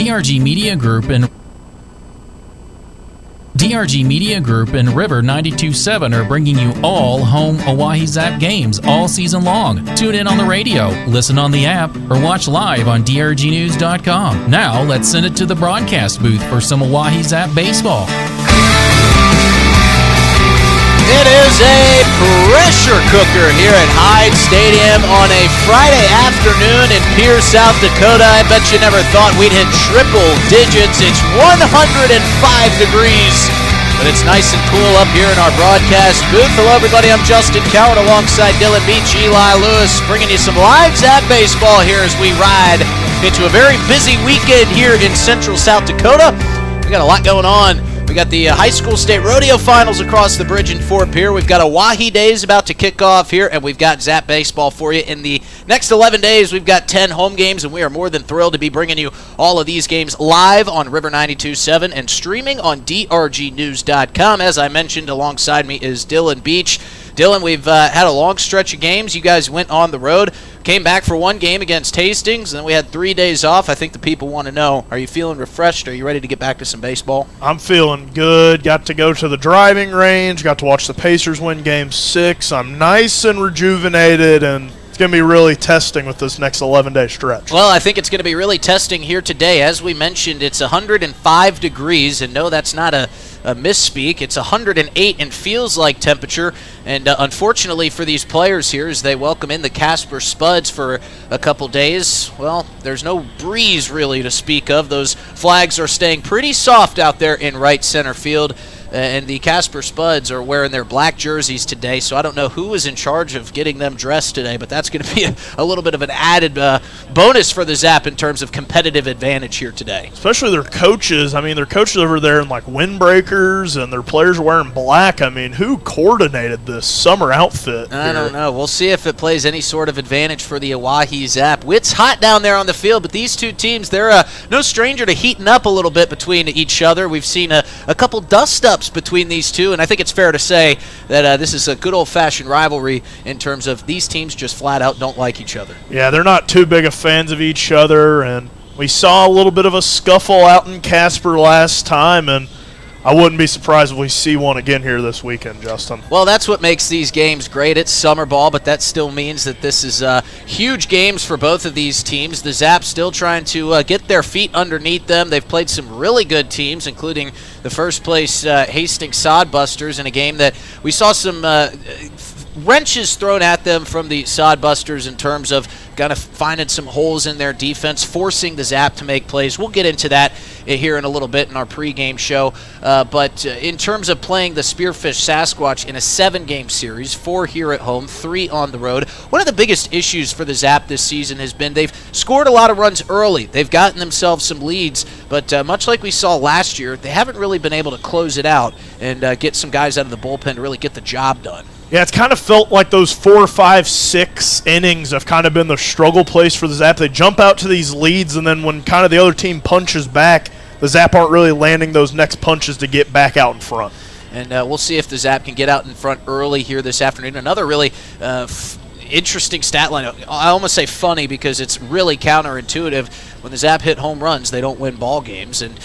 DRG Media Group and River 92.7 are bringing you all home Oahe Zap games all season long. Tune in on the radio, listen on the app, or watch live on drgnews.com. Now, let's send it to the broadcast booth for some Oahe Zap baseball. It is a pressure cooker here at Hyde Stadium on a Friday afternoon in Pierce, South Dakota. I bet you never thought we'd hit triple digits. It's 105 degrees, but it's nice and cool up here in our broadcast booth. Hello, everybody. I'm Justin Coward alongside Dylan Beach, Eli Lewis, bringing you some live Zap baseball here as we ride into a very busy weekend here in Central South Dakota. We got a lot going on. We got the high school state rodeo finals across the bridge in Fort Pierre. We've got Oahe Days about to kick off here, and we've got Zap baseball for you. In the next 11 days, we've got 10 home games, and we are more than thrilled to be bringing you all of these games live on River 92.7 and streaming on drgnews.com. As I mentioned, alongside me is Dylan Beach. Dylan, we've had a long stretch of games. You guys went on the road, came back for one game against Hastings, and then we had 3 days off. I think the people want to know, are you feeling refreshed? Are you ready to get back to some baseball? I'm feeling good. Got to go to the driving range, got to watch the Pacers win Game 6. I'm nice and rejuvenated, and it's going to be really testing with this next 11-day stretch. Well, I think it's going to be really testing here today. As we mentioned, it's 105 degrees, and no, that's not a misspeak. It's 108 and feels like temperature, and unfortunately for these players here, as they welcome in the Casper Spuds for a couple days, well, there's no breeze really to speak of. Those flags are staying pretty soft out there in right center field. And the Casper Spuds are wearing their black jerseys today, so I don't know who was in charge of getting them dressed today, but that's going to be a little bit of an added bonus for the Zap in terms of competitive advantage here today. Especially their coaches. I mean, their coaches over there in like windbreakers, and their players are wearing black. I mean, who coordinated this summer outfit I don't know. We'll see if it plays any sort of advantage for the Oahe Zap. It's hot down there on the field, but these two teams, they're no stranger to heating up a little bit between each other. We've seen a couple dust-ups between these two, and I think it's fair to say that this is a good old-fashioned rivalry in terms of these teams just flat out don't like each other. Yeah, they're not too big of fans of each other, and we saw a little bit of a scuffle out in Casper last time, and I wouldn't be surprised if we see one again here this weekend, Justin. Well, that's what makes these games great. It's summer ball, but that still means that this is huge games for both of these teams. The Zap still trying to get their feet underneath them. They've played some really good teams, including the first place Hastings Sodbusters in a game that we saw some wrenches thrown at them from the Sodbusters in terms of kind of finding some holes in their defense, forcing the Zap to make plays. We'll get into that here in a little bit in our pregame show. But in terms of playing the Spearfish Sasquatch in a 7-game series, 4 here at home, 3 on the road, one of the biggest issues for the Zap this season has been they've scored a lot of runs early. They've gotten themselves some leads, but much like we saw last year, they haven't really been able to close it out and get some guys out of the bullpen to really get the job done. Yeah, it's kind of felt like those 4, 5, 6 innings have kind of been the struggle place for the Zap. They jump out to these leads, and then when kind of the other team punches back, the Zap aren't really landing those next punches to get back out in front. And we'll see if the Zap can get out in front early here this afternoon. Another really interesting stat line. I almost say funny because it's really counterintuitive. When the Zap hit home runs, they don't win ball games, and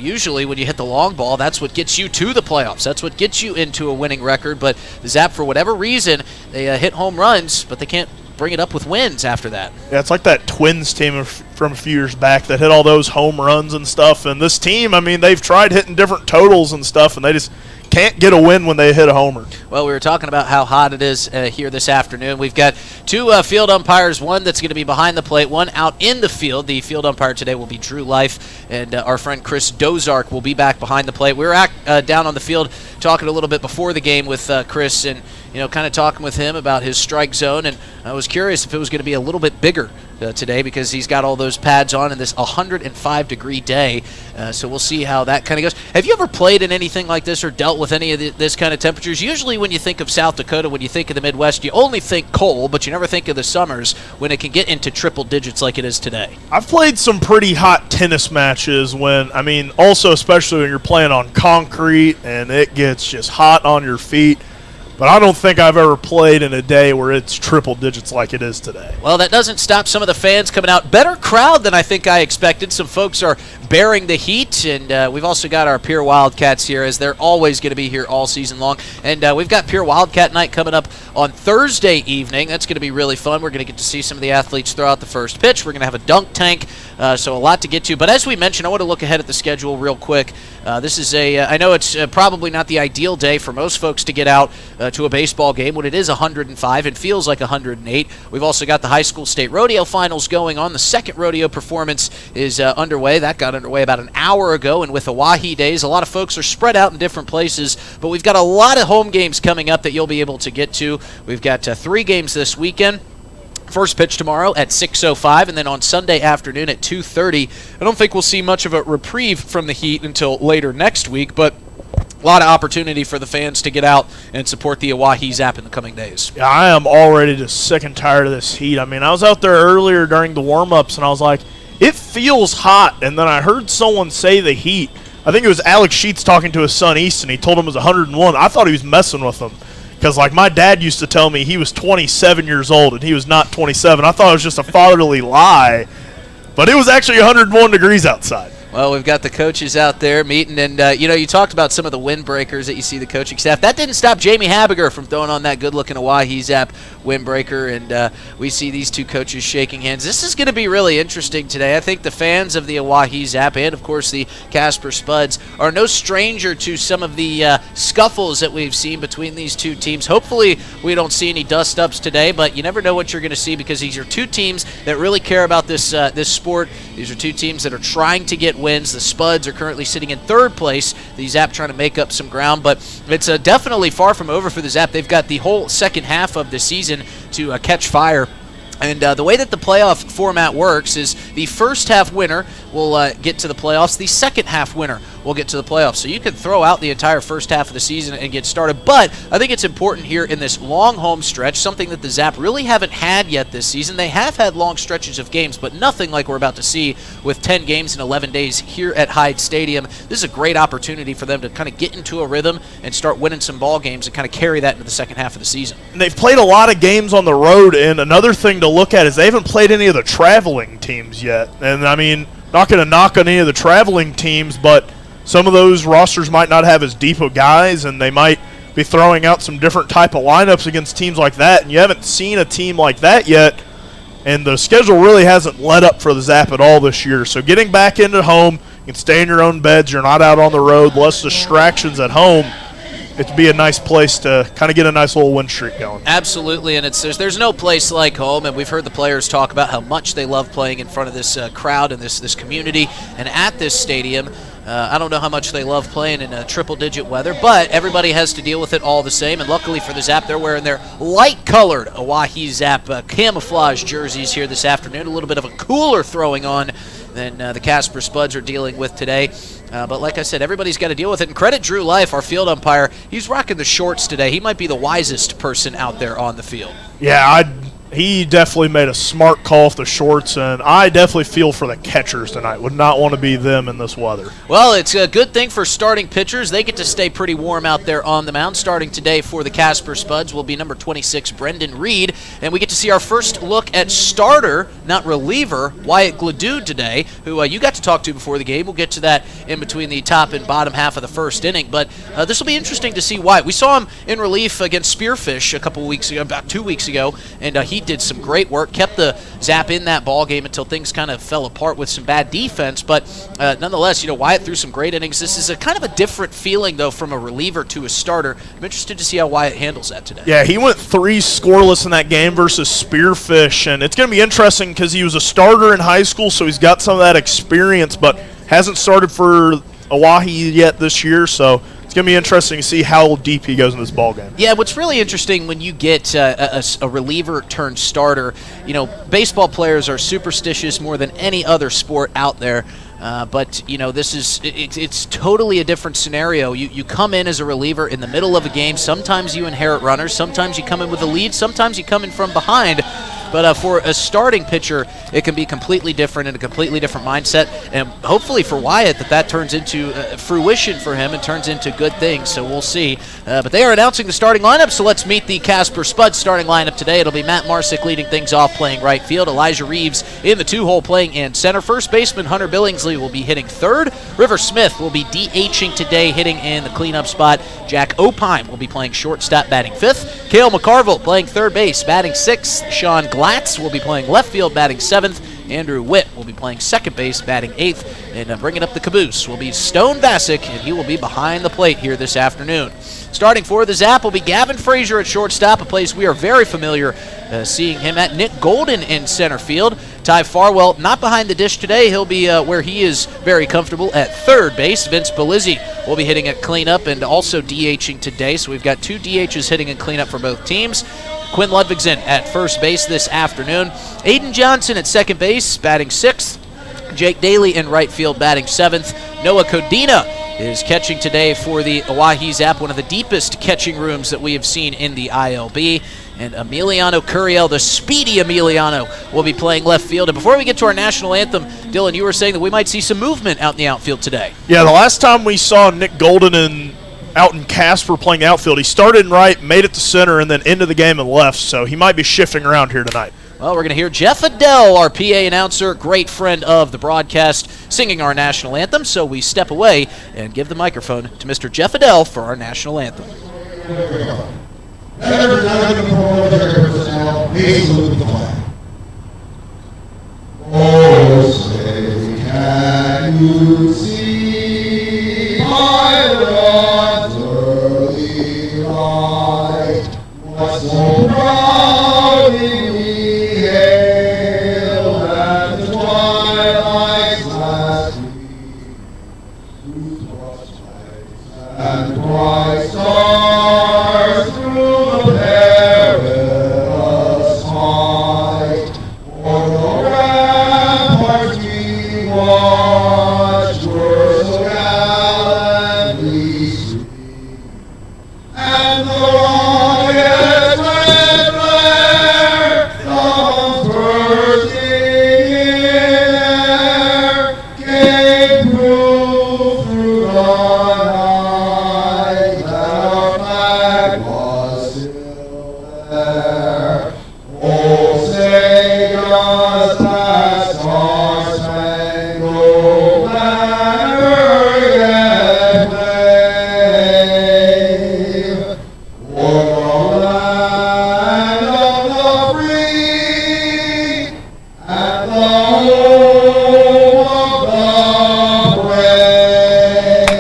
usually when you hit the long ball, that's what gets you to the playoffs. That's what gets you into a winning record. But the Zap, for whatever reason, they hit home runs, but they can't bring it up with wins after that. Yeah, it's like that Twins team from a few years back that hit all those home runs and stuff. And this team, I mean, they've tried hitting different totals and stuff, and they just can't get a win when they hit a homer. Well, we were talking about how hot it is here this afternoon. We've got 2 field umpires, one that's going to be behind the plate, one out in the field. The field umpire today will be Drew Life, and our friend Chris Dozark will be back behind the plate. We were down on the field talking a little bit before the game with Chris, and kind of talking with him about his strike zone, and I was curious if it was going to be a little bit bigger today because he's got all those pads on in this 105-degree day. So we'll see how that kind of goes. Have you ever played in anything like this or dealt with any of this kind of temperatures? Usually when you think of South Dakota, when you think of the Midwest, you only think cold, but you never think of the summers when it can get into triple digits like it is today. I've played some pretty hot tennis matches also especially when you're playing on concrete and it gets just hot on your feet. But I don't think I've ever played in a day where it's triple digits like it is today. Well, that doesn't stop some of the fans coming out. Better crowd than I think I expected. Some folks are bearing the heat, and we've also got our Pier Wildcats here, as they're always going to be here all season long. And we've got Pier Wildcat Night coming up on Thursday evening. That's going to be really fun. We're going to get to see some of the athletes throw out the first pitch. We're going to have a dunk tank, so a lot to get to. But as we mentioned, I want to look ahead at the schedule real quick. This is I know it's probably not the ideal day for most folks to get out to a baseball game when it is 105. It feels like 108. We've also got the high school state rodeo finals going on. The second rodeo performance is underway. That got underway about an hour ago, and with Oahe days, a lot of folks are spread out in different places, but we've got a lot of home games coming up that you'll be able to get to. We've got 3 games this weekend. First pitch tomorrow at 6:05, and then on Sunday afternoon at 2:30. I don't think we'll see much of a reprieve from the heat until later next week, but a lot of opportunity for the fans to get out and support the Oahe Zap in the coming days. Yeah, I am already just sick and tired of this heat. I mean, I was out there earlier during the warm-ups, and I was like, it feels hot, and then I heard someone say the heat. I think it was Alex Sheets talking to his son Easton. He told him it was 101. I thought he was messing with him. Because, like, my dad used to tell me he was 27 years old, and he was not 27. I thought it was just a fatherly lie. But it was actually 101 degrees outside. Well, we've got the coaches out there meeting, and, you talked about some of the windbreakers that you see the coaching staff. That didn't stop Jamie Habiger from throwing on that good-looking Oahe Zap windbreaker, and we see these two coaches shaking hands. This is going to be really interesting today. I think the fans of the Oahe Zap and, of course, the Casper Spuds are no stranger to some of the scuffles that we've seen between these two teams. Hopefully, we don't see any dust-ups today, but you never know what you're going to see, because these are two teams that really care about this sport. These are two teams that are trying to get wins. The Spuds are currently sitting in third place. The Zap trying to make up some ground, but it's definitely far from over for the Zap. They've got the whole second half of the season to catch fire. And the way that the playoff format works is the first half winner will get to the playoffs. The second half winner will get to the playoffs. So you can throw out the entire first half of the season and get started. But I think it's important here in this long home stretch, something that the Zap really haven't had yet this season. They have had long stretches of games, but nothing like we're about to see with 10 games in 11 days here at Hyde Stadium. This is a great opportunity for them to kind of get into a rhythm and start winning some ball games and kind of carry that into the second half of the season. And they've played a lot of games on the road, and another thing to look at is they haven't played any of the traveling teams yet. And, I mean, not going to knock on any of the traveling teams, but some of those rosters might not have as deep of guys, and they might be throwing out some different type of lineups against teams like that. And you haven't seen a team like that yet, and the schedule really hasn't let up for the Zap at all this year. So getting back into home, you can stay in your own beds, you're not out on the road, less distractions at home. It'd be a nice place to kind of get a nice little win streak going. Absolutely, and there's no place like home, and we've heard the players talk about how much they love playing in front of this crowd and this community and at this stadium. I don't know how much they love playing in triple-digit weather, but everybody has to deal with it all the same, and luckily for the Zap, they're wearing their light-colored Oahe Zap camouflage jerseys here this afternoon. A little bit of a cooler throwing on than the Casper Spuds are dealing with today. But like I said, everybody's got to deal with it. And credit Drew Life, our field umpire. He's rocking the shorts today. He might be the wisest person out there on the field. Yeah, he definitely made a smart call with the shorts, and I definitely feel for the catchers tonight. Would not want to be them in this weather. Well, it's a good thing for starting pitchers. They get to stay pretty warm out there on the mound. Starting today for the Casper Spuds will be number 26, Brendan Reed. And we get to see our first look at starter, not reliever, Wyatt Gladude today, who you got to talk to before the game. We'll get to that in between the top and bottom half of the first inning. But this will be interesting to see Wyatt. We saw him in relief against Spearfish a couple weeks ago, about 2 weeks ago, and he did some great work, kept the Zap in that ball game until things kind of fell apart with some bad defense. But nonetheless, Wyatt threw some great innings. This is a kind of a different feeling, though, from a reliever to a starter. I'm interested to see how Wyatt handles that today. Yeah, he went 3 scoreless in that game versus Spearfish, and it's going to be interesting because he was a starter in high school, so he's got some of that experience, but hasn't started for Oahe yet this year, so it's going to be interesting to see how deep he goes in this ball game. Yeah, what's really interesting when you get a reliever turned starter, baseball players are superstitious more than any other sport out there. But it's totally a different scenario. You come in as a reliever in the middle of a game. Sometimes you inherit runners. Sometimes you come in with a lead. Sometimes you come in from behind. But for a starting pitcher, it can be completely different and a completely different mindset. And hopefully for Wyatt that turns into fruition for him and turns into good things. So we'll see. But they are announcing the starting lineup, so let's meet the Casper Spuds starting lineup today. It'll be Matt Marsick leading things off, playing right field. Elijah Reeves in the 2-hole, playing in center. First baseman Hunter Billingsley will be hitting third. River Smith will be DHing today, hitting in the cleanup spot. Jack Opine will be playing shortstop, batting fifth. Cale McCarville playing third base, batting sixth. Sean Glatz will be playing left field, batting seventh. Andrew Witt will be playing second base, batting eighth. And bringing up the caboose will be Stone Bassick, and he will be behind the plate here this afternoon. Starting for the Zap will be Gavin Frazier at shortstop, a place we are very familiar seeing him at. Nick Golden in center field. Ty Farwell not behind the dish today. He'll be where he is very comfortable at third base. Vince Belizzi will be hitting at cleanup and also DHing today. So we've got 2 DHs hitting in cleanup for both teams. Quinn Ludvigsen at first base this afternoon. Aiden Johnson at second base, batting sixth. Jake Daly in right field, batting seventh. Noah Codina is catching today for the Oahe Zap, one of the deepest catching rooms that we have seen in the ILB. And Emiliano Curiel, the speedy Emiliano, will be playing left field. And before we get to our national anthem, Dylan, you were saying that we might see some movement out in the outfield today. Yeah, the last time we saw Nick Golden out in Casper playing outfield, he started in right, made it to center, and then into the game and left. So he might be shifting around here tonight. Well, we're going to hear Jeff Adele, our PA announcer, great friend of the broadcast, singing our national anthem. So we step away and give the microphone to Mr. Jeff Adele for our national anthem. Please salute the flag. Oh, say, can you see my God's early light? What so proudly we hailed at the twilight's last gleam, whose cross lights and bright stars through the perilous fight, o'er the ramparts we watched were so gallantly streamed, and the rocket's red flare comes bursting in air, came through the night that our flag was still there. Oh, say does that star-spangled banner yet wave o'er the land of the free and the home of the brave?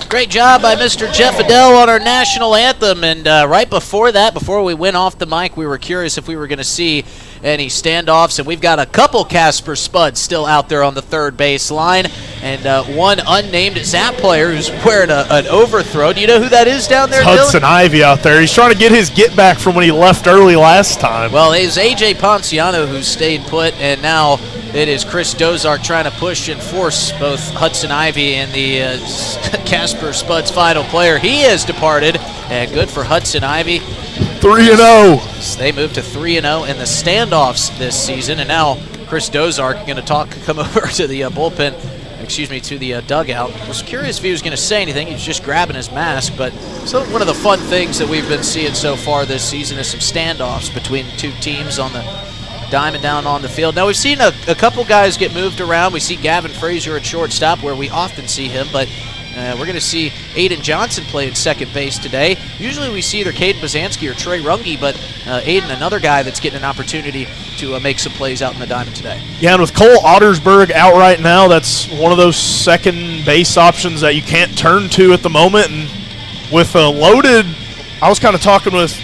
Great job by Mr. Jeff Adele on our national anthem. And right before that, before we went off the mic, we were curious if we were going to see any standoffs. And we've got a couple Casper Spuds still out there on the third base line. And one unnamed Zap player who's wearing an overthrow. Do you know who that is down there, Dylan? Hudson Ivy out there. He's trying to get his get back from when he left early last time. Well, it was A.J. Ponciano who stayed put, and now it is Chris Dozark trying to push and force both Hudson Ivy and the Casper Spuds final player. He has departed, and good for Hudson Ivy. 3-0. So they moved to 3-0 in the standoffs this season, and now Chris Dozark going to come over to the bullpen, to the dugout. I was curious if he was going to say anything. He was just grabbing his mask, but so one of the fun things that we've been seeing so far this season is some standoffs between the two teams on the diamond down on the field. Now, we've seen a couple guys get moved around. We see Gavin Frazier at shortstop, where we often see him, but we're going to see Aiden Johnson play at second base today. Usually we see either Caden Bazanski or Trey Runge, but Aiden, another guy that's getting an opportunity to make some plays out in the diamond today. Yeah, and with Cole Ottersberg out right now, that's one of those second base options that you can't turn to at the moment. And with a loaded, I was kind of talking with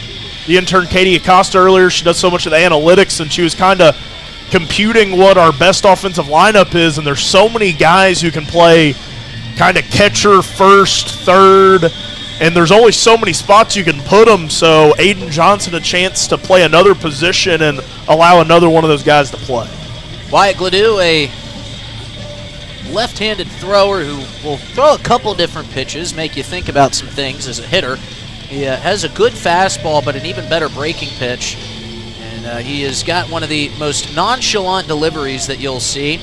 the intern Katie Acosta earlier. She does so much of the analytics, and she was kind of computing what our best offensive lineup is, and there's so many guys who can play kind of catcher, first, third, and there's only so many spots you can put them, so Aiden Johnson a chance to play another position and allow another one of those guys to play. Wyatt Gladude, a left-handed thrower who will throw a couple different pitches, make you think about some things as a hitter. He has a good fastball, but an even better breaking pitch. And he has got one of the most nonchalant deliveries that you'll see.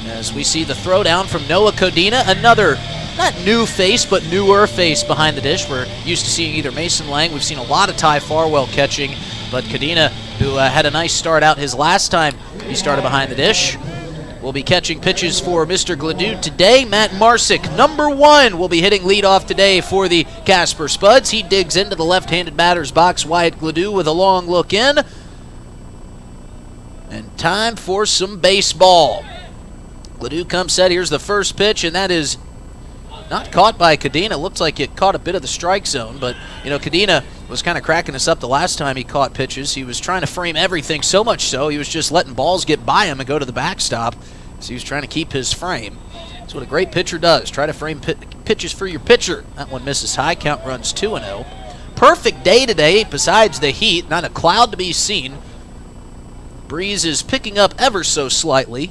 As we see the throw down from Noah Codina, another, not new face, but newer face behind the dish. We're used to seeing either Mason Lang. We've seen a lot of Ty Farwell catching, but Codina, who had a nice start out his last time he started behind the dish, will be catching pitches for Mr. Gladude today. Matt Marsick, #1, will be hitting leadoff today for the Casper Spuds. He digs into the left-handed batter's box. Wyatt Gladude with a long look in. And time for some baseball. Gladude comes set. Here's the first pitch, and that is not caught by Codina. Looked like it caught a bit of the strike zone, but, you know, Codina was kind of cracking us up the last time he caught pitches. He was trying to frame everything, so much so he was just letting balls get by him and go to the backstop. So he was trying to keep his frame. That's what a great pitcher does. Try to frame pitches for your pitcher. That one misses high. Count runs 2-0. Perfect day today, besides the heat. Not a cloud to be seen. Breeze is picking up ever so slightly.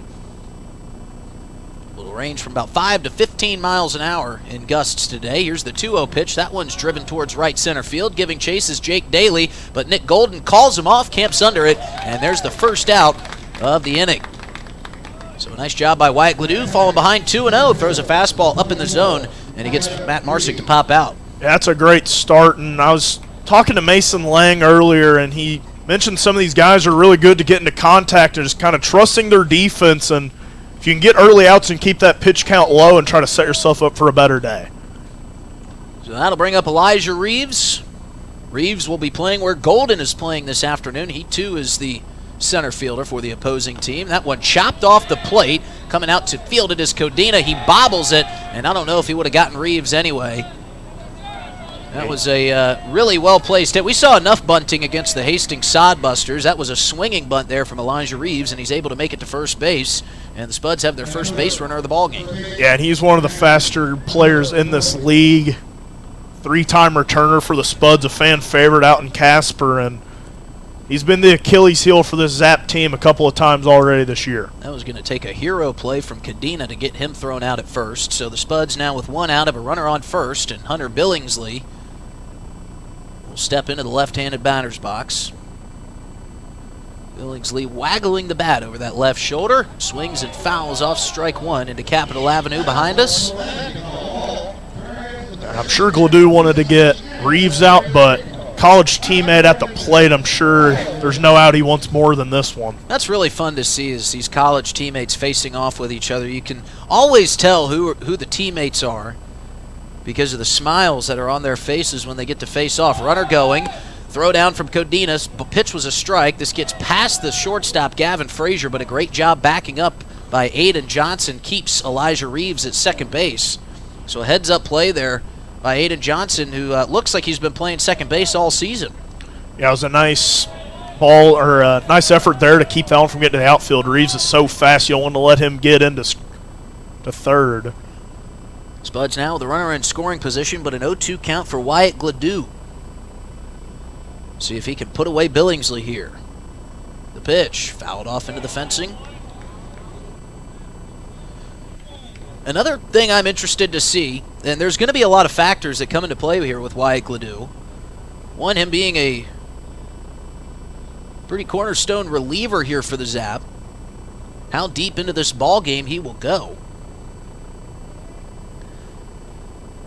Will range from about 5 to 15 miles an hour in gusts today. Here's the 2-0 pitch. That one's driven towards right center field. Giving chase is Jake Daly, but Nick Golden calls him off, camps under it, and there's the first out of the inning. So a nice job by Wyatt Gladude, falling behind 2-0, throws a fastball up in the zone, and he gets Matt Marsick to pop out. Yeah, that's a great start, and I was talking to Mason Lang earlier, and he mentioned some of these guys are really good to get into contact and just kind of trusting their defense, and if you can get early outs and keep that pitch count low and try to set yourself up for a better day. So that'll bring up Elijah Reeves. Reeves will be playing where Golden is playing this afternoon. He, too, is the center fielder for the opposing team. That one chopped off the plate. Coming out to field it is Codina. He bobbles it, and I don't know if he would have gotten Reeves anyway. That was a really well-placed hit. We saw enough bunting against the Hastings Sodbusters. That was a swinging bunt there from Elijah Reeves, and he's able to make it to first base. And the Spuds have their first base runner of the ballgame. Yeah, and he's one of the faster players in this league. 3-time returner for the Spuds, a fan favorite out in Casper, and he's been the Achilles heel for this Zap team a couple of times already this year. That was going to take a hero play from Codina to get him thrown out at first. So the Spuds now with 1 out, have a runner on first, and Hunter Billingsley will step into the left-handed batter's box. Billingsley waggling the bat over that left shoulder, swings and fouls off strike 1 into Capitol Avenue behind us. I'm sure Gladude wanted to get Reeves out, but college teammate at the plate, I'm sure there's no out he wants more than this one. That's really fun to see, is these college teammates facing off with each other. You can always tell who the teammates are because of the smiles that are on their faces when they get to face off. Runner going. Throw down from Codina. Pitch was a strike. This gets past the shortstop, Gavin Frazier, but a great job backing up by Aiden Johnson keeps Elijah Reeves at second base. So a heads-up play there by Aiden Johnson, who looks like he's been playing second base all season. Yeah, it was a nice ball, or a nice effort there to keep that one from getting to the outfield. Reeves is so fast, you don't want to let him get into third. Spuds now with the runner in scoring position, but an 0-2 count for Wyatt Gladude. See if he can put away Billingsley here. The pitch fouled off into the fencing. Another thing I'm interested to see, and there's going to be a lot of factors that come into play here with Wyatt Gladude. One, him being a pretty cornerstone reliever here for the Zap. How deep into this ball game he will go.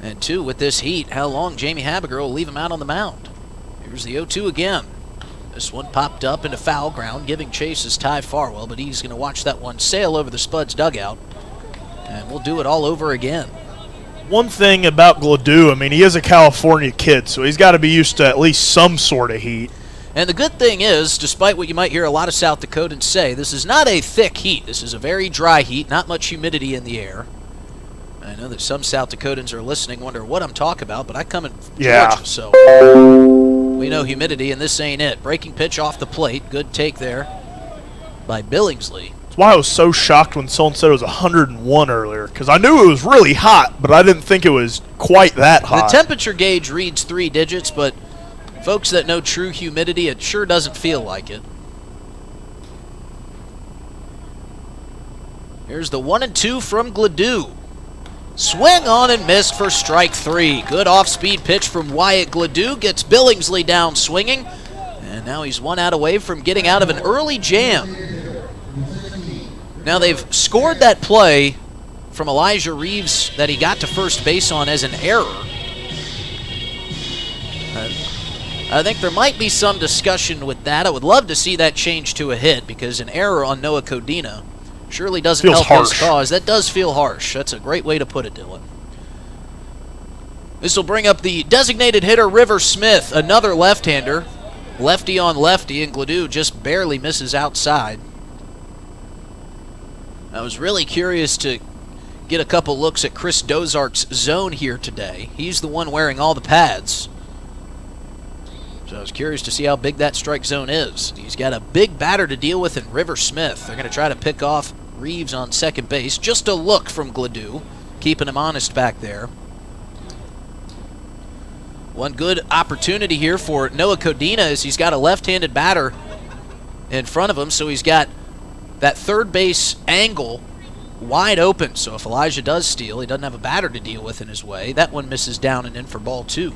And 2, with this heat, how long Jamie Habiger will leave him out on the mound. Here's the 0-2 again. This one popped up into foul ground. Giving chase is Ty Farwell, but he's going to watch that one sail over the Spuds dugout. And we'll do it all over again. One thing about Gladude, I mean, he is a California kid, so he's got to be used to at least some sort of heat. And the good thing is, despite what you might hear a lot of South Dakotans say, this is not a thick heat. This is a very dry heat, not much humidity in the air. I know that some South Dakotans are listening, wonder what I'm talking about, but I come in Georgia, so we know humidity, and this ain't it. Breaking pitch off the plate. Good take there by Billingsley. That's why I was so shocked when someone said it was 101 earlier, because I knew it was really hot, but I didn't think it was quite that hot. The temperature gauge reads 3 digits, but folks that know true humidity, it sure doesn't feel like it. Here's the 1-2 from Gladude. Swing on and missed for strike 3. Good off-speed pitch from Wyatt Gladude. Gets Billingsley down swinging. And now he's 1 out away from getting out of an early jam. Now they've scored that play from Elijah Reeves that he got to first base on as an error. I think there might be some discussion with that. I would love to see that change to a hit because an error on Noah Codina surely doesn't help his cause. That does feel harsh. That's a great way to put it, Dylan. This will bring up the designated hitter, River Smith, another left-hander. Lefty on lefty, and Gladude just barely misses outside. I was really curious to get a couple looks at Chris Dozark's zone here today. He's the one wearing all the pads. So I was curious to see how big that strike zone is. He's got a big batter to deal with in River Smith. They're going to try to pick off Reeves on second base. Just a look from Gladude, keeping him honest back there. One good opportunity here for Noah Codina is he's got a left-handed batter in front of him, so he's got that third base angle wide open. So if Elijah does steal, he doesn't have a batter to deal with in his way. That one misses down and in for ball 2. You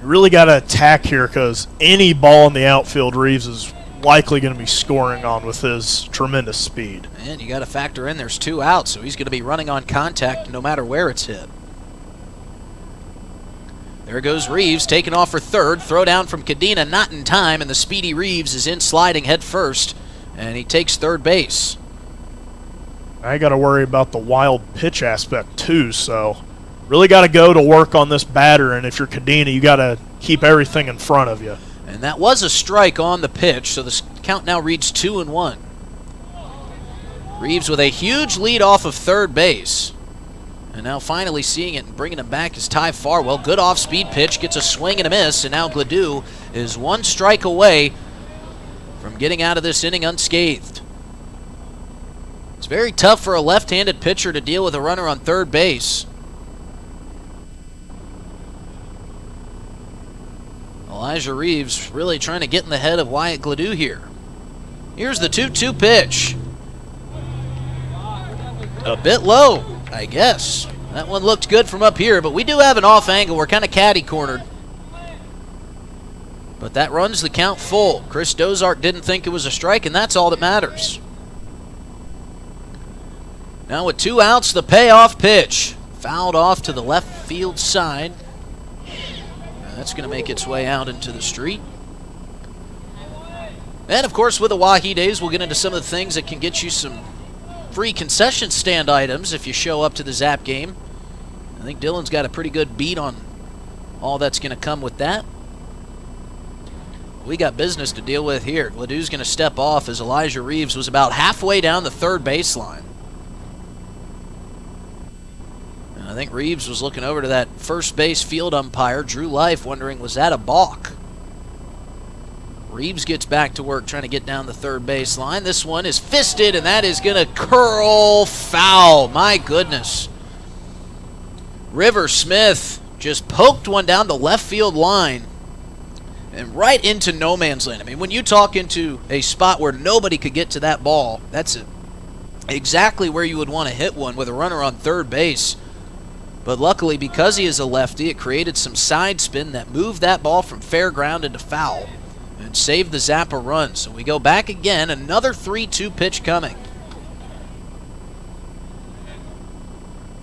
really got to attack here because any ball in the outfield, Reeves is likely going to be scoring on with his tremendous speed. And you got to factor in there's 2 outs, so he's going to be running on contact no matter where it's hit. There goes Reeves, taking off for third. Throw down from Cadena, not in time, and the speedy Reeves is in sliding head first, and he takes third base. I got to worry about the wild pitch aspect too, so really got to go to work on this batter, and if you're Cadena, you got to keep everything in front of you. And that was a strike on the pitch, so the count now reads 2-1. Reeves with a huge lead off of third base. And now finally seeing it and bringing him back is Ty Farwell. Good off-speed pitch, gets a swing and a miss, and now Gladude is 1 strike away from getting out of this inning unscathed. It's very tough for a left-handed pitcher to deal with a runner on third base. Elijah Reeves really trying to get in the head of Wyatt Gladude here. Here's the 2-2 pitch. A bit low, I guess. That one looked good from up here, but we do have an off angle. We're kind of caddy-cornered. But that runs the count full. Chris Dozark didn't think it was a strike, and that's all that matters. Now with 2 outs, the payoff pitch. Fouled off to the left field side. That's going to make its way out into the street. And, of course, with the Oahe Days, we'll get into some of the things that can get you some free concession stand items if you show up to the Zap game. I think Dylan's got a pretty good beat on all that's going to come with that. We got business to deal with here. Gladude's going to step off as Elijah Reeves was about halfway down the third baseline. I think Reeves was looking over to that first base field umpire, Drew Life, wondering, was that a balk? Reeves gets back to work trying to get down the third baseline. This one is fisted, and that is going to curl foul. My goodness. River Smith just poked one down the left field line and right into no man's land. I mean, when you talk into a spot where nobody could get to that ball, that's exactly where you would want to hit one with a runner on third base. But luckily, because he is a lefty, it created some side spin that moved that ball from fair ground into foul and saved the Zap a run. So we go back again, another 3-2 pitch coming.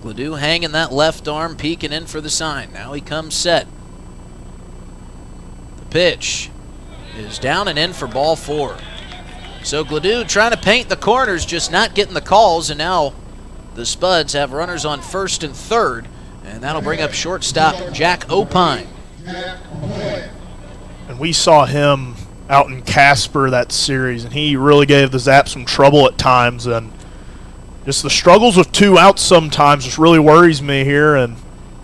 Gladude hanging that left arm, peeking in for the sign. Now he comes set. The pitch is down and in for ball 4. So Gladude trying to paint the corners, just not getting the calls, and now the Spuds have runners on first and third, and that'll bring up shortstop Jack Opine. And we saw him out in Casper that series, and he really gave the Zap some trouble at times. And just the struggles with 2 outs sometimes just really worries me here. And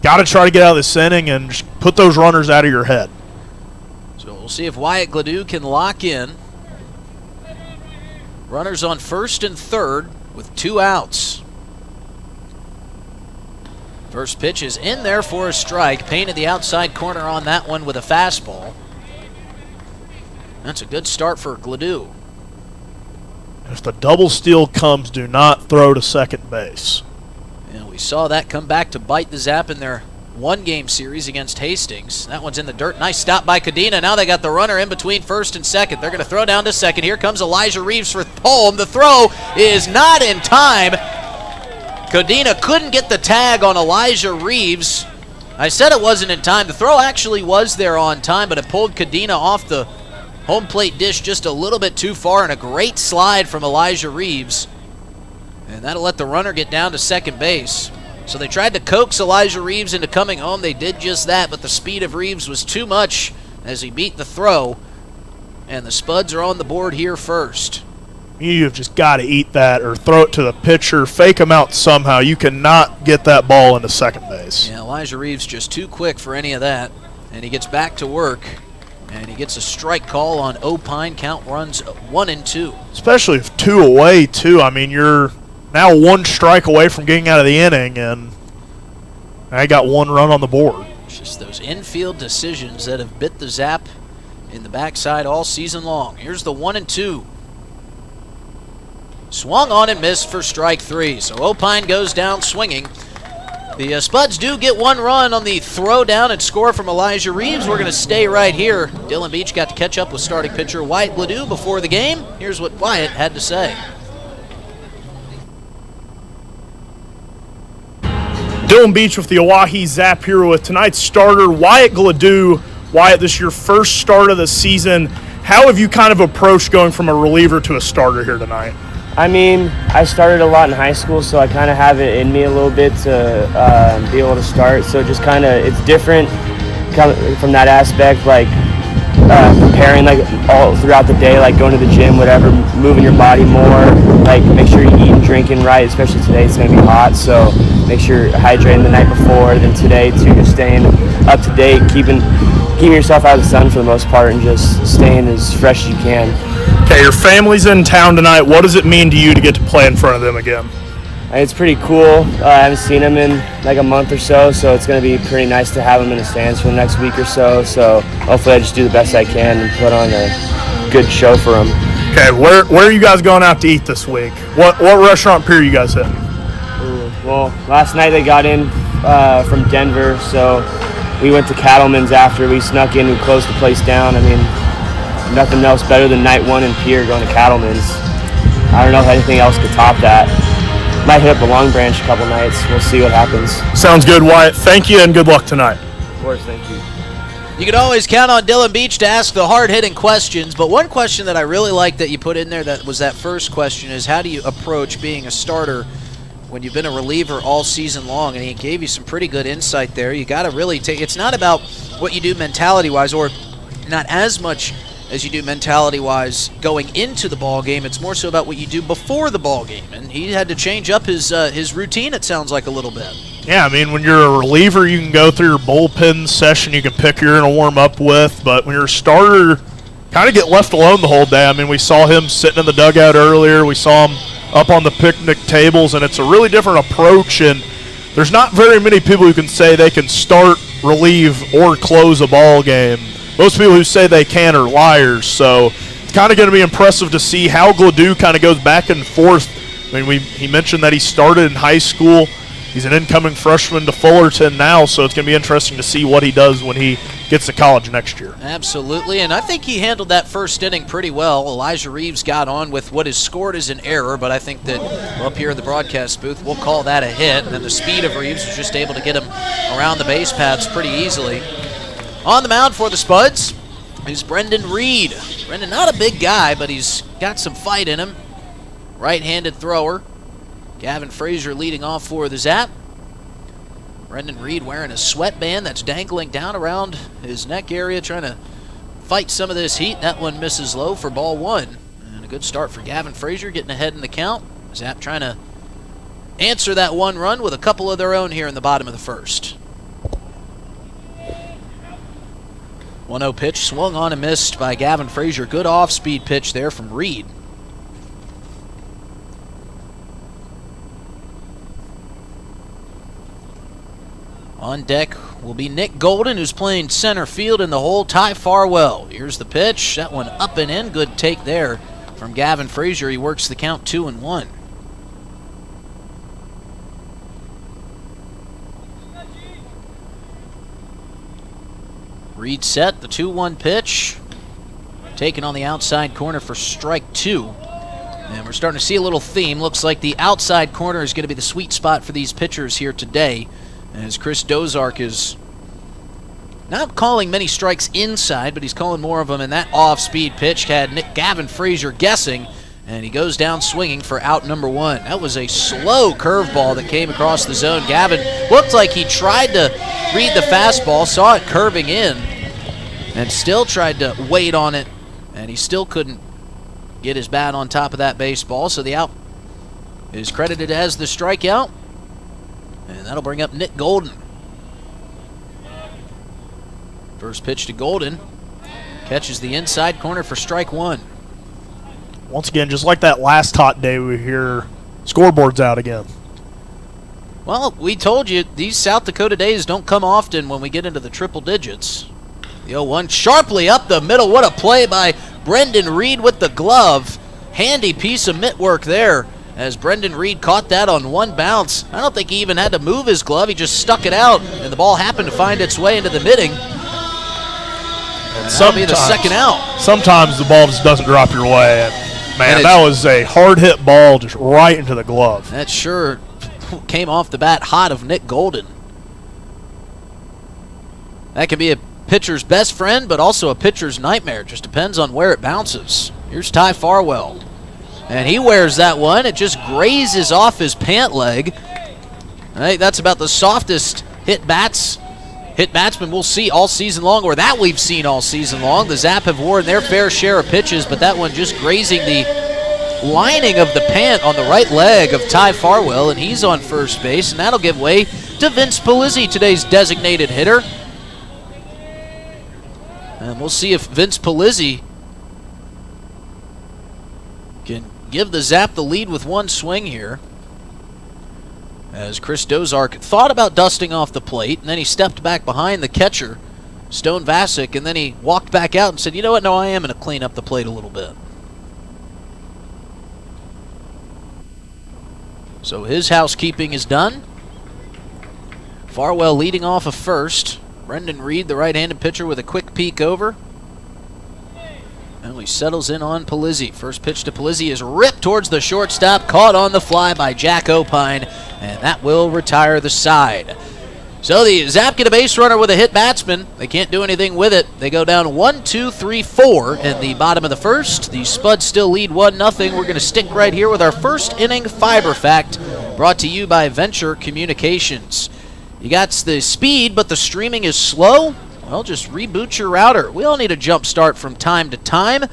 got to try to get out of this inning and just put those runners out of your head. So we'll see if Wyatt Gladude can lock in. Runners on first and third with 2 outs. First pitch is in there for a strike. Painted the outside corner on that one with a fastball. That's a good start for Gladude. If the double steal comes, do not throw to second base. And we saw that come back to bite the Zap in their one-game series against Hastings. That one's in the dirt. Nice stop by Cadena. Now they got the runner in between first and second. They're going to throw down to second. Here comes Elijah Reeves for home. The throw is not in time. Cadena couldn't get the tag on Elijah Reeves. I said it wasn't in time. The throw actually was there on time, but it pulled Cadena off the home plate dish just a little bit too far, and a great slide from Elijah Reeves. And that'll let the runner get down to second base. So they tried to coax Elijah Reeves into coming home. They did just that, but the speed of Reeves was too much as he beat the throw. And the Spuds are on the board here first. You have just got to eat that or throw it to the pitcher, fake him out somehow. You cannot get that ball into second base. Yeah, Elijah Reeves just too quick for any of that. And he gets back to work. And he gets a strike call on Opine. Count runs 1-2. Especially if 2 away, too. I mean, you're now 1 strike away from getting out of the inning, and I got 1 run on the board. Just those infield decisions that have bit the Zap in the backside all season long. Here's the 1-2. Swung on and missed for strike 3. So Opine goes down swinging. The Spuds do get 1 run on the throw down and score from Elijah Reeves. We're going to stay right here. Dillon Beach got to catch up with starting pitcher Wyatt Gladude before the game. Here's what Wyatt had to say. Dillon Beach with the Oahe Zap here with tonight's starter, Wyatt Gladude. Wyatt, this is your first start of the season. How have you kind of approached going from a reliever to a starter here tonight? I mean, I started a lot in high school, so I kind of have it in me a little bit to be able to start. So just kind of, it's different from that aspect, like preparing like all throughout the day, like going to the gym, whatever, moving your body more, like make sure you're eating, drinking right, especially today it's going to be hot, so make sure you're hydrating the night before, then today too, just staying up to date, keeping yourself out of the sun for the most part and just staying as fresh as you can. Okay, your family's in town tonight. What does it mean to you to get to play in front of them again? It's pretty cool. I haven't seen them in like a month or so it's going to be pretty nice to have them in the stands for the next week or so. So hopefully I just do the best I can and put on a good show for them. Okay, where are you guys going out to eat this week? What restaurant pier are you guys hitting? Well, last night they got in from Denver, so we went to Cattleman's after. We snuck in, we closed the place down. I mean, nothing else better than night 1 in Pier going to Cattleman's. I don't know if anything else could top that. Might hit up the Long Branch a couple nights. We'll see what happens. Sounds good, Wyatt. Thank you and good luck tonight. Of course, thank you. You can always count on Dillon Beach to ask the hard-hitting questions, but one question that I really like that you put in there that was that first question is how do you approach being a starter when you've been a reliever all season long? And he gave you some pretty good insight there. You got to really take, it's not about what you do mentality-wise, or not as much as you do mentality-wise going into the ball game. It's more so about what you do before the ball game, and he had to change up his routine, it sounds like, a little bit. Yeah, I mean, when you're a reliever, you can go through your bullpen session, you can pick who you're going to warm up with, but when you're a starter, kind of get left alone the whole day. I mean, we saw him sitting in the dugout earlier, we saw him up on the picnic tables, and it's a really different approach, and there's not very many people who can say they can start, relieve, or close a ball game. Most people who say they can are liars, so it's kind of going to be impressive to see how Gladude kind of goes back and forth. I mean, he mentioned that he started in high school. He's an incoming freshman to Fullerton now, so it's going to be interesting to see what he does when he gets to college next year. Absolutely, and I think he handled that first inning pretty well. Elijah Reeves got on with what is scored as an error, but I think that up here in the broadcast booth, we'll call that a hit, and then the speed of Reeves was just able to get him around the base paths pretty easily. On the mound for the Spuds is Brendan Reed. Brendan, not a big guy, but he's got some fight in him. Right-handed thrower. Gavin Frazier leading off for the Zap. Brendan Reed wearing a sweatband that's dangling down around his neck area, trying to fight some of this heat. That one misses low for ball 1. And a good start for Gavin Frazier, getting ahead in the count. Zap trying to answer that 1 run with a couple of their own here in the bottom of the first. 1-0 pitch, swung on and missed by Gavin Frazier. Good off-speed pitch there from Reed. On deck will be Nick Golden, who's playing center field in the hole. Ty Farwell. Here's the pitch. That one up and in. Good take there from Gavin Frazier. He works the count 2-1. Reed set, the 2-1 pitch. Taken on the outside corner for strike 2. And we're starting to see a little theme. Looks like the outside corner is going to be the sweet spot for these pitchers here today, as Chris Dozark is not calling many strikes inside, but he's calling more of them in that off-speed pitch. Had Gavin Frazier guessing, and he goes down swinging for out number 1. That was a slow curveball that came across the zone. Gavin looked like he tried to read the fastball, saw it curving in, and still tried to wait on it, and he still couldn't get his bat on top of that baseball, so the out is credited as the strikeout, and that'll bring up Nick Golden. First pitch to Golden, catches the inside corner for strike 1. Once again, just like that last hot day, we hear scoreboards out again. Well, we told you these South Dakota days don't come often when we get into the triple digits. The 0-1 sharply up the middle. What a play by Brendan Reed with the glove. Handy piece of mitt work there as Brendan Reed caught that on one bounce. I don't think he even had to move his glove. He just stuck it out, and the ball happened to find its way into the mitting. And that'll be the second out. Sometimes the ball just doesn't drop your way. And man, that was a hard-hit ball just right into the glove. That sure came off the bat hot of Nick Golden. That could be a pitcher's best friend, but also a pitcher's nightmare. Just depends on where it bounces. Here's Ty Farwell, and he wears that one. It just grazes off his pant leg. I think that's about the softest hit batsman we'll see all season long, or that we've seen all season long. The Zap have worn their fair share of pitches, but that one just grazing the lining of the pant on the right leg of Ty Farwell, and he's on first base, and that'll give way to Vince Polizzi, today's designated hitter. And we'll see if Vince Polizzi can give the Zap the lead with one swing here. As Chris Dozark thought about dusting off the plate, and then he stepped back behind the catcher, Stone Vasic, and then he walked back out and said, you know what, no, I am going to clean up the plate a little bit. So his housekeeping is done. Farwell leading off of first. Brendan Reed, the right-handed pitcher, with a quick peek over. And he settles in on Polizzi. First pitch to Polizzi is ripped towards the shortstop, caught on the fly by Jack Opine, and that will retire the side. So the Zap get a base runner with a hit batsman. They can't do anything with it. They go down 1, 2, 3, 4 in the bottom of the first. The Spuds still lead 1-0. We're going to stick right here with our first inning fiber fact, brought to you by Venture Communications. You got the speed, but the streaming is slow? Well, just reboot your router. We all need a jump start from time to time.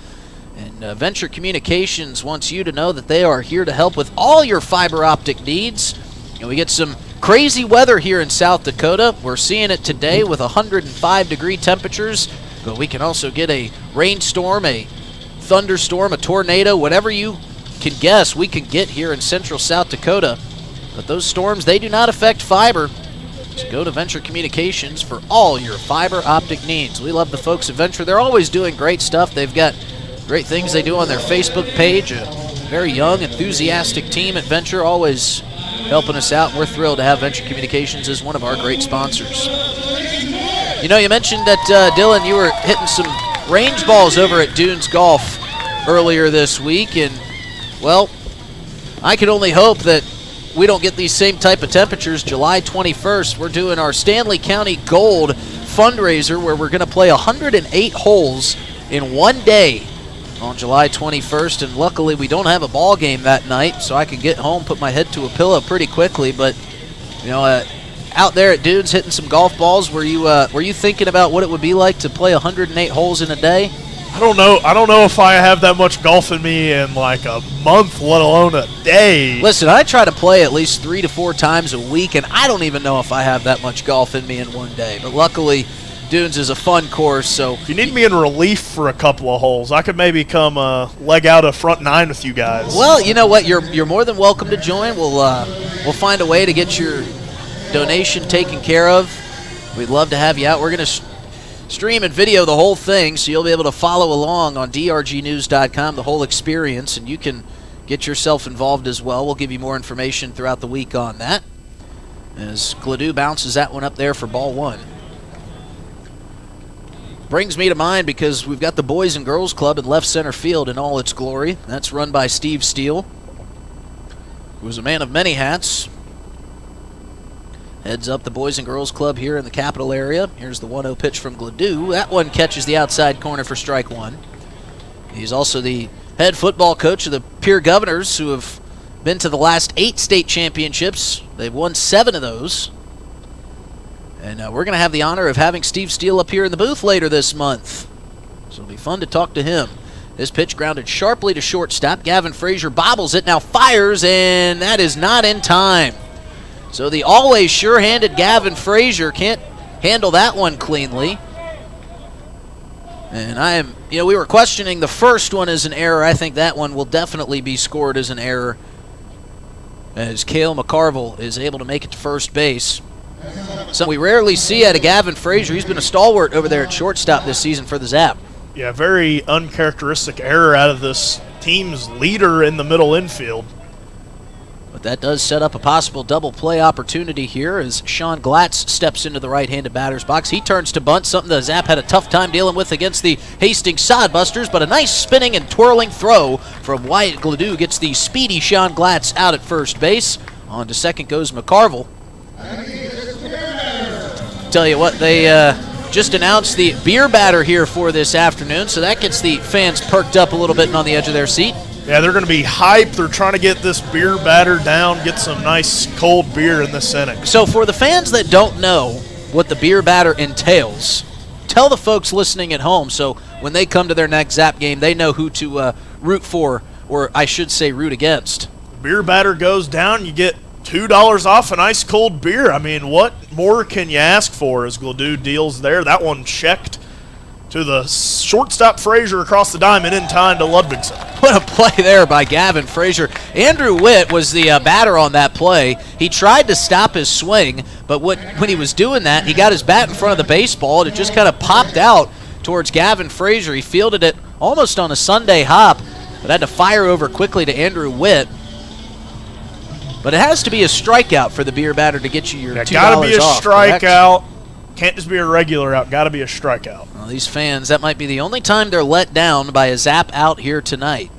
And Venture Communications wants you to know that they are here to help with all your fiber optic needs. And we get some crazy weather here in South Dakota. We're seeing it today with 105-degree temperatures. But we can also get a rainstorm, a thunderstorm, a tornado, whatever you can guess we can get here in central South Dakota. But those storms, they do not affect fiber. So go to Venture Communications for all your fiber optic needs. We love the folks at Venture. They're always doing great stuff. They've got great things they do on their Facebook page. A very young, enthusiastic team at Venture, always helping us out. We're thrilled to have Venture Communications as one of our great sponsors. You know, you mentioned that, Dylan, you were hitting some range balls over at Dunes Golf earlier this week, and, well, I can only hope that we don't get these same type of temperatures. July 21st, we're doing our Stanley County Gold fundraiser where we're going to play 108 holes in one day on July 21st, and luckily we don't have a ball game that night, so I can get home, put my head to a pillow pretty quickly. But, you know, out there at Dunes hitting some golf balls, were you thinking about what it would be like to play 108 holes in a day? I don't know if I have that much golf in me in like a month, let alone a day. Listen, I try to play at least 3 to 4 times a week, and I don't even know if I have that much golf in me in one day. But luckily, Dunes is a fun course, so if you need me in relief for a couple of holes, I could maybe come leg out a front 9 with you guys. Well, you know what? You're more than welcome to join. We'll find a way to get your donation taken care of. We'd love to have you out. We're going to stream and video the whole thing, so you'll be able to follow along on drgnews.com, the whole experience, and you can get yourself involved as well. We'll give you more information throughout the week on that. As Gladude bounces that one up there for ball 1. brings me to mind because we've got the Boys and Girls Club in left center field in all its glory. That's run by Steve Steele, who was a man of many hats. Heads up the Boys and Girls Club here in the capital area. Here's the 1-0 pitch from Gladude. That one catches the outside corner for strike one. He's also the head football coach of the Peer Governors, who have been to the last 8 state championships. They've won 7 of those. And we're going to have the honor of having Steve Steele up here in the booth later this month. So it'll be fun to talk to him. This pitch grounded sharply to shortstop. Gavin Frazier bobbles it, now fires, and that is not in time. So the always sure-handed Gavin Frazier can't handle that one cleanly. And we were questioning the first one as an error. I think that one will definitely be scored as an error, as Cale McCarville is able to make it to first base. Something we rarely see out of Gavin Frazier. He's been a stalwart over there at shortstop this season for the Zap. Yeah, very uncharacteristic error out of this team's leader in the middle infield. But that does set up a possible double play opportunity here as Sean Glatz steps into the right-handed batter's box. He turns to bunt, something the Zap had a tough time dealing with against the Hastings Sodbusters, but a nice spinning and twirling throw from Wyatt Gladude gets the speedy Sean Glatz out at first base. On to second goes McCarville. Tell you what, they just announced the beer batter here for this afternoon, so that gets the fans perked up a little bit and on the edge of their seat. Yeah, they're going to be hyped. They're trying to get this beer batter down, get some nice cold beer in this inning. So for the fans that don't know what the beer batter entails, tell the folks listening at home so when they come to their next Zap game, they know who to root for, or I should say root against. The beer batter goes down, you get $2 off an ice cold beer. I mean, what more can you ask for as Gladude deals there? That one checked to the shortstop Frazier across the diamond in time to Ludvigsen. What a play there by Gavin Frazier. Andrew Witt was the batter on that play. He tried to stop his swing, but when he was doing that, he got his bat in front of the baseball, and it just kind of popped out towards Gavin Frazier. He fielded it almost on a Sunday hop, but had to fire over quickly to Andrew Witt. But it has to be a strikeout for the beer batter to get you your $2 off. Got to be a strikeout. Correct? Can't just be a regular out. Got to be a strikeout. Well, these fans, that might be the only time they're let down by a Zap out here tonight.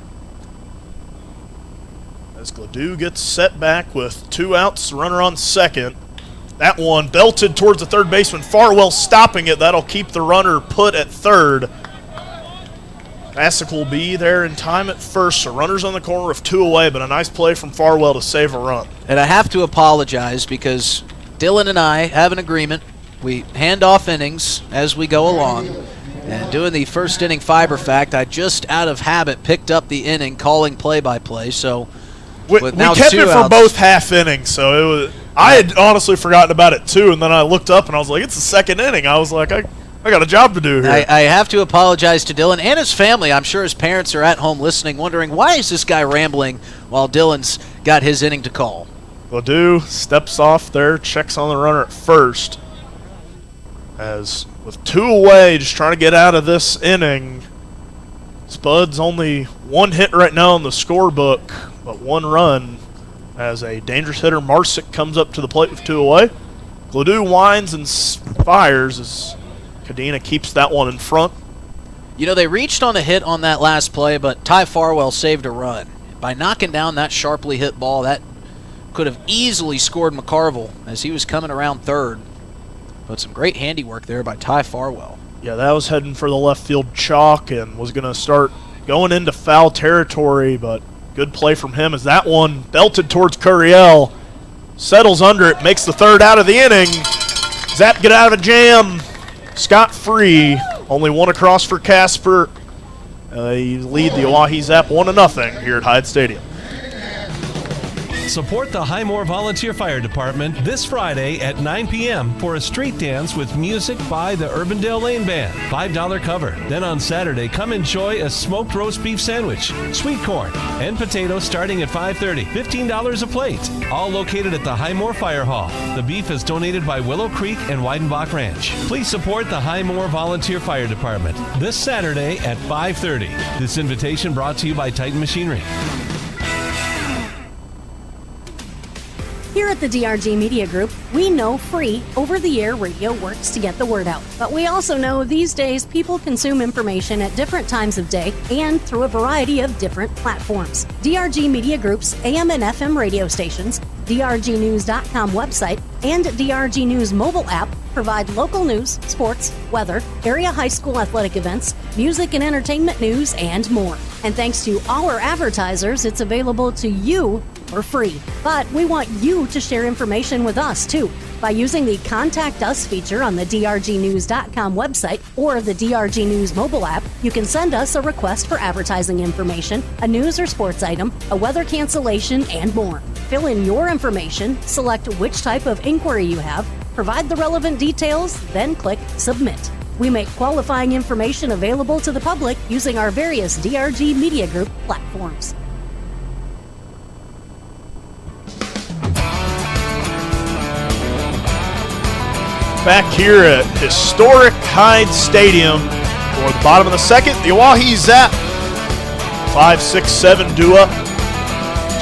As Gladude gets set back with 2 outs, runner on second. That one belted towards the third baseman. Farwell stopping it. That'll keep the runner put at third. Bassick will be there in time at first, so runners on the corner with 2 away, but a nice play from Farwell to save a run. And I have to apologize because Dylan and I have an agreement. We hand off innings as we go along. And doing the first inning fiber fact, I just out of habit picked up the inning calling play-by-play. So we kept it for both half innings, so it was. I had honestly forgotten about it too, and then I looked up and I was like, it's the second inning. I was like, I got a job to do here. I have to apologize to Dylan and his family. I'm sure his parents are at home listening, wondering, why is this guy rambling while Dylan's got his inning to call? Gladude steps off there, checks on the runner at first. As with 2 away, just trying to get out of this inning. Spuds only 1 hit right now in the scorebook, but 1 run as a dangerous hitter, Marsick, comes up to the plate with 2 away. Gladude winds and fires as Cadena keeps that one in front. You know, they reached on a hit on that last play, but Ty Farwell saved a run. By knocking down that sharply hit ball, that could have easily scored McCarville as he was coming around third. But some great handiwork there by Ty Farwell. Yeah, that was heading for the left field chalk and was going to start going into foul territory, but good play from him as that one belted towards Curiel. Settles under it, makes the 3rd out of the inning. Zap get out of a jam. Scot-free. Only 1 across for Casper. They lead the Oahe Zap 1-0 here at Hyde Stadium. Support the Highmore Volunteer Fire Department this Friday at 9 p.m. for a street dance with music by the Urbandale Lane Band. $5 cover. Then on Saturday, come enjoy a smoked roast beef sandwich, sweet corn, and potatoes starting at $5.30. $15 a plate. All located at the Highmore Fire Hall. The beef is donated by Willow Creek and Weidenbach Ranch. Please support the Highmore Volunteer Fire Department this Saturday at 5:30. This invitation brought to you by Titan Machinery. Here at the DRG Media Group, we know free, over-the-air radio works to get the word out. But we also know these days people consume information at different times of day and through a variety of different platforms. DRG Media Group's AM and FM radio stations, DRGnews.com website, and DRG News mobile app provide local news, sports, weather, area high school athletic events, music and entertainment news, and more. And thanks to our advertisers, it's available to you for free. But we want you to share information with us, too. By using the Contact Us feature on the DRGnews.com website or the DRG News mobile app, you can send us a request for advertising information, a news or sports item, a weather cancellation, and more. Fill in your information, select which type of inquiry you have, provide the relevant details, then click Submit. We make qualifying information available to the public using our various DRG Media Group platforms. Back here at historic Hyde Stadium for the bottom of the second, the Oahe Zap 5-6-7 due up.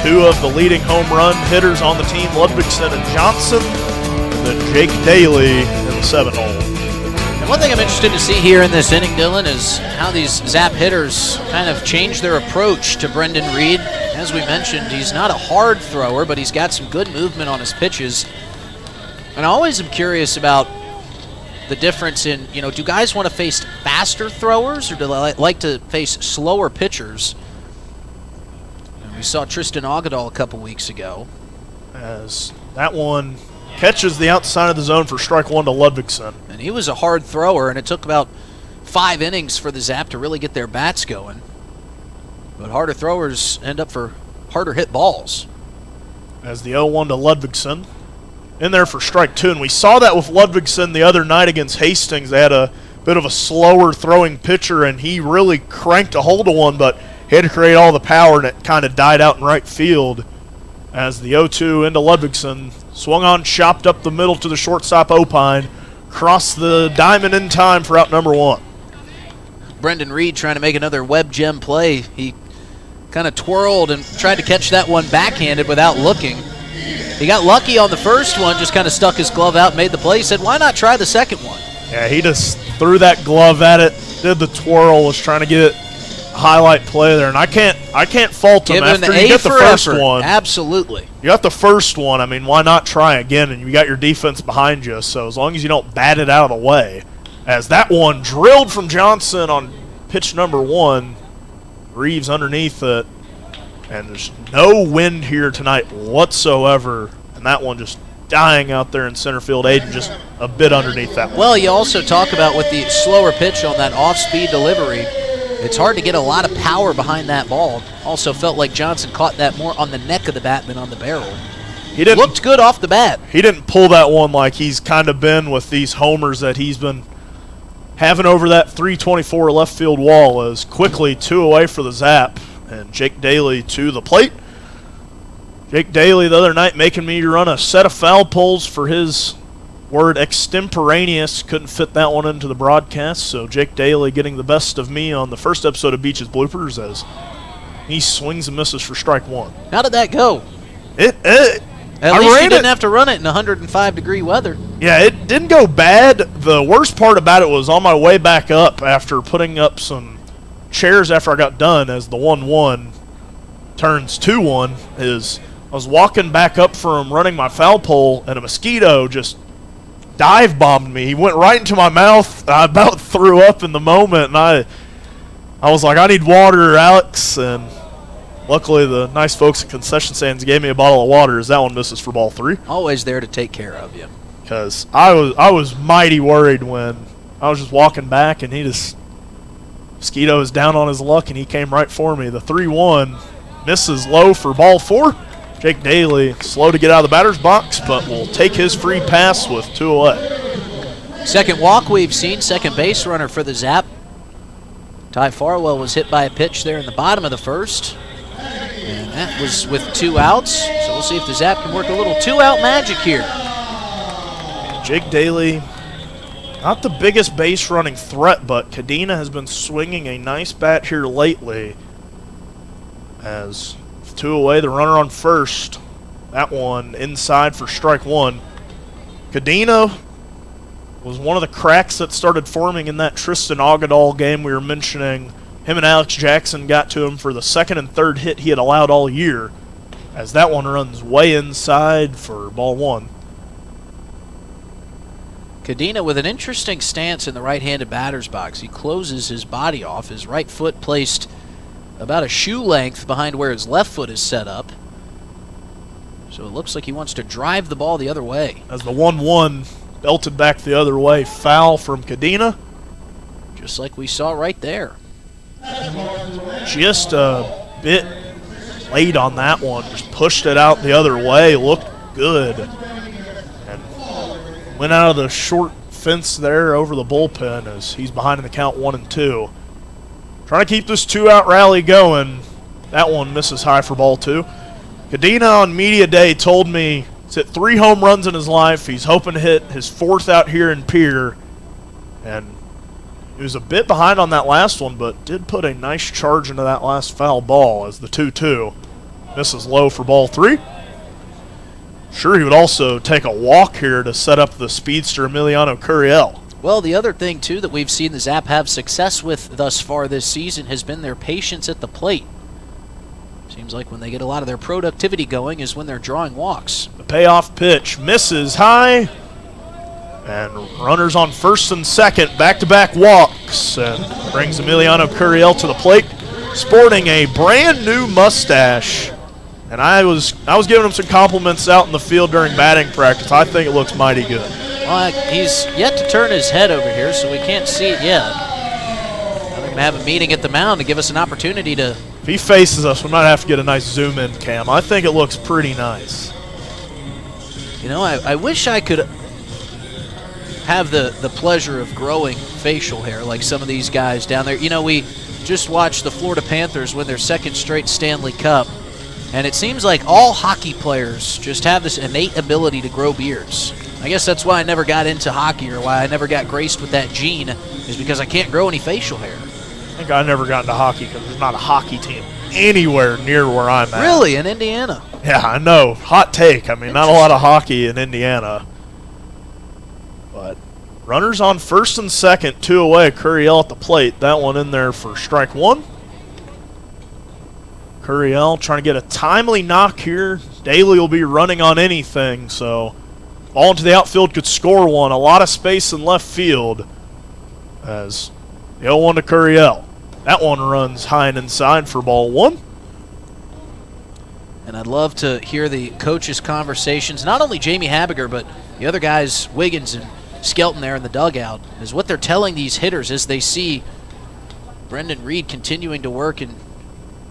Two of the leading home run hitters on the team, Ludwigson and Johnson, and then Jake Daly in the 7-hole. And one thing I'm interested to see here in this inning, Dylan, is how these Zap hitters kind of change their approach to Brendan Reed. As we mentioned, he's not a hard thrower, but he's got some good movement on his pitches. And I always am curious about the difference in, do guys want to face faster throwers or do they like to face slower pitchers? And we saw Tristan Agadal a couple weeks ago. As that one catches the outside of the zone for strike one to Ludwigson. And he was a hard thrower, and it took about 5 innings for the Zap to really get their bats going. But harder throwers end up for harder hit balls. As the 0-1 to Ludwigson. In there for strike two, and we saw that with Ludwigson the other night against Hastings. They had a bit of a slower throwing pitcher, and he really cranked a hold of one, but he had to create all the power, and it kind of died out in right field as the 0-2 into Ludwigson. Swung on, chopped up the middle to the shortstop Opine, crossed the diamond in time for out number one. Brendan Reed trying to make another web gem play. He kind of twirled and tried to catch that one backhanded without looking. He got lucky on the first one, just kind of stuck his glove out, made the play. He said, why not try the second one? Yeah, he just threw that glove at it, did the twirl, was trying to get a highlight play there. And I can't fault him. Give him after an you A get the for first effort. one. Absolutely. You got the first one. I mean, why not try again? And you got your defense behind you. So as long as you don't bat it out of the way. As that one drilled from Johnson on pitch number one, Reeves underneath it. And there's no wind here tonight whatsoever. And that one just dying out there in center field. Aiden just a bit underneath that one. Well, you also talk about with the slower pitch on that off-speed delivery, it's hard to get a lot of power behind that ball. Also felt like Johnson caught that more on the neck of the bat than on the barrel. He didn't looked good off the bat. He didn't pull that one like he's kind of been with these homers that he's been having over that 324 left field wall. As quickly 2 away for the Zap, and Jake Daly to the plate. Jake Daly the other night making me run a set of foul poles for his word extemporaneous. Couldn't fit that one into the broadcast, so Jake Daly getting the best of me on the first episode of Beach's Bloopers as he swings and misses for strike one. How did that go? At least you didn't have to run it in 105-degree weather. Yeah, it didn't go bad. The worst part about it was on my way back up after putting up some chairs after I got done, as the 1-1 turns 2-1, I was walking back up from running my foul pole, and a mosquito just dive bombed me. He went right into my mouth. I about threw up in the moment, and I was like, I need water, Alex. And luckily the nice folks at concession stands gave me a bottle of water as that one misses for ball 3. Always there to take care of you. Because I was mighty worried when I was just walking back, and mosquito was down on his luck, and he came right for me. The 3-1 misses low for ball 4. Jake Daly slow to get out of the batter's box, but will take his free pass with 2 away. Second walk we've seen, second base runner for the Zap. Ty Farwell was hit by a pitch there in the bottom of the first, and that was with 2 outs. So we'll see if the Zap can work a little 2-out magic here. Jake Daly, not the biggest base running threat, but Cadena has been swinging a nice bat here lately. As 2 away, the runner on first That one inside for strike one. Cadena was one of the cracks that started forming in that Tristan Agadal game we were mentioning. Him and Alex Jackson got to him for the second and third hit he had allowed all year, as that one runs way inside for ball one. Cadena with an interesting stance in the right-handed batter's box. He closes his body off, his right foot placed about a shoe length behind where his left foot is set up. So it looks like he wants to drive the ball the other way. As the 1-1 belted back the other way, foul from Cadena. Just like we saw right there. Just a bit late on that one. Just pushed it out the other way. Looked good. And went out of the short fence there over the bullpen as he's behind in the count 1-2. Trying to keep this 2-out rally going. That one misses high for ball two. Cadena on media day told me he's hit 3 home runs in his life. He's hoping to hit his 4th out here in Pier. And he was a bit behind on that last one, but did put a nice charge into that last foul ball as the 2-2 misses low for ball 3. Sure, he would also take a walk here to set up the speedster Emiliano Curiel. Well, the other thing, too, that we've seen the Zap have success with thus far this season has been their patience at the plate. Seems like when they get a lot of their productivity going is when they're drawing walks. The payoff pitch misses high. And runners on first and second, back-to-back walks, and brings Emiliano Curiel to the plate, sporting a brand new mustache. And I was giving him some compliments out in the field during batting practice. I think it looks mighty good. Well, he's yet to turn his head over here, so we can't see it yet. They're going to have a meeting at the mound to give us an opportunity to... If he faces us, we might have to get a nice zoom-in cam. I think it looks pretty nice. You know, I wish I could have the pleasure of growing facial hair like some of these guys down there. You know, we just watched the Florida Panthers win their 2nd straight Stanley Cup, and it seems like all hockey players just have this innate ability to grow beards. I guess that's why I never got into hockey, or why I never got graced with that gene, is because I can't grow any facial hair. I think I never got into hockey because there's not a hockey team anywhere near where I'm at. Really? In Indiana? Yeah, I know. Hot take. I mean, not a lot of hockey in Indiana. But runners on first and second, 2 away. Curiel at the plate. That one in there for strike one. Curiel trying to get a timely knock here. Daly will be running on anything, so ball into the outfield could score one. A lot of space in left field as the 0-1 to Curiel. That one runs high and inside for ball one. And I'd love to hear the coaches' conversations, not only Jamie Habiger, but the other guys, Wiggins and Skelton there in the dugout, is what they're telling these hitters as they see Brendan Reed continuing to work and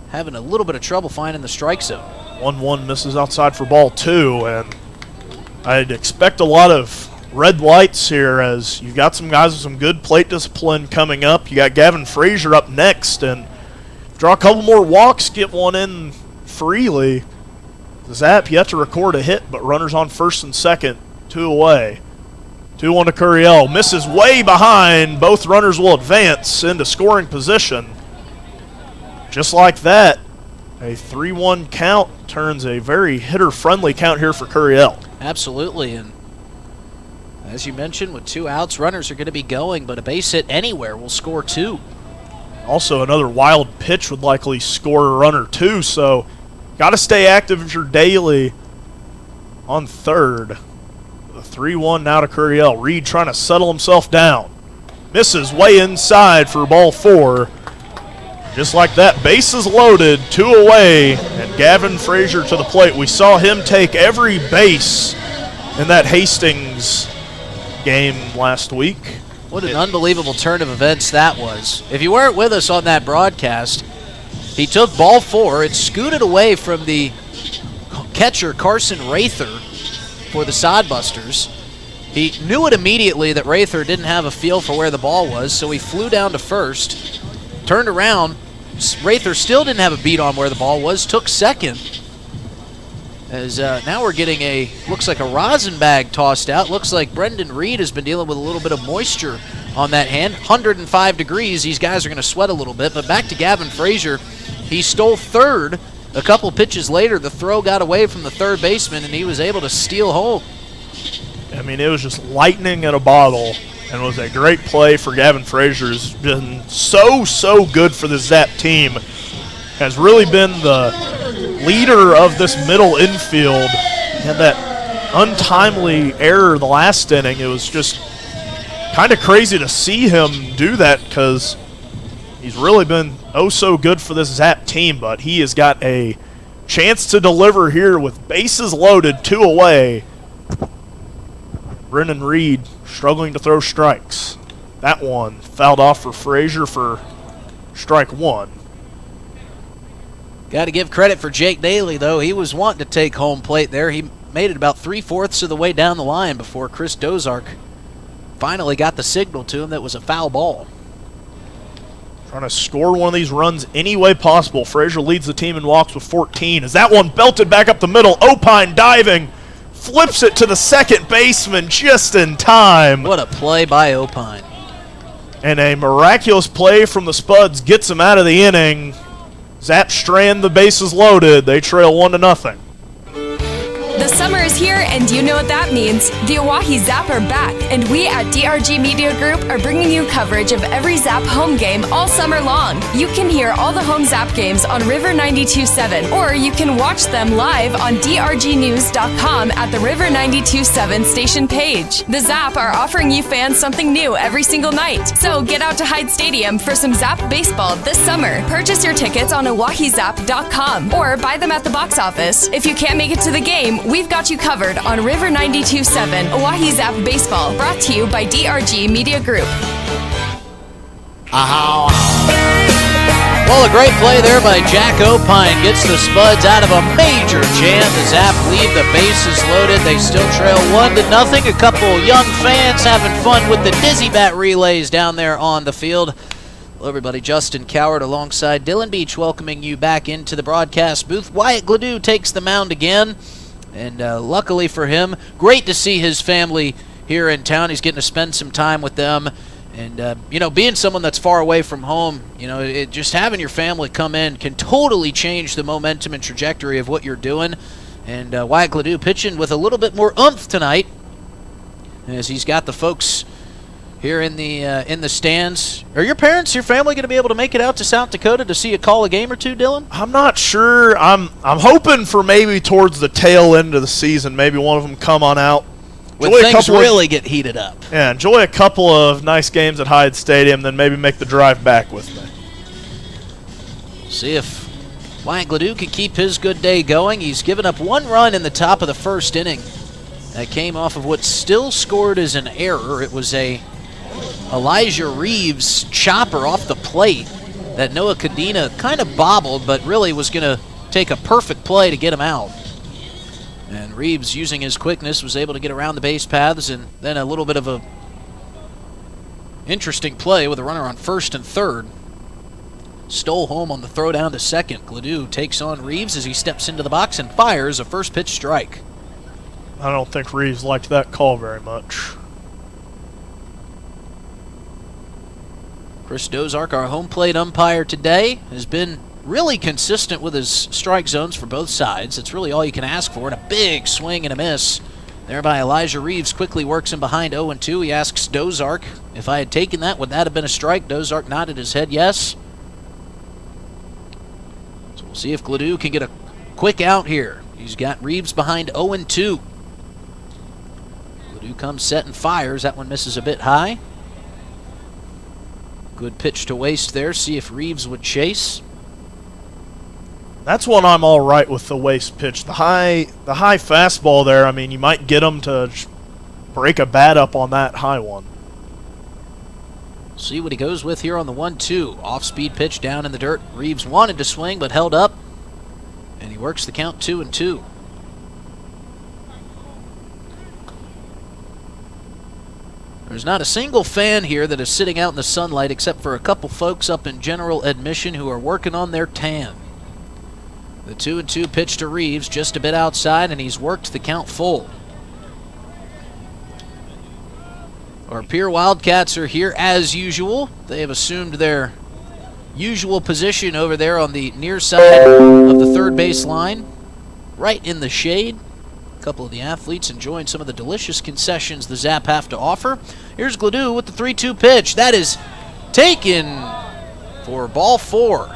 having a little bit of trouble finding the strike zone. 1-1 misses outside for ball two, and I'd expect a lot of red lights here as you've got some guys with some good plate discipline coming up. You got Gavin Frazier up next, and draw a couple more walks, get one in freely. The Zap yet to record a hit, but runners on first and second, 2 away. 2-1 to Curiel. Misses way behind. Both runners will advance into scoring position. Just like that, a 3-1 count turns a very hitter-friendly count here for Curiel. Absolutely, and as you mentioned, with 2 outs, runners are going to be going, but a base hit anywhere will score 2. Also, another wild pitch would likely score a run or 2, so got to stay active if you're Daly on third. The 3-1 now to Curiel. Reed trying to settle himself down. Misses way inside for ball 4. Just like that, bases loaded, 2 away, and Gavin Frazier to the plate. We saw him take every base in that Hastings game last week. What an unbelievable turn of events that was. If you weren't with us on that broadcast, he took ball 4. It scooted away from the catcher, Carson Rather, for the Sodbusters. He knew it immediately that Rather didn't have a feel for where the ball was, so he flew down to first, turned around. Rather still didn't have a beat on where the ball was, took second. As now we're getting looks like a rosin bag tossed out. Looks like Brendan Reed has been dealing with a little bit of moisture on that hand. 105 degrees. These guys are going to sweat a little bit. But back to Gavin Frazier. He stole third a couple pitches later, the throw got away from the third baseman, and he was able to steal home. I mean, it was just lightning in a bottle, and it was a great play for Gavin Frazier. Has been so good for the Zap team. Has really been the leader of this middle infield. Had that untimely error the last inning. It was just kind of crazy to see him do that because he's really been so good for this Zap team, but he has got a chance to deliver here with bases loaded, 2 away. Brennan Reed struggling to throw strikes. That one fouled off for Frazier for strike 1. Got to give credit for Jake Daly, though. He was wanting to take home plate there. He made it about 3/4 of the way down the line before Chris Dozark finally got the signal to him that was a foul ball. Trying to score one of these runs any way possible. Frazier leads the team in walks with 14. As that one belted back up the middle, Opine diving, flips it to the second baseman just in time. What a play by Opine. And a miraculous play from the Spuds gets him out of the inning. Zap strand, the bases loaded. They trail 1-0. The summer is here, and you know what that means. The Oahe Zap are back, and we at DRG Media Group are bringing you coverage of every Zap home game all summer long. You can hear all the home Zap games on River 92.7, or you can watch them live on drgnews.com at the River 92.7 station page. The Zap are offering you fans something new every single night, so get out to Hyde Stadium for some Zap baseball this summer. Purchase your tickets on oahezap.com or buy them at the box office. If you can't make it to the game, we've got you covered on River 92.7 Oahe Zap Baseball, brought to you by DRG Media Group. Well, a great play there by Jack Opine gets the Spuds out of a major jam. The Zap lead, the bases loaded. They still trail 1-0. A couple young fans having fun with the Dizzy Bat relays down there on the field. Hello, everybody. Justin Coward alongside Dylan Beach welcoming you back into the broadcast booth. Wyatt Gladude takes the mound again. And luckily for him, great to see his family here in town. He's getting to spend some time with them. And, being someone that's far away from home, just having your family come in can totally change the momentum and trajectory of what you're doing. And Wyatt Gladude pitching with a little bit more oomph tonight as he's got the folks here in the stands. Are your parents, your family, going to be able to make it out to South Dakota to see you call a game or two, Dylan? I'm not sure. I'm hoping for maybe towards the tail end of the season, maybe one of them come on out. When things really get heated up. Yeah, enjoy a couple of nice games at Hyde Stadium, then maybe make the drive back with me. See if Wyatt Gladude can keep his good day going. He's given up 1 run in the top of the first inning. That came off of what still scored as an error. It was a Elijah Reeves chopper off the plate that Noah Cadena kind of bobbled, but really was going to take a perfect play to get him out. And Reeves, using his quickness, was able to get around the base paths, and then a little bit of a interesting play with a runner on first and third. Stole home on the throw down to second. Gladude takes on Reeves as he steps into the box and fires a first pitch strike. I don't think Reeves liked that call very much. Chris Dozark, our home plate umpire today, has been really consistent with his strike zones for both sides. It's really all you can ask for. And a big swing and a miss there by Elijah Reeves. Quickly works him behind 0-2. He asks Dozark, if I had taken that, would that have been a strike? Dozark nodded his head yes. So we'll see if Gladude can get a quick out here. He's got Reeves behind 0-2. Gladude comes set and fires. That one misses a bit high. Good pitch to waste there. See if Reeves would chase. That's one I'm all right with, the waste pitch. The high fastball there, I mean, you might get him to break a bat up on that high one. See what he goes with here on the 1-2. Off-speed pitch down in the dirt. Reeves wanted to swing but held up. And he works the count 2-2. There's not a single fan here that is sitting out in the sunlight except for a couple folks up in general admission who are working on their tan. The 2-2 pitch to Reeves, just a bit outside, and he's worked the count full. Our Pier Wildcats are here as usual. They have assumed their usual position over there on the near side of the third base line, right in the shade. A couple of the athletes enjoying some of the delicious concessions the Zap have to offer. Here's Gladude with the 3-2 pitch. That is taken for ball 4.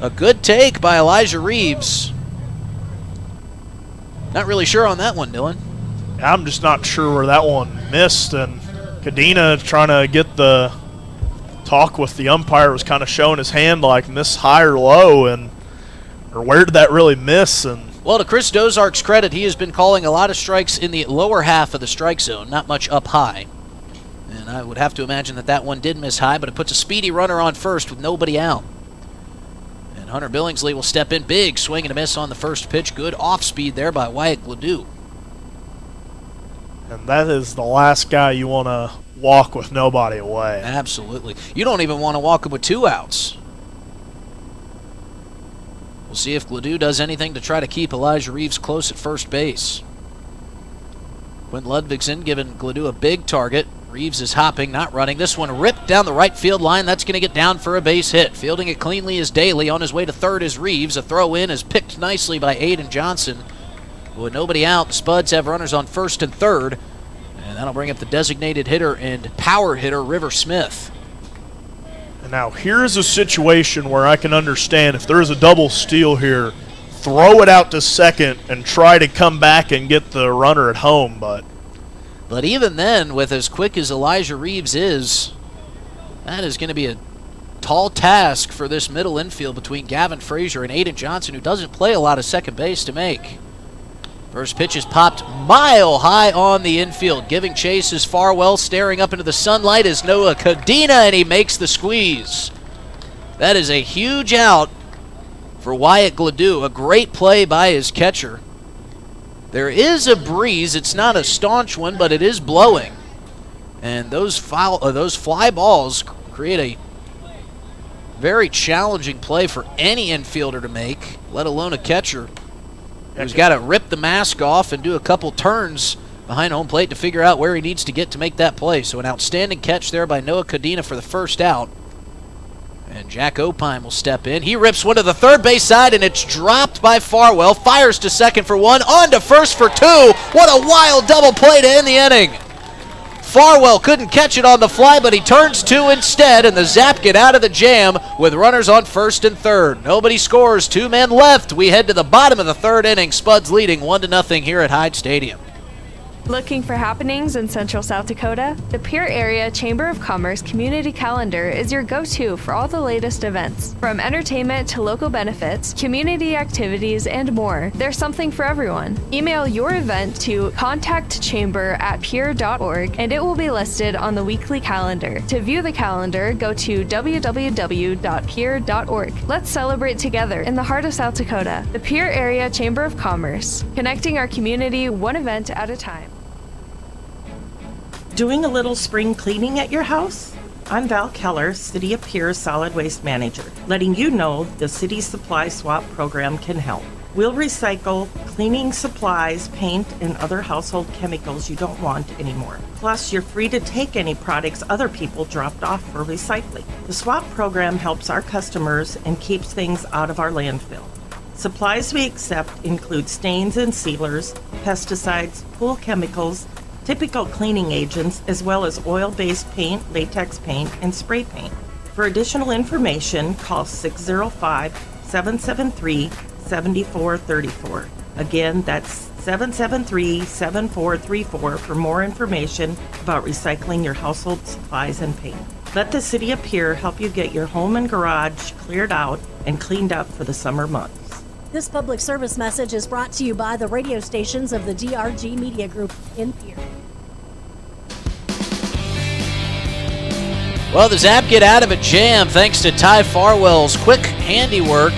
A good take by Elijah Reeves. Not really sure on that one, Dylan. I'm just not sure where that one missed, and Cadena trying to get the talk with the umpire was kind of showing his hand like miss high or low, or where did that really miss? And well, to Chris Dozark's credit, he has been calling a lot of strikes in the lower half of the strike zone, not much up high. And I would have to imagine that that one did miss high, but it puts a speedy runner on first with nobody out. And Hunter Billingsley will step in big, swing and a miss on the first pitch. Good off-speed there by Wyatt Gladude. And that is the last guy you want to walk with nobody away. Absolutely. You don't even want to walk him with 2 outs. We'll see if Gladude does anything to try to keep Elijah Reeves close at first base. Quinn Ludvigsen giving Gladude a big target. Reeves is hopping, not running. This one ripped down the right field line. That's going to get down for a base hit. Fielding it cleanly is Daly. On his way to third is Reeves. A throw in is picked nicely by Aiden Johnson. With nobody out, the Spuds have runners on first and third. And that'll bring up the designated hitter and power hitter, River Smith. And now here's a situation where I can understand if there is a double steal here, throw it out to second and try to come back and get the runner at home. But even then, with as quick as Elijah Reeves is, that is going to be a tall task for this middle infield between Gavin Frazier and Aiden Johnson, who doesn't play a lot of second base, to make. First pitch is popped mile high on the infield. Giving chase is Farwell. Staring up into the sunlight is Noah Cadena, and he makes the squeeze. That is a huge out for Wyatt Gladude. A great play by his catcher. There is a breeze. It's not a staunch one, but it is blowing. And those fly balls create a very challenging play for any infielder to make, let alone a catcher who's got to rip the mask off and do a couple turns behind home plate to figure out where he needs to get to make that play. So an outstanding catch there by Noah Cadena for the first out. And Jack Opine will step in. He rips one to the third base side, and it's dropped by Farwell. Fires to second for 1, on to first for 2. What a wild double play to end the inning. Farwell couldn't catch it on the fly, but he turns 2 instead, and the Zap get out of the jam with runners on first and third. Nobody scores, 2 men left. We head to the bottom of the third inning. Spuds leading 1-0 here at Hyde Stadium. Looking for happenings in Central South Dakota? The Pierre Area Chamber of Commerce Community Calendar is your go-to for all the latest events. From entertainment to local benefits, community activities, and more, there's something for everyone. Email your event to contactchamber@pierre.org and it will be listed on the weekly calendar. To view the calendar, go to www.pierre.org. Let's celebrate together in the heart of South Dakota. The Pierre Area Chamber of Commerce, connecting our community one event at a time. Doing a little spring cleaning at your house? I'm Val Keller, City of Pierre Solid Waste Manager, letting you know the City Supply Swap program can help. We'll recycle cleaning supplies, paint, and other household chemicals you don't want anymore. Plus, you're free to take any products other people dropped off for recycling. The swap program helps our customers and keeps things out of our landfill. Supplies we accept include stains and sealers, pesticides, pool chemicals, typical cleaning agents, as well as oil-based paint, latex paint, and spray paint. For additional information, call 605-773-7434. Again, that's 773-7434 for more information about recycling your household supplies and paint. Let the City of Pierre help you get your home and garage cleared out and cleaned up for the summer months. This public service message is brought to you by the radio stations of the DRG Media Group in Pierre. Well, the Zap get out of a jam thanks to Ty Farwell's quick handiwork.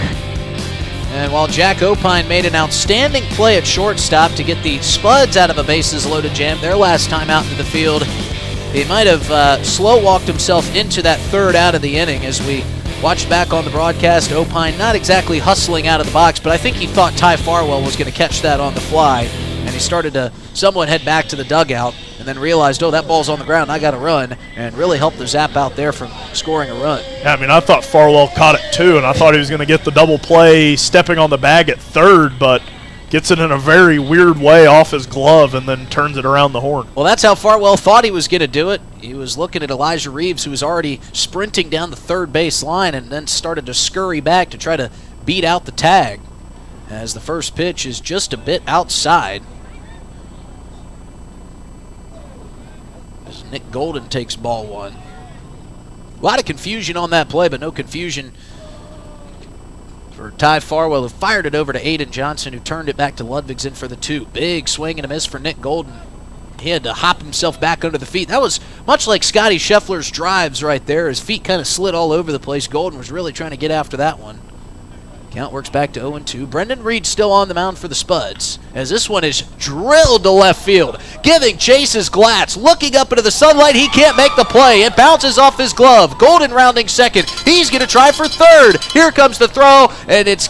And while Jack Opine made an outstanding play at shortstop to get the Spuds out of a bases-loaded jam their last time out into the field, he might have slow-walked himself into that third out of the inning. As we watched back on the broadcast, Opine not exactly hustling out of the box, but I think he thought Ty Farwell was going to catch that on the fly. and he started to somewhat head back to the dugout and then realized, oh, that ball's on the ground, I got to run, and really helped the Zap out there from scoring a run. Yeah, I mean, I thought Farwell caught it too, and I thought he was going to get the double play stepping on the bag at third, but gets it in a very weird way off his glove and then turns it around the horn. Well, that's how Farwell thought he was going to do it. He was looking at Elijah Reeves, who was already sprinting down the third base line, and then started to scurry back to try to beat out the tag, as the first pitch is just a bit outside. As Nick Golden takes ball one. A lot of confusion on that play, but no confusion for Ty Farwell, who fired it over to Aiden Johnson, who turned it back to Ludvigsen for the 2. Big swing and a miss for Nick Golden. He had to hop himself back under the feet. That was much like Scotty Scheffler's drives right there. His feet kind of slid all over the place. Golden was really trying to get after that one. Count works back to 0-2. Brendan Reed still on the mound for the Spuds, as this one is drilled to left field. Giving chase is Glatz. Looking up into the sunlight, he can't make the play. It bounces off his glove. Golden rounding second. He's going to try for third. Here comes the throw, and it's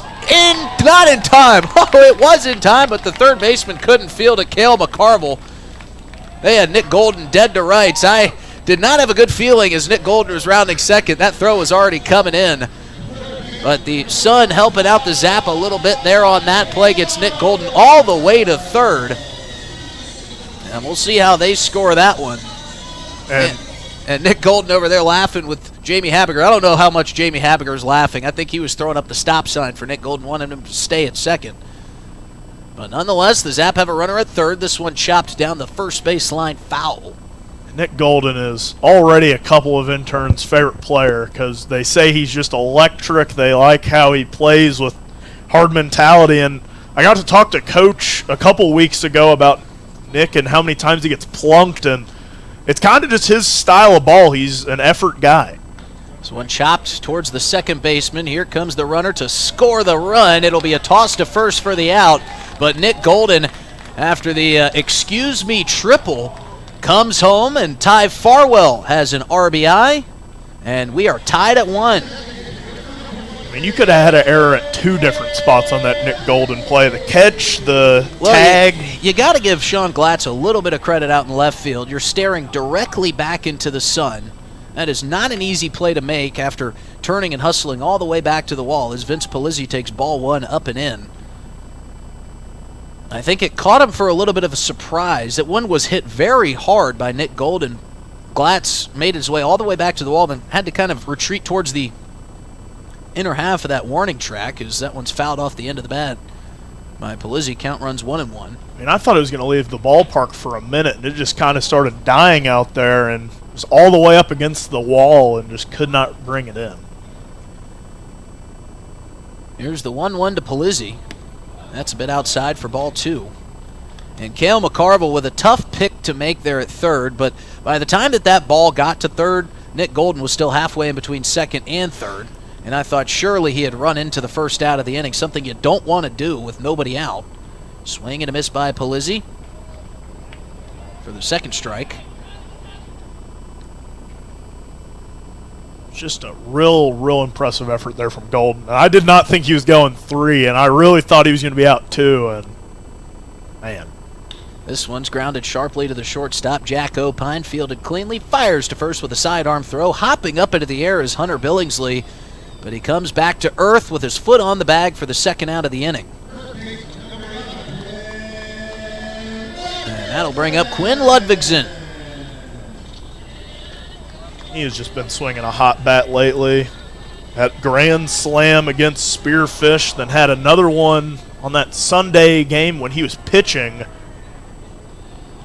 not in time. Oh, it was in time, but the third baseman couldn't field it. Cale McCarville. They had Nick Golden dead to rights. I did not have a good feeling as Nick Golden was rounding second. That throw was already coming in. But the Sun helping out the Zap a little bit there on that play gets Nick Golden all the way to third. And we'll see how they score that one. And Nick Golden over there laughing with Jamie Habiger. I don't know how much Jamie Habiger's laughing. I think he was throwing up the stop sign for Nick Golden, wanting him to stay at second. But nonetheless, the Zap have a runner at third. This one chopped down the first base line foul. Nick Golden is already a couple of interns' favorite player because they say he's just electric. They like how he plays with hard mentality. And I got to talk to Coach a couple weeks ago about Nick and how many times he gets plunked. And it's kind of just his style of ball. He's an effort guy. This one chopped towards the second baseman. Here comes the runner to score the run. It'll be a toss to first for the out. But Nick Golden, after the excuse me triple, comes home, and Ty Farwell has an RBI, and we are tied at 1. I mean, you could have had an error at 2 different spots on that Nick Golden play. The catch, the tag. You got to give Sean Glatz a little bit of credit out in left field. You're staring directly back into the sun. That is not an easy play to make after turning and hustling all the way back to the wall as Vince Polizzi takes ball 1 up and in. I think it caught him for a little bit of a surprise. That one was hit very hard by Nick Golden. Glatz made his way all the way back to the wall, then had to kind of retreat towards the inner half of that warning track as that one's fouled off the end of the bat by Polizzi. Count runs 1-1. I mean, I thought it was going to leave the ballpark for a minute, and it just kind of started dying out there and was all the way up against the wall and just could not bring it in. Here's the 1-1 to Polizzi. That's a bit outside for ball 2. And Cale McCarville with a tough pick to make there at third, but by the time that ball got to third, Nick Golden was still halfway in between second and third, and I thought surely he had run into the first out of the inning, something you don't want to do with nobody out. Swing and a miss by Polizzi for the second strike. Just a real impressive effort there from Golden. I did not think he was going 3, and I really thought he was going to be out 2, and man. This one's grounded sharply to the shortstop. Jack Opine fielded cleanly, fires to first with a sidearm throw. Hopping up into the air is Hunter Billingsley, but he comes back to earth with his foot on the bag for the second out of the inning. And that'll bring up Quinn Ludvigsen. He has just been swinging a hot bat lately. That grand slam against Spearfish, then had another one on that Sunday game when he was pitching.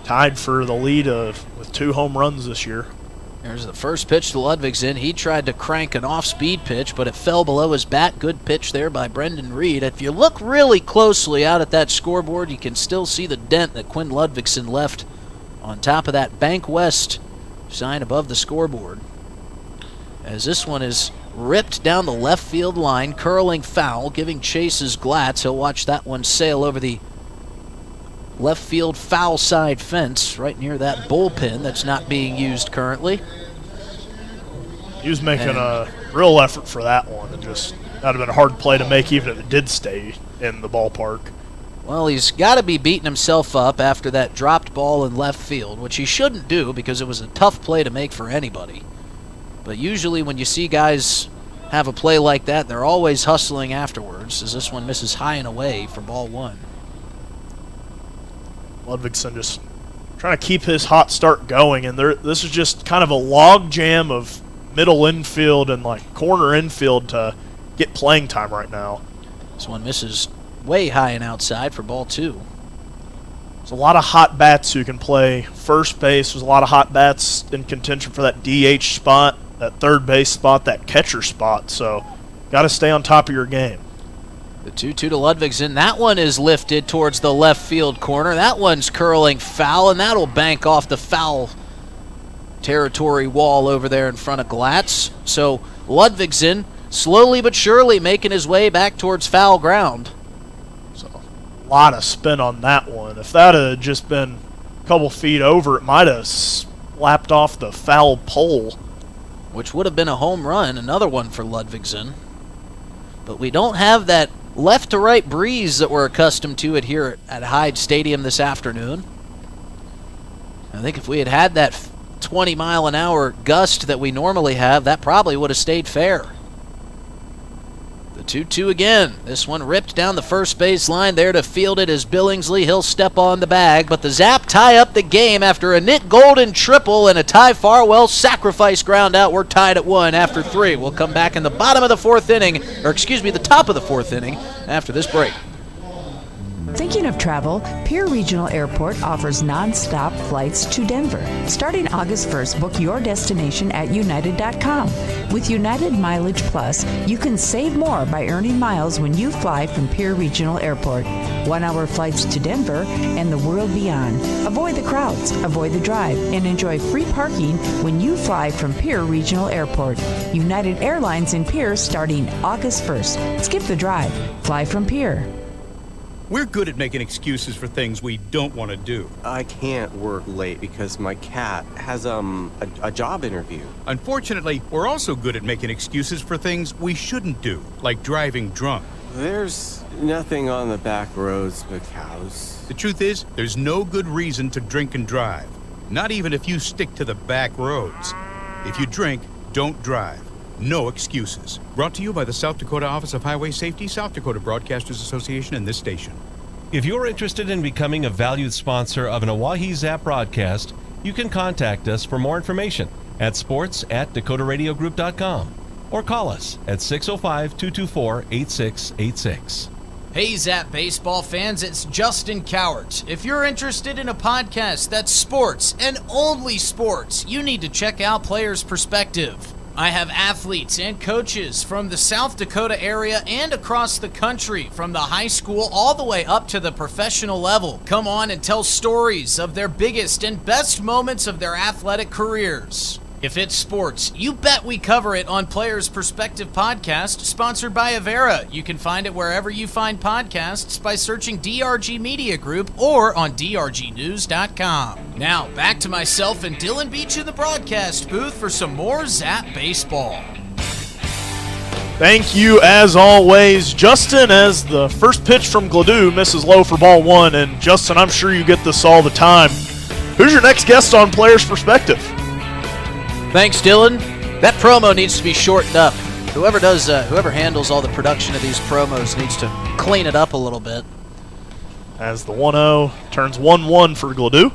Tied for the lead with 2 home runs this year. There's the first pitch to Ludvigsen. He tried to crank an off-speed pitch, but it fell below his bat. Good pitch there by Brendan Reed. If you look really closely out at that scoreboard, you can still see the dent that Quinn Ludvigsen left on top of that Bank West sign above the scoreboard. As this one is ripped down the left field line, curling foul, giving chase is Glatz. He'll watch that one sail over the left field foul side fence right near that bullpen that's not being used currently. He was making a real effort for that one, and just that would have been a hard play to make even if it did stay in the ballpark. Well, he's got to be beating himself up after that dropped ball in left field, which he shouldn't do because it was a tough play to make for anybody. But usually when you see guys have a play like that, they're always hustling afterwards, as this one misses high and away for ball 1. Ludvigsen just trying to keep his hot start going, and this is just kind of a log jam of middle infield and like corner infield to get playing time right now. This one misses way high and outside for ball 2. There's a lot of hot bats who can play first base. There's a lot of hot bats in contention for that DH spot, that third base spot, that catcher spot. So got to stay on top of your game. The 2-2 to Ludvigsen. That one is lifted towards the left field corner. That one's curling foul, and that'll bank off the foul territory wall over there in front of Glatz. So Ludvigsen slowly but surely making his way back towards foul ground. So a lot of spin on that one. If that had just been a couple feet over, it might have slapped off the foul pole. Which would have been a home run, another one for Ludvigsen. But we don't have that left to right breeze that we're accustomed to it here at Hyde Stadium this afternoon. I think if we had had that 20-mile-an-hour gust that we normally have, that probably would have stayed fair. The 2-2 again. This one ripped down the first base line there to field it as Billingsley. He'll step on the bag, but the Zap tie up the game after a Nick Golden triple and a Ty Farwell sacrifice ground out. We're tied at 1 after 3. We'll come back in the bottom of the 4th inning, or excuse me, the top of the 4th inning after this break. Thinking of travel? Pierre Regional Airport offers non-stop flights to Denver. Starting August 1st, book your destination at United.com. With United Mileage Plus, you can save more by earning miles when you fly from Pierre Regional Airport. 1-hour flights to Denver and the world beyond. Avoid the crowds, avoid the drive, and enjoy free parking when you fly from Pierre Regional Airport. United Airlines in Pierre starting August 1st. Skip the drive. Fly from Pierre. We're good at making excuses for things we don't want to do. I can't work late because my cat has a job interview. Unfortunately, we're also good at making excuses for things we shouldn't do, like driving drunk. There's nothing on the back roads but cows. The truth is, there's no good reason to drink and drive. Not even if you stick to the back roads. If you drink, don't drive. No excuses. Brought to you by the South Dakota Office of Highway Safety, South Dakota Broadcasters Association, and this station. If you're interested in becoming a valued sponsor of an Oahe Zap broadcast, you can contact us for more information at sports@dakotaradiogroup.com or call us at 605-224-8686. Hey Zap baseball fans, it's Justin Cowart. If you're interested in a podcast that's sports and only sports, you need to check out Players Perspective. I have athletes and coaches from the South Dakota area and across the country, from the high school all the way up to the professional level. Come on and tell stories of their biggest and best moments of their athletic careers. If it's sports, you bet we cover it on Players Perspective Podcast, sponsored by Avera. You can find it wherever you find podcasts by searching DRG Media Group or on drgnews.com. Now, back to myself and Dylan Beach in the broadcast booth for some more Zap baseball. Thank you, as always, Justin, as the first pitch from Gladude misses low for ball 1. And, Justin, I'm sure you get this all the time. Who's your next guest on Players Perspective? Thanks, Dylan. That promo needs to be shortened up. Whoever handles all the production of these promos needs to clean it up a little bit. As the 1-0 turns 1-1 for Gladude.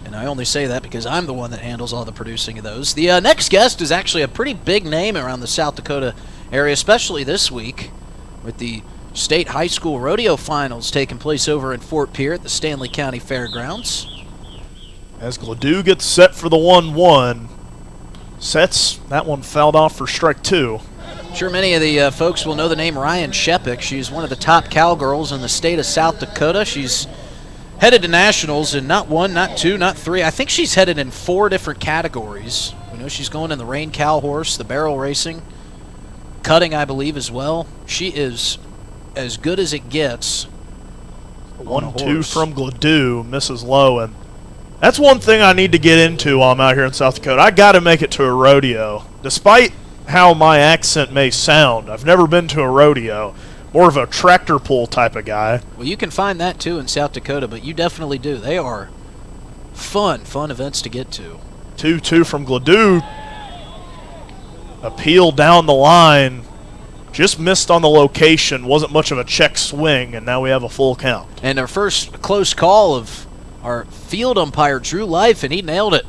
And I only say that because I'm the one that handles all the producing of those. The next guest is actually a pretty big name around the South Dakota area, especially this week, with the state high school rodeo finals taking place over in Fort Pierre at the Stanley County Fairgrounds. As Gladude gets set for the 1-1. Sets, that one fouled off for strike 2. Sure, many of the folks will know the name Ryan Shepik. She's one of the top cowgirls in the state of South Dakota. She's headed to nationals in not 1, not 2, not 3. I think she's headed in 4 different categories. We know she's going in the rein cow horse, the barrel racing, cutting, I believe, as well. She is as good as it gets. 1-2 from Gladude, misses low, and that's one thing I need to get into while I'm out here in South Dakota. I got to make it to a rodeo. Despite how my accent may sound, I've never been to a rodeo. more of a tractor pull type of guy. Well, you can find that too in South Dakota, but you definitely do. They are fun events to get to. 2-2 from Gladude. Appeal down the line. Just missed on the location. Wasn't much of a check swing, and now we have a full count. And our first close call of our field umpire, Drew Life, and he nailed it.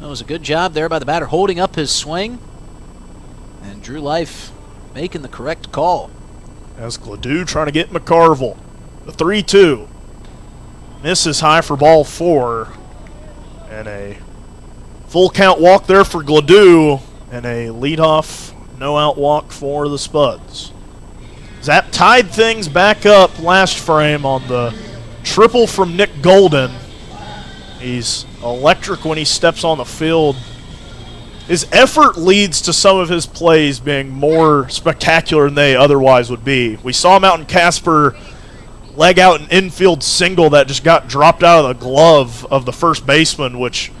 That was a good job there by the batter, holding up his swing. And Drew Life making the correct call. As Gladude trying to get McCarville. The 3-2. Misses high for ball 4. And a full count walk there for Gladude. And a leadoff no-out walk for the Spuds. Zap tied things back up last frame on the triple from Nick Golden. He's electric when he steps on the field. His effort leads to some of his plays being more spectacular than they otherwise would be. We saw him out in Casper leg out an infield single that just got dropped out of the glove of the first baseman, which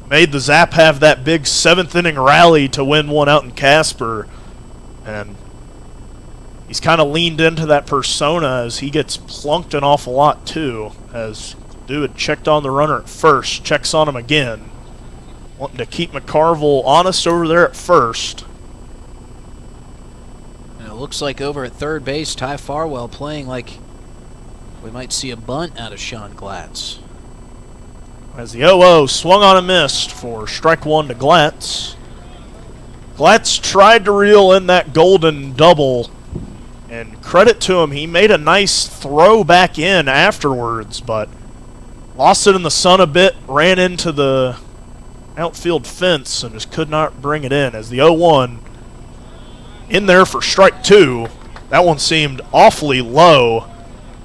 made the Zap have that big 7th inning rally to win one out in Casper. And he's kind of leaned into that persona as he gets plunked an awful lot too, as Dude checked on the runner at first, checks on him again. Wanting to keep McCarville honest over there at first. And it looks like over at third base, Ty Farwell playing like we might see a bunt out of Sean Glatz. As the 0-0 swung on and missed for strike 1 to Glatz. Glatz tried to reel in that Golden double, and credit to him, he made a nice throw back in afterwards, but lost it in the sun a bit, ran into the outfield fence, and just could not bring it in. As the 0-1 in there for strike 2, that one seemed awfully low.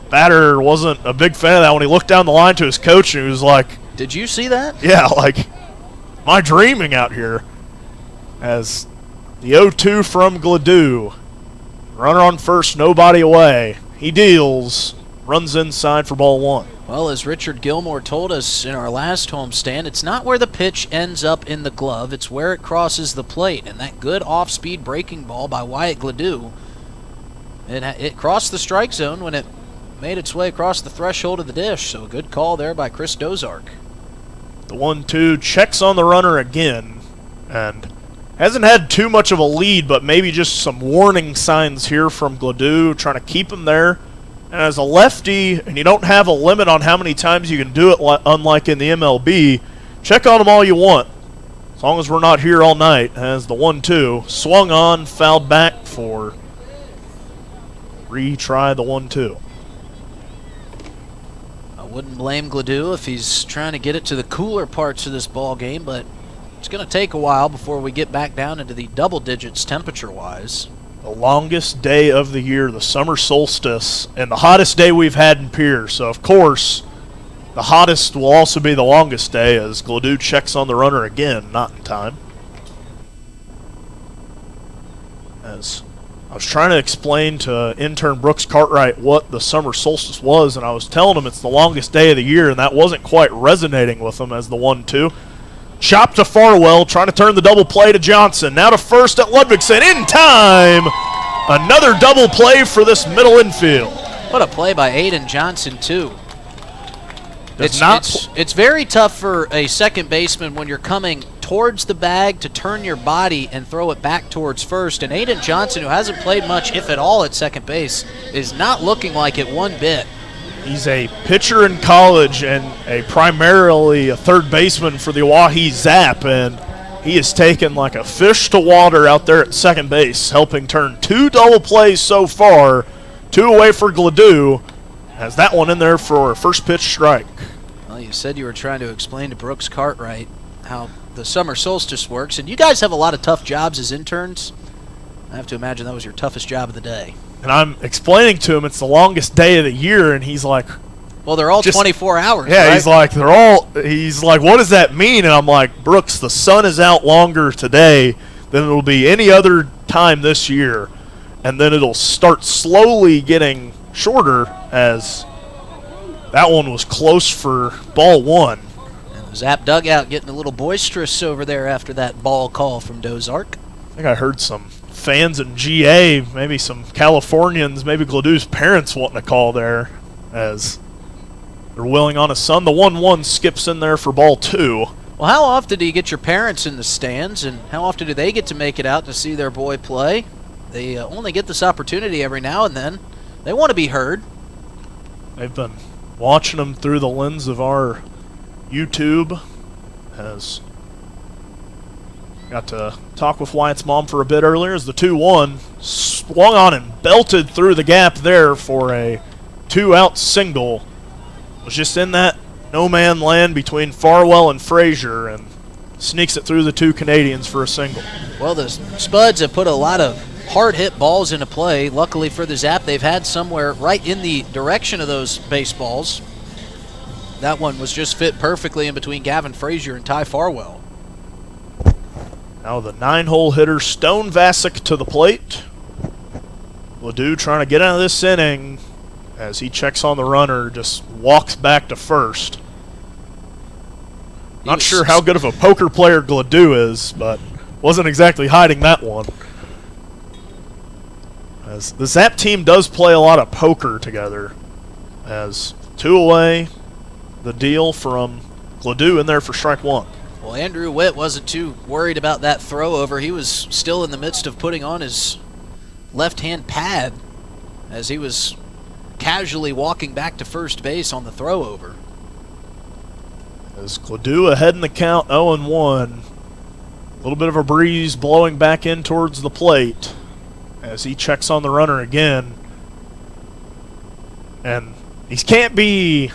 Batter wasn't a big fan of that when he looked down the line to his coach, and he was like, "Did you see that?" Yeah, like, am I dreaming out here? As the 0-2 from Gladude. Runner on first, nobody away. He deals, runs inside for ball 1. Well, as Richard Gilmore told us in our last homestand, it's not where the pitch ends up in the glove, it's where it crosses the plate. And that good off-speed breaking ball by Wyatt Gladude, it crossed the strike zone when it made its way across the threshold of the dish. So a good call there by Chris Dozark. The 1-2 checks on the runner again, and hasn't had too much of a lead, but maybe just some warning signs here from Gladude, trying to keep him there. And as a lefty, and you don't have a limit on how many times you can do it, unlike in the MLB, check on them all you want, as long as we're not here all night. As the 1-2 swung on, fouled back for retry the 1-2. I wouldn't blame Gladude if he's trying to get it to the cooler parts of this ball game, but it's going to take a while before we get back down into the double digits temperature-wise. The longest day of the year, the summer solstice, and the hottest day we've had in Pierre. So, of course, the hottest will also be the longest day, as Gladude checks on the runner again, not in time. As I was trying to explain to intern Brooks Cartwright what the summer solstice was, and I was telling him it's the longest day of the year, and that wasn't quite resonating with him as the 1-2. Chop to Farwell, trying to turn the double play to Johnson. Now to first at Ludvigsen, in time! Another double play for this middle infield. What a play by Aiden Johnson, too. It's it's very tough for a second baseman when you're coming towards the bag to turn your body and throw it back towards first. And Aiden Johnson, who hasn't played much, if at all, at second base, is not looking like it one bit. He's a pitcher in college and primarily a third baseman for the Oahe Zap, and he has taken like a fish to water out there at second base, helping turn 2 double plays so far, 2 away for Gladude. Has that one in there for a first pitch strike. Well, you said you were trying to explain to Brooks Cartwright how the summer solstice works, and you guys have a lot of tough jobs as interns. I have to imagine that was your toughest job of the day. And I'm explaining to him it's the longest day of the year, and he's like, well, they're all 24 hours, yeah, right? he's like, what does that mean? And I'm like, Brooks, the sun is out longer today than it'll be any other time this year. And then it'll start slowly getting shorter, as that one was close for ball 1. And the Zap dugout getting a little boisterous over there after that ball call from Dozark. I think I heard some fans in GA, maybe some Californians, maybe Gladude's parents wanting to call there as they're willing on his son. The 1-1 skips in there for ball 2. Well, how often do you get your parents in the stands, and how often do they get to make it out to see their boy play? They only get this opportunity every now and then. They want to be heard. They've been watching them through the lens of our YouTube. Has got to talk with Wyatt's mom for a bit earlier as the 2-1 swung on and belted through the gap there for a 2-out single. Was just in that no-man land between Farwell and Frazier and sneaks it through the 2 Canadians for a single. Well, the Spuds have put a lot of hard-hit balls into play. Luckily for the Zap, they've had somewhere right in the direction of those baseballs. That one was just fit perfectly in between Gavin Frazier and Ty Farwell. Now the 9-hole hitter Stone Vasic to the plate. Gladude trying to get out of this inning as he checks on the runner, just walks back to first. Not sure how good of a poker player Gladude is, but wasn't exactly hiding that one. As the Zap team does play a lot of poker together. As 2 away, the deal from Gladude in there for strike 1. Well, Andrew Witt wasn't too worried about that throw over. He was still in the midst of putting on his left-hand pad as he was casually walking back to first base on the throw over. As Gladude ahead in the count, 0-1. A little bit of a breeze blowing back in towards the plate as he checks on the runner again. And these can't be,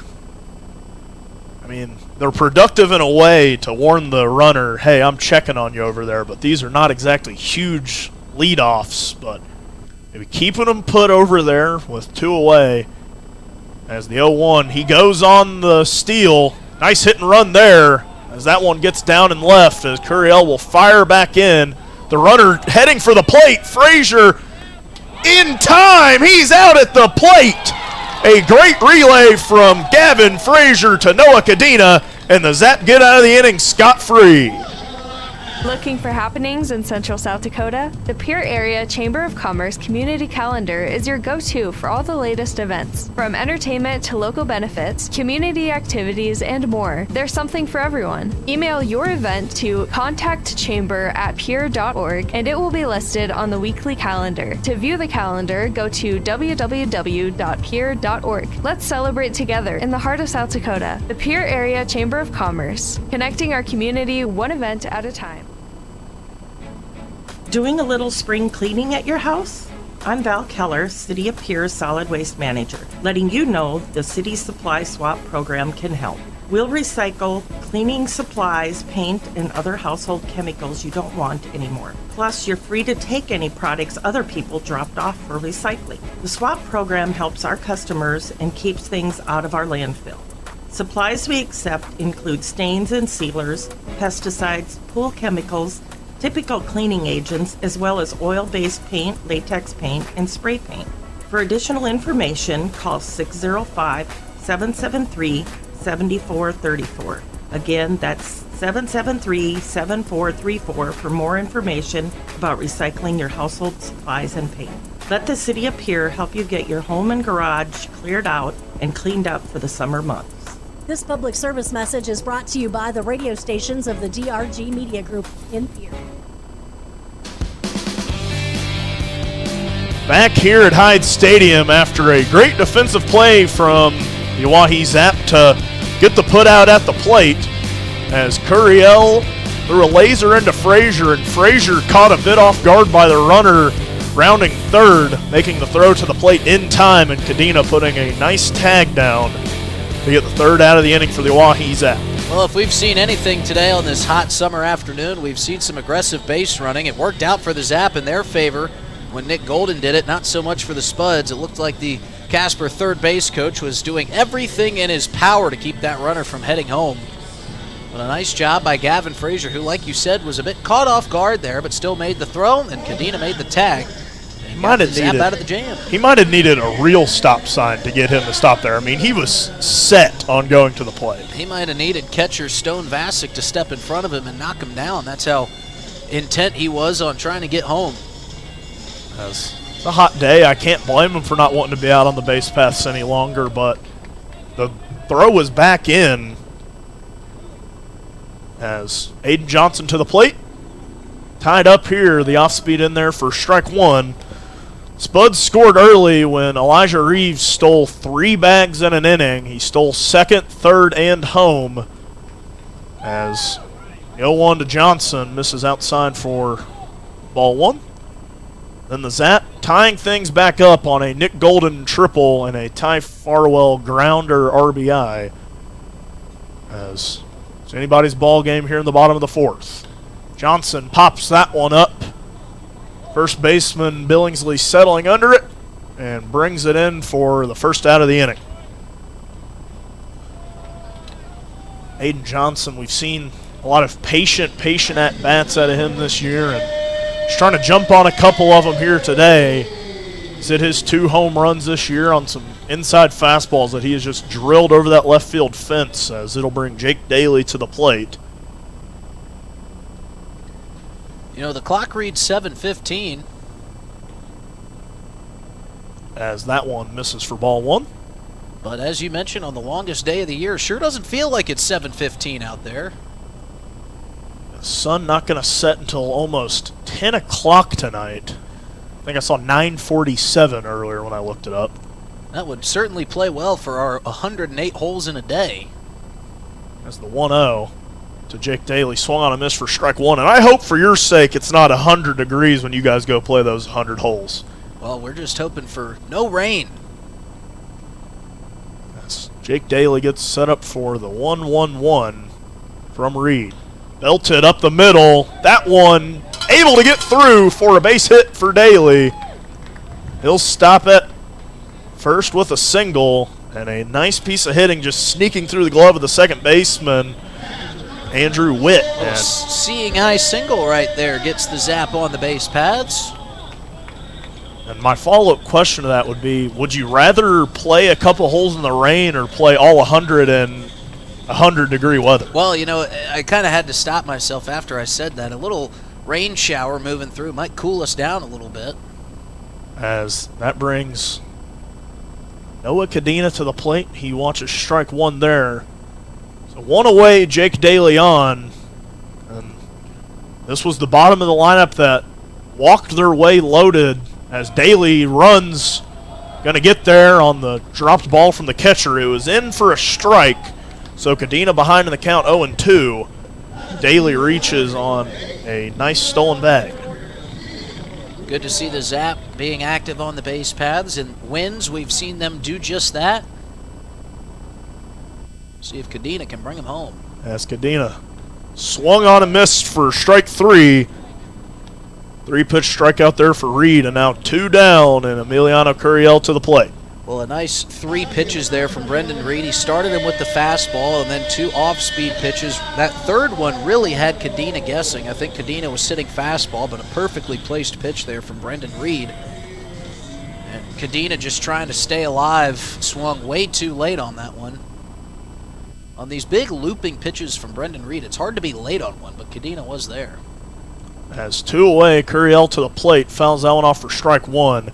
I mean, they're productive in a way to warn the runner, hey, I'm checking on you over there, but these are not exactly huge leadoffs, but maybe keeping them put over there with 2 away. As the 0-1, he goes on the steal. Nice hit and run there as that one gets down and left as Curiel will fire back in. The runner heading for the plate. Frazier in time. He's out at the plate. A great relay from Gavin Frazier to Noah Cadena, and the Zap get out of the inning scot-free. Looking for happenings in Central South Dakota? The Pierre Area Chamber of Commerce Community Calendar is your go-to for all the latest events. From entertainment to local benefits, community activities, and more, there's something for everyone. Email your event to contactchamber@pierre.org and it will be listed on the weekly calendar. To view the calendar, go to www.pierre.org. Let's celebrate together in the heart of South Dakota. The Pierre Area Chamber of Commerce, connecting our community one event at a time. Doing a little spring cleaning at your house? I'm Val Keller, City of Pierre Solid Waste Manager, letting you know the City Supply Swap program can help. We'll recycle cleaning supplies, paint, and other household chemicals you don't want anymore. Plus, you're free to take any products other people dropped off for recycling. The swap program helps our customers and keeps things out of our landfill. Supplies we accept include stains and sealers, pesticides, pool chemicals, typical cleaning agents, as well as oil-based paint, latex paint, and spray paint. For additional information, call 605-773-7434. Again, that's 773-7434 for more information about recycling your household supplies and paint. Let the City of Pierre help you get your home and garage cleared out and cleaned up for the summer months. This public service message is brought to you by the radio stations of the DRG Media Group in Pierre. Back here at Hyde Stadium after a great defensive play from the Oahe Zap to get the put out at the plate as Curiel threw a laser into Frazier, and Frazier caught a bit off guard by the runner rounding third, making the throw to the plate in time, and Cadena putting a nice tag down to get the third out of the inning for the Oahe Zap. Well, if we've seen anything today on this hot summer afternoon, we've seen some aggressive base running. It worked out for the Zap in their favor when Nick Golden did it, not so much for the Spuds. It looked like the Casper third base coach was doing everything in his power to keep that runner from heading home. But a nice job by Gavin Frazier, who, like you said, was a bit caught off guard there, but still made the throw, and Cadena made the tag. He might have needed out of the jam. He might have needed a real stop sign to get him to stop there. I mean, he was set on going to the plate. He might have needed catcher Stone Vasic to step in front of him and knock him down. That's how intent he was on trying to get home. It's a hot day. I can't blame him for not wanting to be out on the base paths any longer, but the throw was back in as Aiden Johnson to the plate. Tied up here, the off-speed in there for strike one. Spuds scored early when Elijah Reeves stole 3 bags in an inning. He stole second, third, and home as the 0-1 to Johnson misses outside for ball one. Then the Zap tying things back up on a Nick Golden triple and a Ty Farwell grounder RBI. As it's anybody's ball game here in the bottom of the fourth. Johnson pops that one up. First baseman Billingsley settling under it and brings it in for the first out of the inning. Aiden Johnson, we've seen a lot of patient at-bats out of him this year, and he's trying to jump on a couple of them here today. He's hit his 2 home runs this year on some inside fastballs that he has just drilled over that left field fence, as it'll bring Jake Daly to the plate. You know, the clock reads 7:15. As that one misses for ball one. But as you mentioned, on the longest day of the year, sure doesn't feel like it's 7:15 out there. The sun not going to set until almost 10 o'clock tonight. I think I saw 9:47 earlier when I looked it up. That would certainly play well for our 108 holes in a day. As the 1-0 to Jake Daly, swung on a miss for strike one. And I hope for your sake it's not 100 degrees when you guys go play those 100 holes. Well, we're just hoping for no rain. As Jake Daly gets set up for the 1-1-1 from Reed. Belted up the middle. That one able to get through for a base hit for Daly. He'll stop it first with a single, and a nice piece of hitting just sneaking through the glove of the second baseman, Andrew Witt. And seeing eye single right there gets the Zap on the base paths. And my follow-up question to that would be, would you rather play a couple holes in the rain or play all 100 in 100-degree weather? Well, you know, I kind of had to stop myself after I said that. A little rain shower moving through might cool us down a little bit. As that brings Noah Cadena to the plate. He watches strike one there. So one away, Jake Daly on. And this was the bottom of the lineup that walked their way loaded as Daly runs. Going to get there on the dropped ball from the catcher. It was in for a strike. So Cadena behind in the count 0-2. Daly reaches on a nice stolen bag. Good to see the Zap being active on the base paths. And wins, we've seen them do just that. See if Cadena can bring him home. As Cadena swung on and missed for strike three. 3-pitch strikeout there for Reed, and now 2 down, and Emiliano Curiel to the plate. Well, a nice 3 pitches there from Brendan Reed. He started him with the fastball and then 2 off-speed pitches. That third one really had Cadena guessing. I think Cadena was sitting fastball, but a perfectly placed pitch there from Brendan Reed. And Cadena just trying to stay alive, swung way too late on that one. On these big looping pitches from Brendan Reed, it's hard to be late on one, but Cadena was there. As 2 away, Curiel to the plate, fouls that one off for strike one.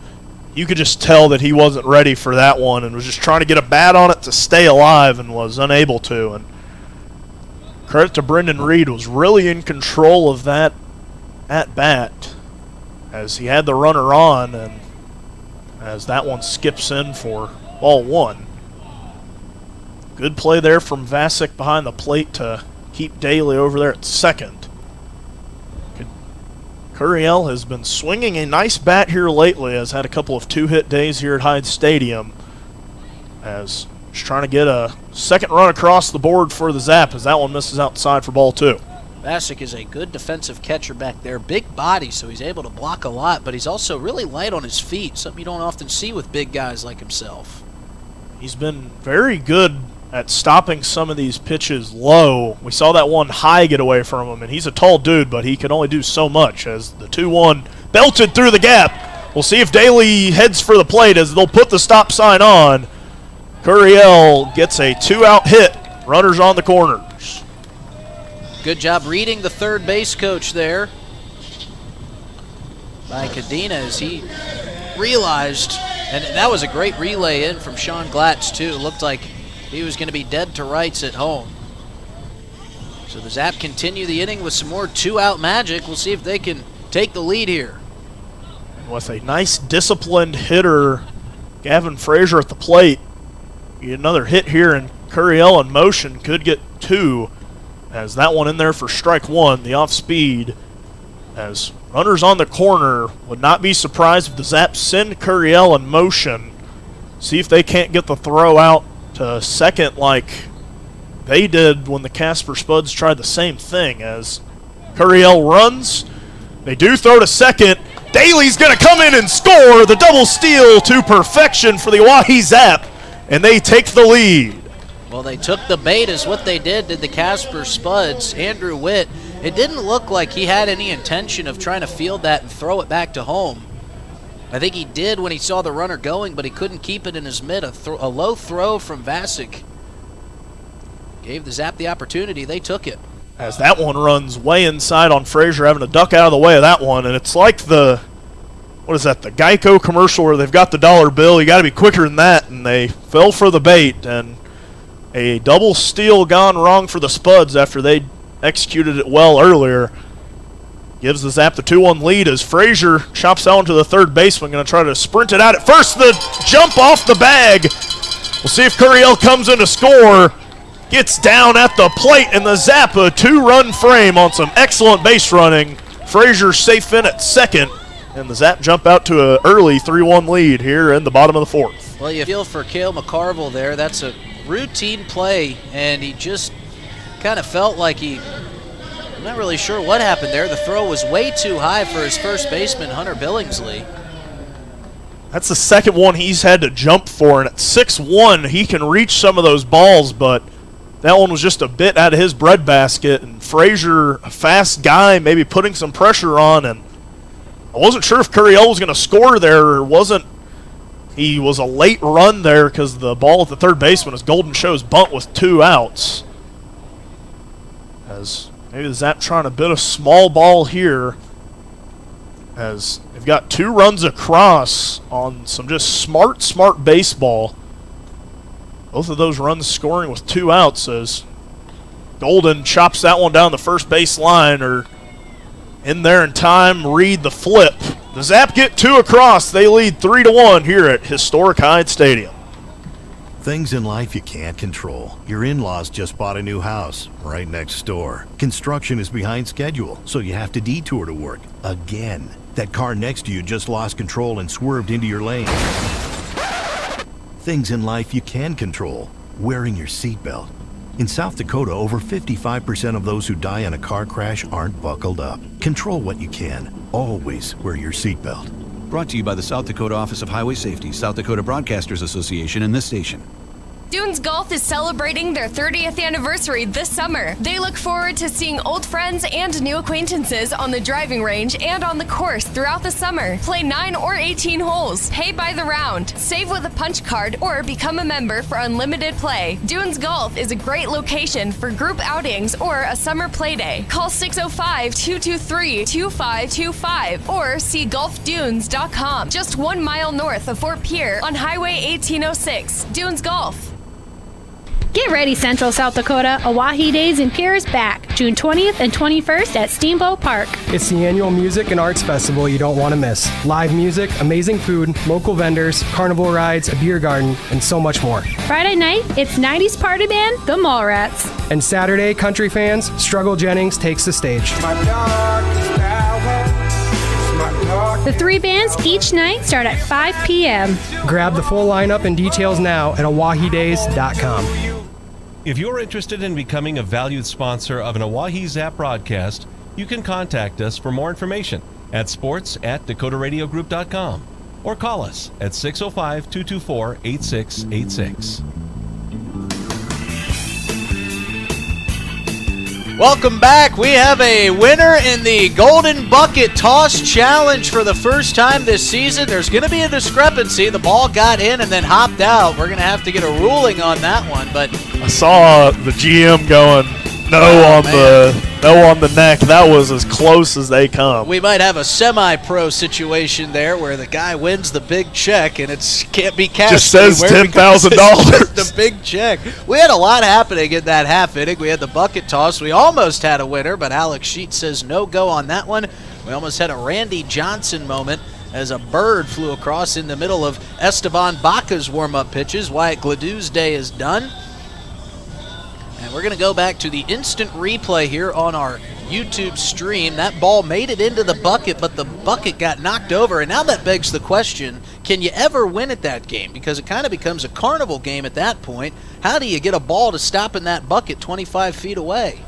You could just tell that he wasn't ready for that one and was just trying to get a bat on it to stay alive and was unable to. And credit to Brendan Reed, was really in control of that at-bat as he had the runner on, and as that one skips in for ball one. Good play there from Vasic behind the plate to keep Daly over there at second. Curiel has been swinging a nice bat here lately, has had a couple of 2-hit days here at Hyde Stadium, as he's trying to get a second run across the board for the Zap as that one misses outside for ball 2. Vasic is a good defensive catcher back there. Big body, so he's able to block a lot, but he's also really light on his feet, something you don't often see with big guys like himself. He's been very good at stopping some of these pitches low. We saw that one high get away from him, and he's a tall dude, but he can only do so much as the 2-1 belted through the gap. We'll see if Daly heads for the plate as they'll put the stop sign on. Curiel gets a 2-out hit. Runners on the corners. Good job reading the third base coach there. by Cadena as he realized, and that was a great relay in from Sean Glatz too. It looked like he was going to be dead to rights at home. So the Zap continue the inning with some more 2-out magic. We'll see if they can take the lead here. With a nice disciplined hitter, Gavin Frazier at the plate. Get another hit here, and Curiel in motion could get 2. As that one in there for strike 1, the off speed. As runners on the corner, would not be surprised if the Zap send Curiel in motion. See if they can't get the throw out to second like they did when the Casper Spuds tried the same thing. As Curiel runs, they do throw to second. Daly's going to come in and score the double steal to perfection for the Oahe Zap, and they take the lead. Well, they took the bait is what they did the Casper Spuds. Andrew Witt, it didn't look like he had any intention of trying to field that and throw it back to home. I think he did when he saw the runner going, but he couldn't keep it in his mid. A low throw from Vasic gave the Zap the opportunity. They took it. As that one runs way inside on Frazier, having to duck out of the way of that one. And it's like the Geico commercial where they've got the dollar bill. You got to be quicker than that. And they fell for the bait. And a double steal gone wrong for the Spuds after they executed it well earlier. Gives the Zap the 2-1 lead as Frazier chops out into the third baseman. Going to try to sprint it out at first. The jump off the bag. We'll see if Curiel comes in to score. Gets down at the plate, and the Zap a 2-run frame on some excellent base running. Frazier safe in at second, and the Zap jump out to an early 3-1 lead here in the bottom of the 4th. Well, you feel for Cale McCarville there. That's a routine play, and he just kind of felt like I'm not really sure what happened there. The throw was way too high for his first baseman, Hunter Billingsley. That's the second one he's had to jump for, and at 6'1", he can reach some of those balls, but that one was just a bit out of his breadbasket, and Frazier, a fast guy, maybe putting some pressure on, and I wasn't sure if Curiel was going to score there or wasn't. He was a late run there because the ball at the third baseman is Golden Show's bunt with 2 outs. As maybe the Zap trying a bit of small ball here, as they've got 2 runs across on some just smart baseball. Both of those runs scoring with 2 outs as Golden chops that one down the first base line, or in there in time, read the flip. The Zap get 2 across. They lead 3-1 here at historic Hyde Stadium. Things in life you can't control. Your in-laws just bought a new house right next door. Construction is behind schedule, so you have to detour to work again. That car next to you just lost control and swerved into your lane. Things in life you can control. Wearing your seatbelt. In South Dakota, over 55% of those who die in a car crash aren't buckled up. Control what you can. Always wear your seatbelt. Brought to you by the South Dakota Office of Highway Safety, South Dakota Broadcasters Association, and this station. Dunes Golf is celebrating their 30th anniversary this summer. They look forward to seeing old friends and new acquaintances on the driving range and on the course throughout the summer. Play 9 or 18 holes, pay by the round, save with a punch card, or become a member for unlimited play. Dunes Golf is a great location for group outings or a summer play day. Call 605-223-2525 or see golfdunes.com. Just 1 mile north of Fort Pierre on Highway 1806. Dunes Golf. Get ready, Central South Dakota. Oahe Days in Pierre is back, June 20th and 21st at Steamboat Park. It's the annual music and arts festival you don't want to miss. Live music, amazing food, local vendors, carnival rides, a beer garden, and so much more. Friday night, it's 90s party band, the Mallrats. And Saturday, country fans, Struggle Jennings takes the stage. The 3 bands each night start at 5 p.m. Grab the full lineup and details now at oahedays.com. If you're interested in becoming a valued sponsor of an Oahe Zap broadcast, you can contact us for more information at sports@dakotaradiogroup.com or call us at 605-224-8686. Welcome back. We have a winner in the Golden Bucket Toss Challenge for the first time this season. There's going to be a discrepancy. The ball got in and then hopped out. We're going to have to get a ruling on that one. But I saw the GM going, no on the neck. That was as close as they come. We might have a semi-pro situation there where the guy wins the big check and it can't be cashed. Just says $10,000. The big check. We had a lot happening in that half inning. We had the bucket toss. We almost had a winner, but Alex Sheet says no go on that one. We almost had a Randy Johnson moment as a bird flew across in the middle of Esteban Baca's warm-up pitches. Wyatt Gladude's day is done. And we're going to go back to the instant replay here on our YouTube stream. That ball made it into the bucket, but the bucket got knocked over. And now that begs the question, can you ever win at that game? Because it kind of becomes a carnival game at that point. How do you get a ball to stop in that bucket 25 feet away?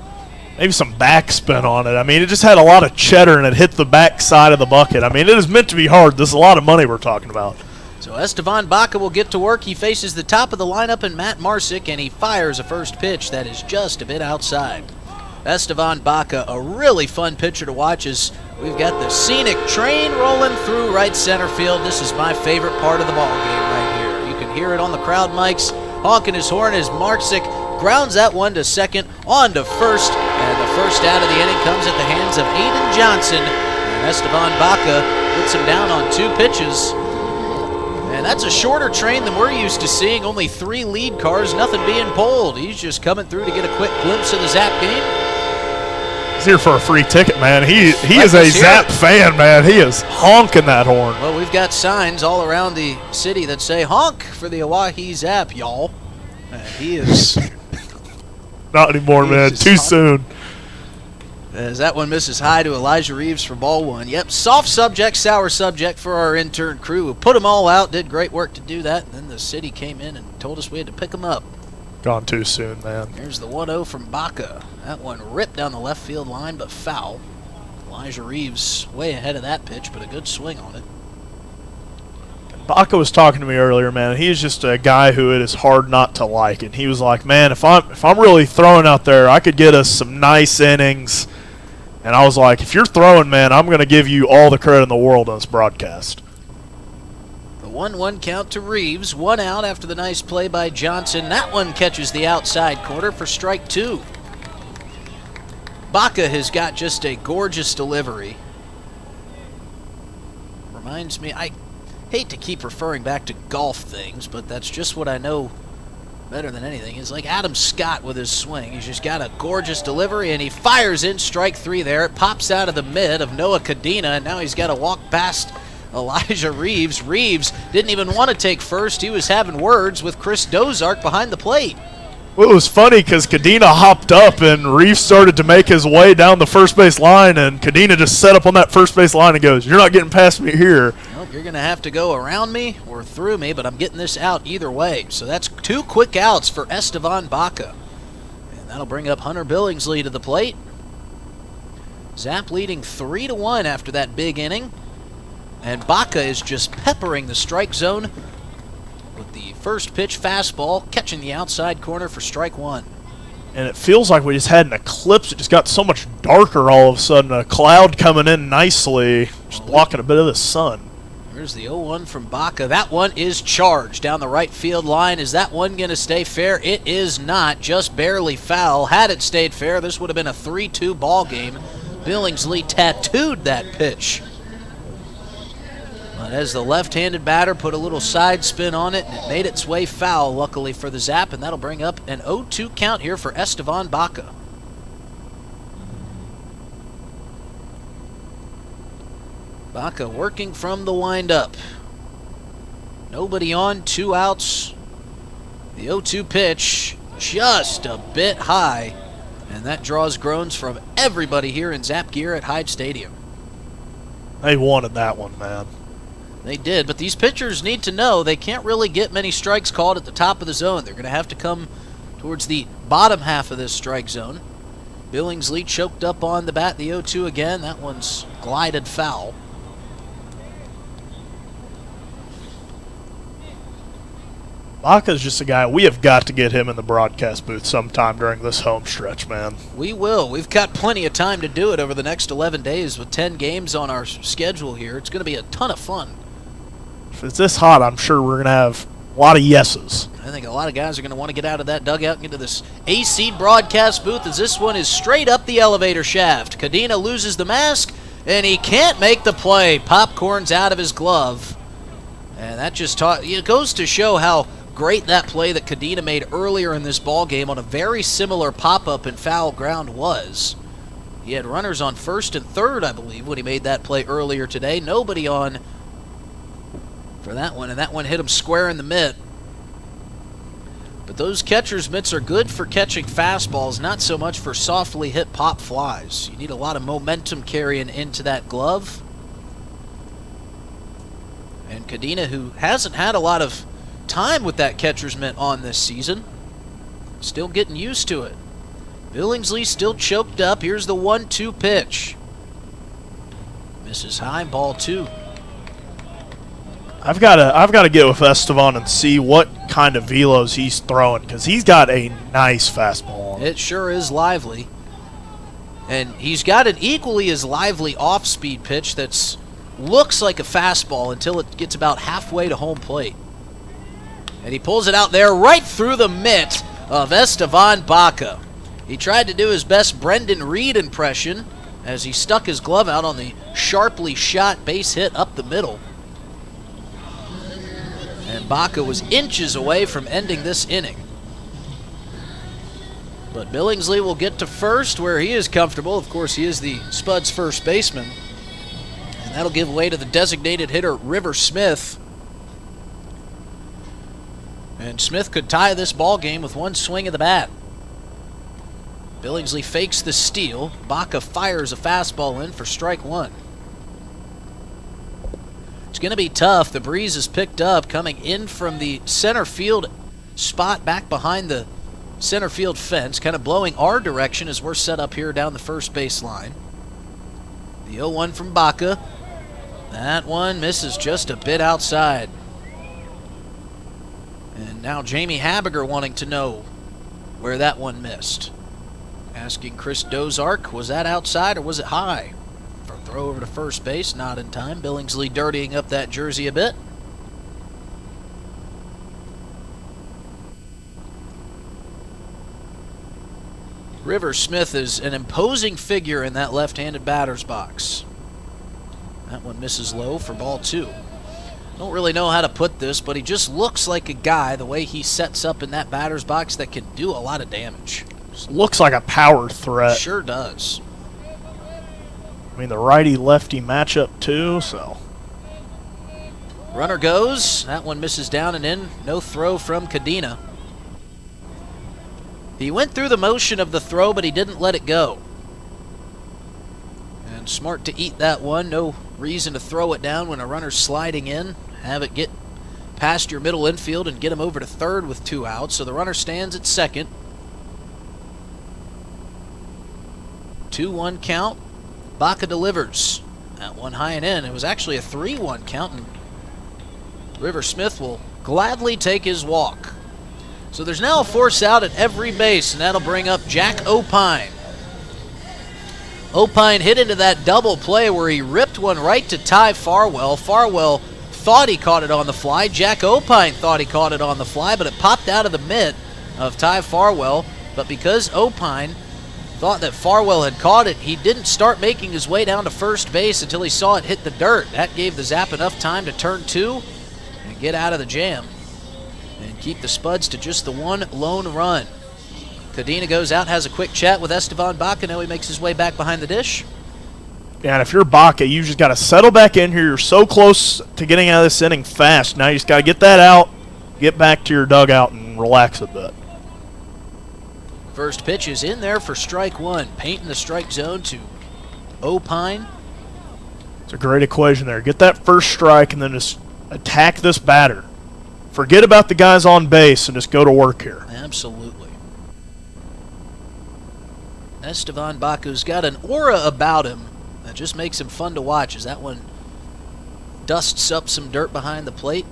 Maybe some backspin on it. I mean, it just had a lot of cheddar and it hit the back side of the bucket. I mean, it is meant to be hard. This is a lot of money we're talking about. So Esteban Baca will get to work. He faces the top of the lineup in Matt Marsick, and he fires a first pitch that is just a bit outside. Esteban Baca, a really fun pitcher to watch as we've got the scenic train rolling through right center field. This is my favorite part of the ball game right here. You can hear it on the crowd mics, honking his horn as Marsick grounds that one to second, on to first, and the first out of the inning comes at the hands of Aiden Johnson, and Esteban Baca puts him down on 2 pitches. And that's a shorter train than we're used to seeing. Only 3 lead cars, nothing being pulled. He's just coming through to get a quick glimpse of the Zap game. He's here for a free ticket, man. He is a Zap fan, man. He is honking that horn. Well, we've got signs all around the city that say honk for the Oahe Zap, y'all. He is... Not anymore, man. Too soon. As that one misses high to Elijah Reeves for ball 1. Yep, soft subject, sour subject for our intern crew. We put them all out, did great work to do that, and then the city came in and told us we had to pick them up. Gone too soon, man. Here's the 1-0 from Baca. That one ripped down the left field line, but foul. Elijah Reeves way ahead of that pitch, but a good swing on it. Baca was talking to me earlier, man. He's just a guy who it is hard not to like, and he was like, man, if I'm really throwing out there, I could get us some nice innings. And I was like, if you're throwing, man, I'm going to give you all the credit in the world on this broadcast. The 1-1 count to Reeves. 1 out after the nice play by Johnson. That one catches the outside corner for strike 2. Baca has got just a gorgeous delivery. Reminds me, I hate to keep referring back to golf things, but that's just what I know better than anything. It's like Adam Scott with his swing. He's just got a gorgeous delivery, and he fires in strike 3 there. It pops out of the mid of Noah Cadena, and now he's got to walk past Elijah Reeves. Reeves didn't even want to take first. He was having words with Chris Dozark behind the plate. Well, it was funny because Cadena hopped up, and Reeves started to make his way down the first base line, and Cadena just set up on that first base line and goes, "You're not getting past me here." Nope, you're going to have to go around me or through me, but I'm getting this out either way. So that's 2 quick outs for Esteban Baca. And that'll bring up Hunter Billingsley to the plate. Zap leading 3-1 after that big inning. And Baca is just peppering the strike zone with the first pitch fastball, catching the outside corner for strike 1. And it feels like we just had an eclipse. It just got so much darker all of a sudden. A cloud coming in nicely, just blocking a bit of the sun. Here's the 0-1 from Baca. That one is charged down the right field line. Is that one going to stay fair? It is not, just barely foul. Had it stayed fair, this would have been a 3-2 ball game. Billingsley tattooed that pitch. But as the left-handed batter put a little side spin on it, and it made its way foul, luckily for the Zap, and that'll bring up an 0-2 count here for Esteban Baca. Baca working from the windup. Nobody on, 2 outs. The 0-2 pitch just a bit high, and that draws groans from everybody here in Zap gear at Hyde Stadium. They wanted that one, man. They did, but these pitchers need to know they can't really get many strikes called at the top of the zone. They're going to have to come towards the bottom half of this strike zone. Billingsley choked up on the bat, the 0-2 again. That one's glided foul. Baca's just a guy, we have got to get him in the broadcast booth sometime during this home stretch, man. We will. We've got plenty of time to do it over the next 11 days with 10 games on our schedule here. It's going to be a ton of fun. If it's this hot, I'm sure we're going to have A lot of yeses. I think a lot of guys are going to want to get out of that dugout and get to this AC broadcast booth, as this one is straight up the elevator shaft. Cadena loses the mask, and he can't make the play. Popcorn's out of his glove. And that just it goes to show how great that play that Cadena made earlier in this ball game on a very similar pop-up and foul ground was. He had runners on first and third, I believe, when he made that play earlier today. Nobody on for that one, and that one hit him square in the mitt. But those catcher's mitts are good for catching fastballs, not so much for softly hit pop flies. You need a lot of momentum carrying into that glove. And Cadena, who hasn't had a lot of time with that catcher's mitt on this season, still getting used to it. Billingsley still choked up. Here's the 1-2 pitch. Misses high, ball 2. I've got to get with Estevan and see what kind of velos he's throwing, because he's got a nice fastball on him. It sure is lively. And he's got an equally as lively off-speed pitch that's looks like a fastball until it gets about halfway to home plate. And he pulls it out there right through the mitt of Estevan Baca. He tried to do his best Brendan Reed impression as he stuck his glove out on the sharply shot base hit up the middle. And Baca was inches away from ending this inning. But Billingsley will get to first where he is comfortable. Of course, he is the Spuds first baseman. And that'll give way to the designated hitter, River Smith. And Smith could tie this ball game with one swing of the bat. Billingsley fakes the steal. Baca fires a fastball in for strike 1. It's going to be tough. The breeze is picked up coming in from the center field spot back behind the center field fence, kind of blowing our direction as we're set up here down the first base line. The 0-1 from Baca. That one misses just a bit outside. And now Jamie Habiger wanting to know where that one missed. Asking Chris Dozark, was that outside or was it high? For a throw over to first base, not in time. Billingsley dirtying up that jersey a bit. River Smith is an imposing figure in that left-handed batter's box. That one misses low for ball 2. Don't really know how to put this, but he just looks like a guy, the way he sets up in that batter's box, that can do a lot of damage. Just looks like a power threat. Sure does. I mean, the righty-lefty matchup, too, so. Runner goes. That one misses down and in. No throw from Cadena. He went through the motion of the throw, but he didn't let it go. And smart to eat that one. No reason to throw it down when a runner's sliding in. Have it get past your middle infield and get him over to third with 2 outs. So the runner stands at second. 2-1 count. Baca delivers. That one high and in. It was actually a 3-1 count, and River Smith will gladly take his walk. So there's now a force out at every base, and that'll bring up Jack Opine. Opine hit into that double play where he ripped one right to Ty Farwell. Farwell thought he caught it on the fly. Jack Opine thought he caught it on the fly, but it popped out of the mitt of Ty Farwell. But because Opine thought that Farwell had caught it, he didn't start making his way down to first base until he saw it hit the dirt. That gave the Zap enough time to turn 2 and get out of the jam and keep the Spuds to just the one lone run. Cadena goes out, has a quick chat with Estevan Baca. Now he makes his way back behind the dish. Yeah, and if you're Baca, you just got to settle back in here. You're so close to getting out of this inning fast. Now you just got to get that out, get back to your dugout, and relax a bit. First pitch is in there for strike 1. Painting the strike zone to Opine. It's a great equation there. Get that first strike and then just attack this batter. Forget about the guys on base and just go to work here. Absolutely. Estevan Baca's got an aura about him that just makes him fun to watch as that one dusts up some dirt behind the plate.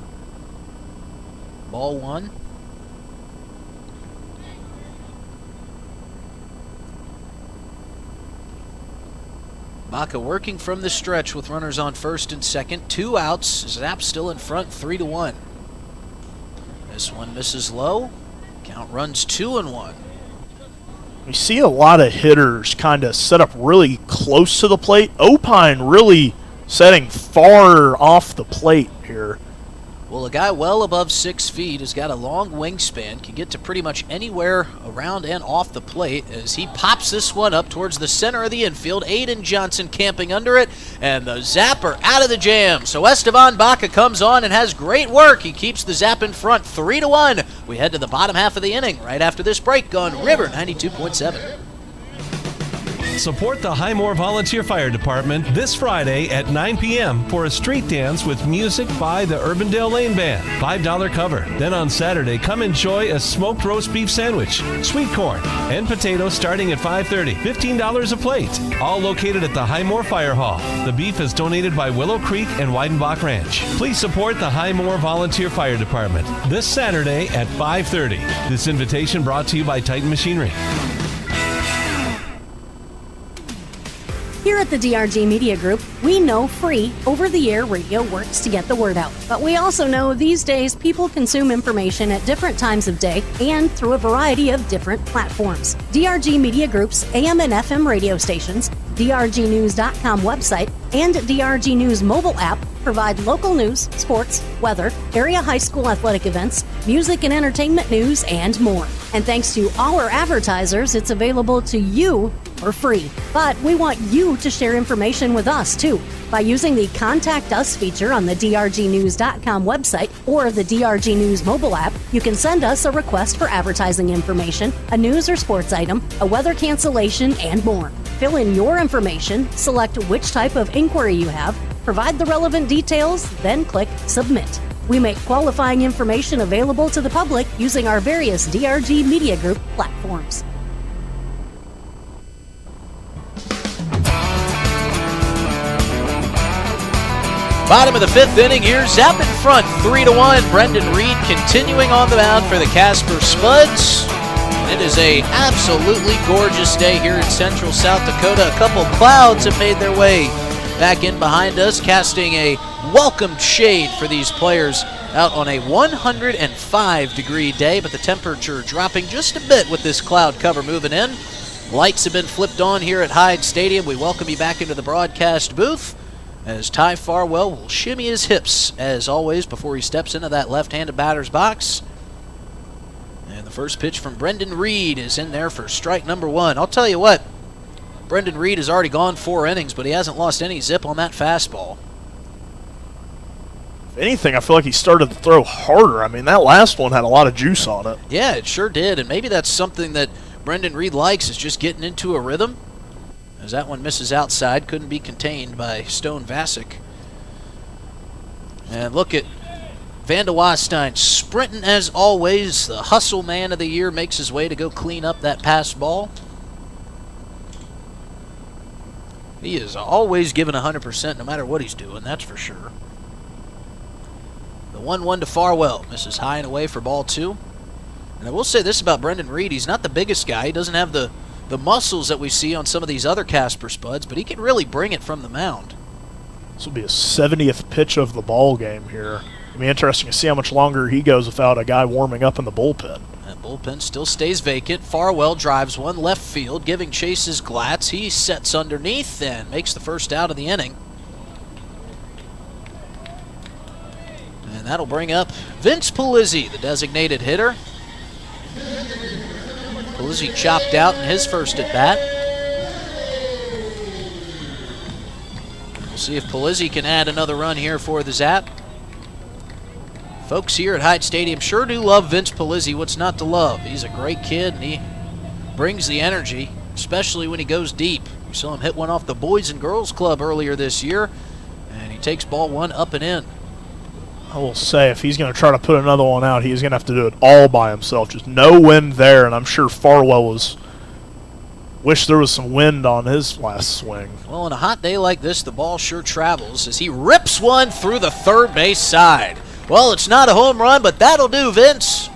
Ball 1. Baca working from the stretch with runners on first and second. 2 outs. Zap still in front, 3-1. This one misses low. Count runs 2-1. We see a lot of hitters kind of set up really close to the plate. Opine really setting far off the plate here. Well, a guy well above 6 feet has got a long wingspan, can get to pretty much anywhere around and off the plate as he pops this one up towards the center of the infield. Aiden Johnson camping under it, and the Zapper out of the jam. So Esteban Baca comes on and has great work. He keeps the Zap in front 3-1. We head to the bottom half of the inning right after this break on River 92.7. Support the Highmore Volunteer Fire Department this Friday at 9 p.m. for a street dance with music by the Urbandale Lane Band. $5 cover. Then on Saturday, come enjoy a smoked roast beef sandwich, sweet corn, and potatoes starting at $5.30. $15 a plate. All located at the Highmore Fire Hall. The beef is donated by Willow Creek and Weidenbach Ranch. Please support the Highmore Volunteer Fire Department this Saturday at 5:30. This invitation brought to you by Titan Machinery. Here at the DRG Media Group, we know free, over-the-air radio works to get the word out. But we also know these days people consume information at different times of day and through a variety of different platforms. DRG Media Group's AM and FM radio stations, DRGnews.com website, and DRG News mobile app provide local news, sports, weather, area high school athletic events, music and entertainment news, and more. And thanks to our advertisers, it's available to you for free. But we want you to share information with us, too. By using the Contact Us feature on the DRGnews.com website or the DRG News mobile app, you can send us a request for advertising information, a news or sports item, a weather cancellation, and more. Fill in your information, select which type of inquiry you have, provide the relevant details, then click Submit. We make qualifying information available to the public using our various DRG Media Group platforms. Bottom of the fifth inning here, Zap in front, 3-1. Brendan Reed continuing on the mound for the Casper Spuds. It is a absolutely gorgeous day here in central South Dakota. A couple clouds have made their way back in behind us, casting a welcomed shade for these players out on a 105-degree day, but the temperature dropping just a bit with this cloud cover moving in. Lights have been flipped on here at Hyde Stadium. We welcome you back into the broadcast booth as Ty Farwell will shimmy his hips, as always, before he steps into that left-handed batter's box. And the first pitch from Brendan Reed is in there for strike number one. I'll tell you what, Brendan Reed has already gone 4 innings, but he hasn't lost any zip on that fastball. If anything, I feel like he started to throw harder. I mean, that last one had a lot of juice on it. Yeah, it sure did, and maybe that's something that Brendan Reed likes, is just getting into a rhythm. As that one misses outside, couldn't be contained by Stone Vasic. And look at Vanda Wastein sprinting as always. The hustle man of the year makes his way to go clean up that pass ball. He is always giving 100% no matter what he's doing, that's for sure. The 1-1 to Farwell. Misses high and away for ball 2. And I will say this about Brendan Reed. He's not the biggest guy. He doesn't have the muscles that we see on some of these other Casper Spuds, but he can really bring it from the mound. This will be his 70th pitch of the ball game here. It'll be interesting to see how much longer he goes without a guy warming up in the bullpen. That bullpen still stays vacant. Farwell drives one left field, giving chases Glatz. He sets underneath and makes the first out of the inning. And that'll bring up Vince Pulizzi, the designated hitter. Pulizzi chopped out in his first at-bat. We'll see if Pulizzi can add another run here for the Zap. Folks here at Hyde Stadium sure do love Vince Pulizzi. What's not to love? He's a great kid, and he brings the energy, especially when he goes deep. We saw him hit one off the Boys and Girls Club earlier this year, and he takes ball 1 up and in. I will say, if he's going to try to put another one out, he's going to have to do it all by himself. Just no wind there, and I'm sure Farwell wish there was some wind on his last swing. Well, on a hot day like this, the ball sure travels as he rips one through the third base side. Well, it's not a home run, but that'll do, Vince.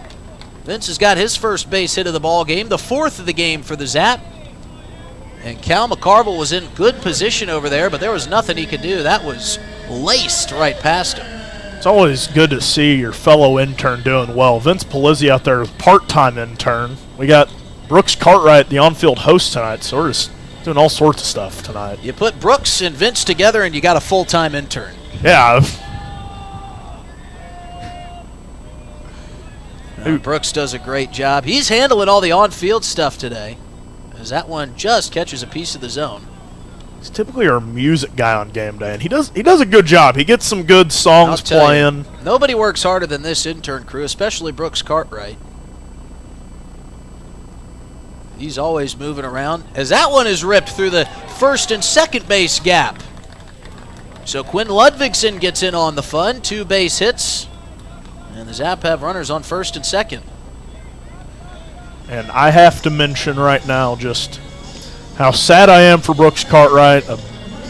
Vince has got his first base hit of the ball game, the 4th of the game for the Zap. And Cal McCarville was in good position over there, but there was nothing he could do. That was laced right past him. It's always good to see your fellow intern doing well. Vince Polizzi out there, part-time intern. We got Brooks Cartwright, the on-field host tonight, so we're just doing all sorts of stuff tonight. You put Brooks and Vince together and you got a full-time intern. Yeah. Brooks does a great job. He's handling all the on-field stuff today, as that one just catches a piece of the zone. He's typically our music guy on game day, and he does a good job. He gets some good songs playing. Nobody works harder than this intern crew, especially Brooks Cartwright. He's always moving around, as that one is ripped through the first and second base gap. So Quinn Ludvigsen gets in on the fun, 2 base hits, and the Zap have runners on first and second. And I have to mention right now just how sad I am for Brooks Cartwright, the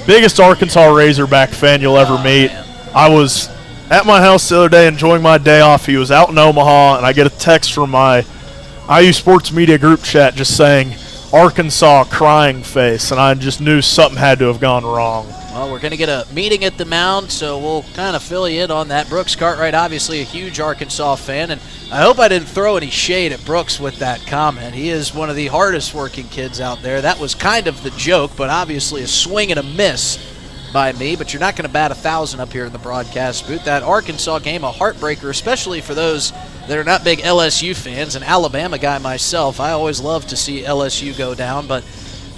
biggest Arkansas Razorback fan you'll ever meet. I was at my house the other day enjoying my day off. He was out in Omaha, and I get a text from my IU Sports Media group chat just saying, Arkansas crying face, and I just knew something had to have gone wrong. Well, we're going to get a meeting at the mound, so we'll kind of fill you in on that. Brooks Cartwright, obviously a huge Arkansas fan, and I hope I didn't throw any shade at Brooks with that comment. He is one of the hardest working kids out there. That was kind of the joke, but obviously a swing and a miss by me, but you're not going to bat 1,000 up here in the broadcast booth. That Arkansas game, a heartbreaker, especially for those that are not big LSU fans. An Alabama guy myself, I always love to see LSU go down, but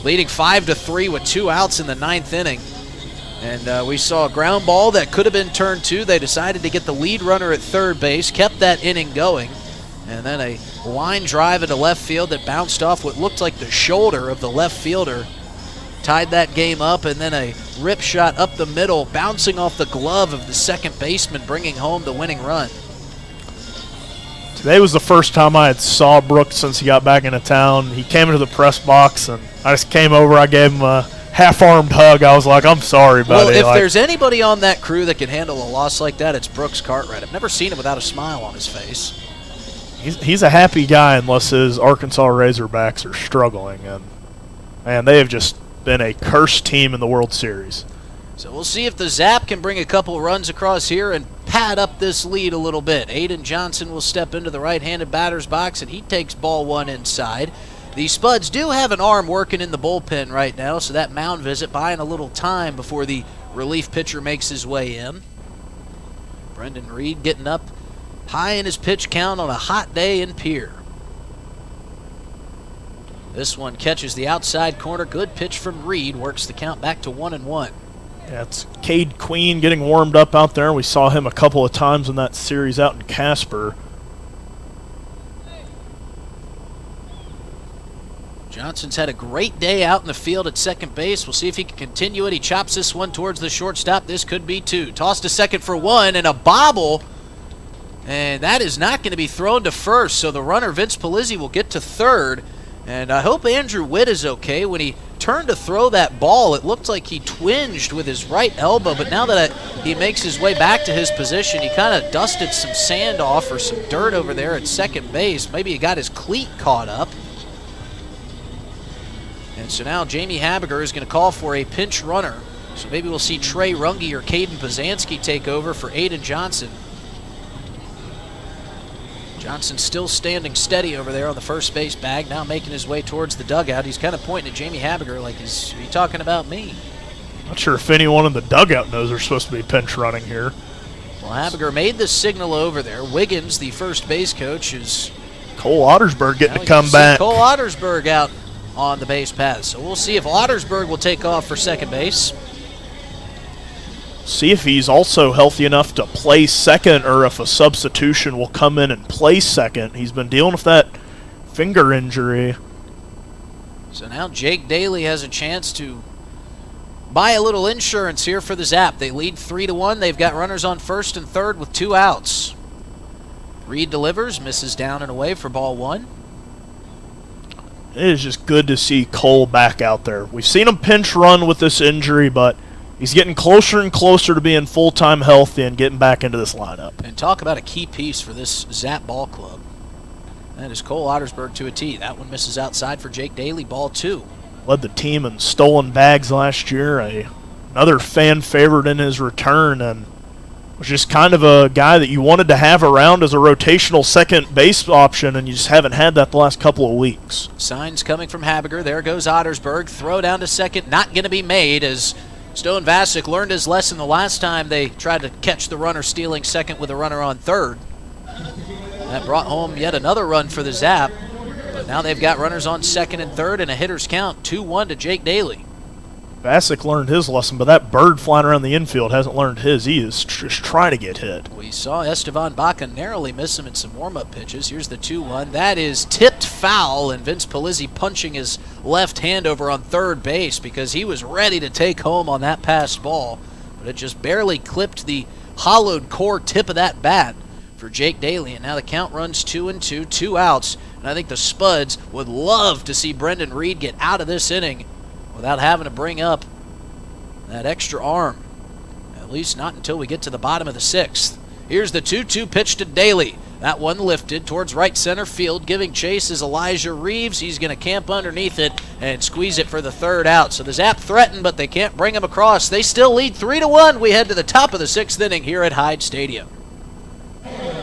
leading 5-3 with 2 outs in the 9th inning. And we saw a ground ball that could have been turned 2. They decided to get the lead runner at third base, kept that inning going, and then a line drive into left field that bounced off what looked like the shoulder of the left fielder, tied that game up, and then a rip shot up the middle, bouncing off the glove of the second baseman, bringing home the winning run. Today was the first time I had saw Brooks since he got back into town. He came into the press box, and I just came over. I gave him a half-armed hug. I was like, I'm sorry, buddy. Well, if there's anybody on that crew that can handle a loss like that, it's Brooks Cartwright. I've never seen him without a smile on his face. He's a happy guy unless his Arkansas Razorbacks are struggling, and they have just been a cursed team in the World Series. So we'll see if the Zap can bring a couple runs across here and pad up this lead a little bit. Aiden Johnson will step into the right-handed batter's box, and he takes ball 1 inside. The Spuds do have an arm working in the bullpen right now, so that mound visit buying a little time before the relief pitcher makes his way in. Brendan Reed getting up high in his pitch count on a hot day in Pierre. This one catches the outside corner. Good pitch from Reed. Works the count back to 1-1. Yeah, it's Cade Queen getting warmed up out there. We saw him a couple of times in that series out in Casper. Johnson's had a great day out in the field at second base. We'll see if he can continue it. He chops this one towards the shortstop. This could be 2. Tossed to second for 1, and a bobble. And that is not going to be thrown to first, so the runner, Vince Polizzi, will get to third. And I hope Andrew Witt is okay. When he turned to throw that ball, it looked like he twinged with his right elbow, but now that he makes his way back to his position, he kind of dusted some sand off or some dirt over there at second base. Maybe he got his cleat caught up. And so now Jamie Habiger is going to call for a pinch runner. So maybe we'll see Trey Runge or Caden Pazanski take over for Aiden Johnson. Johnson still standing steady over there on the first base bag, now making his way towards the dugout. He's kind of pointing at Jamie Habiger like, are you talking about me? Not sure if anyone in the dugout knows they're supposed to be pinch running here. Well, Habiger made the signal over there. Wiggins, the first base coach, is... Cole Ottersberg getting to come back. Cole Ottersberg out on the base path. So we'll see if Ottersberg will take off for second base. See if he's also healthy enough to play second, or if a substitution will come in and play second. He's been dealing with that finger injury. So now Jake Daly has a chance to buy a little insurance here for the Zap. They lead 3-1. They've got runners on first and third with 2 outs. Reed delivers, misses down and away for ball 1. It is just good to see Cole back out there. We've seen him pinch run with this injury, but he's getting closer and closer to being full-time healthy and getting back into this lineup. And talk about a key piece for this Zap ball club. That is Cole Ottersberg to a tee. That one misses outside for Jake Daly, ball 2. Led the team in stolen bags last year. Another fan favorite in his return, and was just kind of a guy that you wanted to have around as a rotational second base option, and you just haven't had that the last couple of weeks. Signs coming from Habiger. There goes Ottersberg. Throw down to second. Not going to be made, as Stone Vasic learned his lesson the last time they tried to catch the runner stealing second with a runner on third. That brought home yet another run for the Zap. But now they've got runners on second and third and a hitter's count, 2-1 to Jake Daly. Vasic learned his lesson, but that bird flying around the infield hasn't learned his. He is just trying to get hit. We saw Estevan Baca narrowly miss him in some warm-up pitches. Here's the 2-1. That is tipped foul, and Vince Polizzi punching his left hand over on third base because he was ready to take home on that passed ball, but it just barely clipped the hollowed core tip of that bat for Jake Daly, and now the count runs 2-2, 2 outs, and I think the Spuds would love to see Brendan Reed get out of this inning without having to bring up that extra arm. At least not until we get to the bottom of the sixth. Here's the 2-2 pitch to Daly. That one lifted towards right center field. Giving chase is Elijah Reeves. He's going to camp underneath it and squeeze it for the third out. So the Zap threatened, but they can't bring him across. They still lead 3-1. We head to the top of the sixth inning here at Hyde Stadium.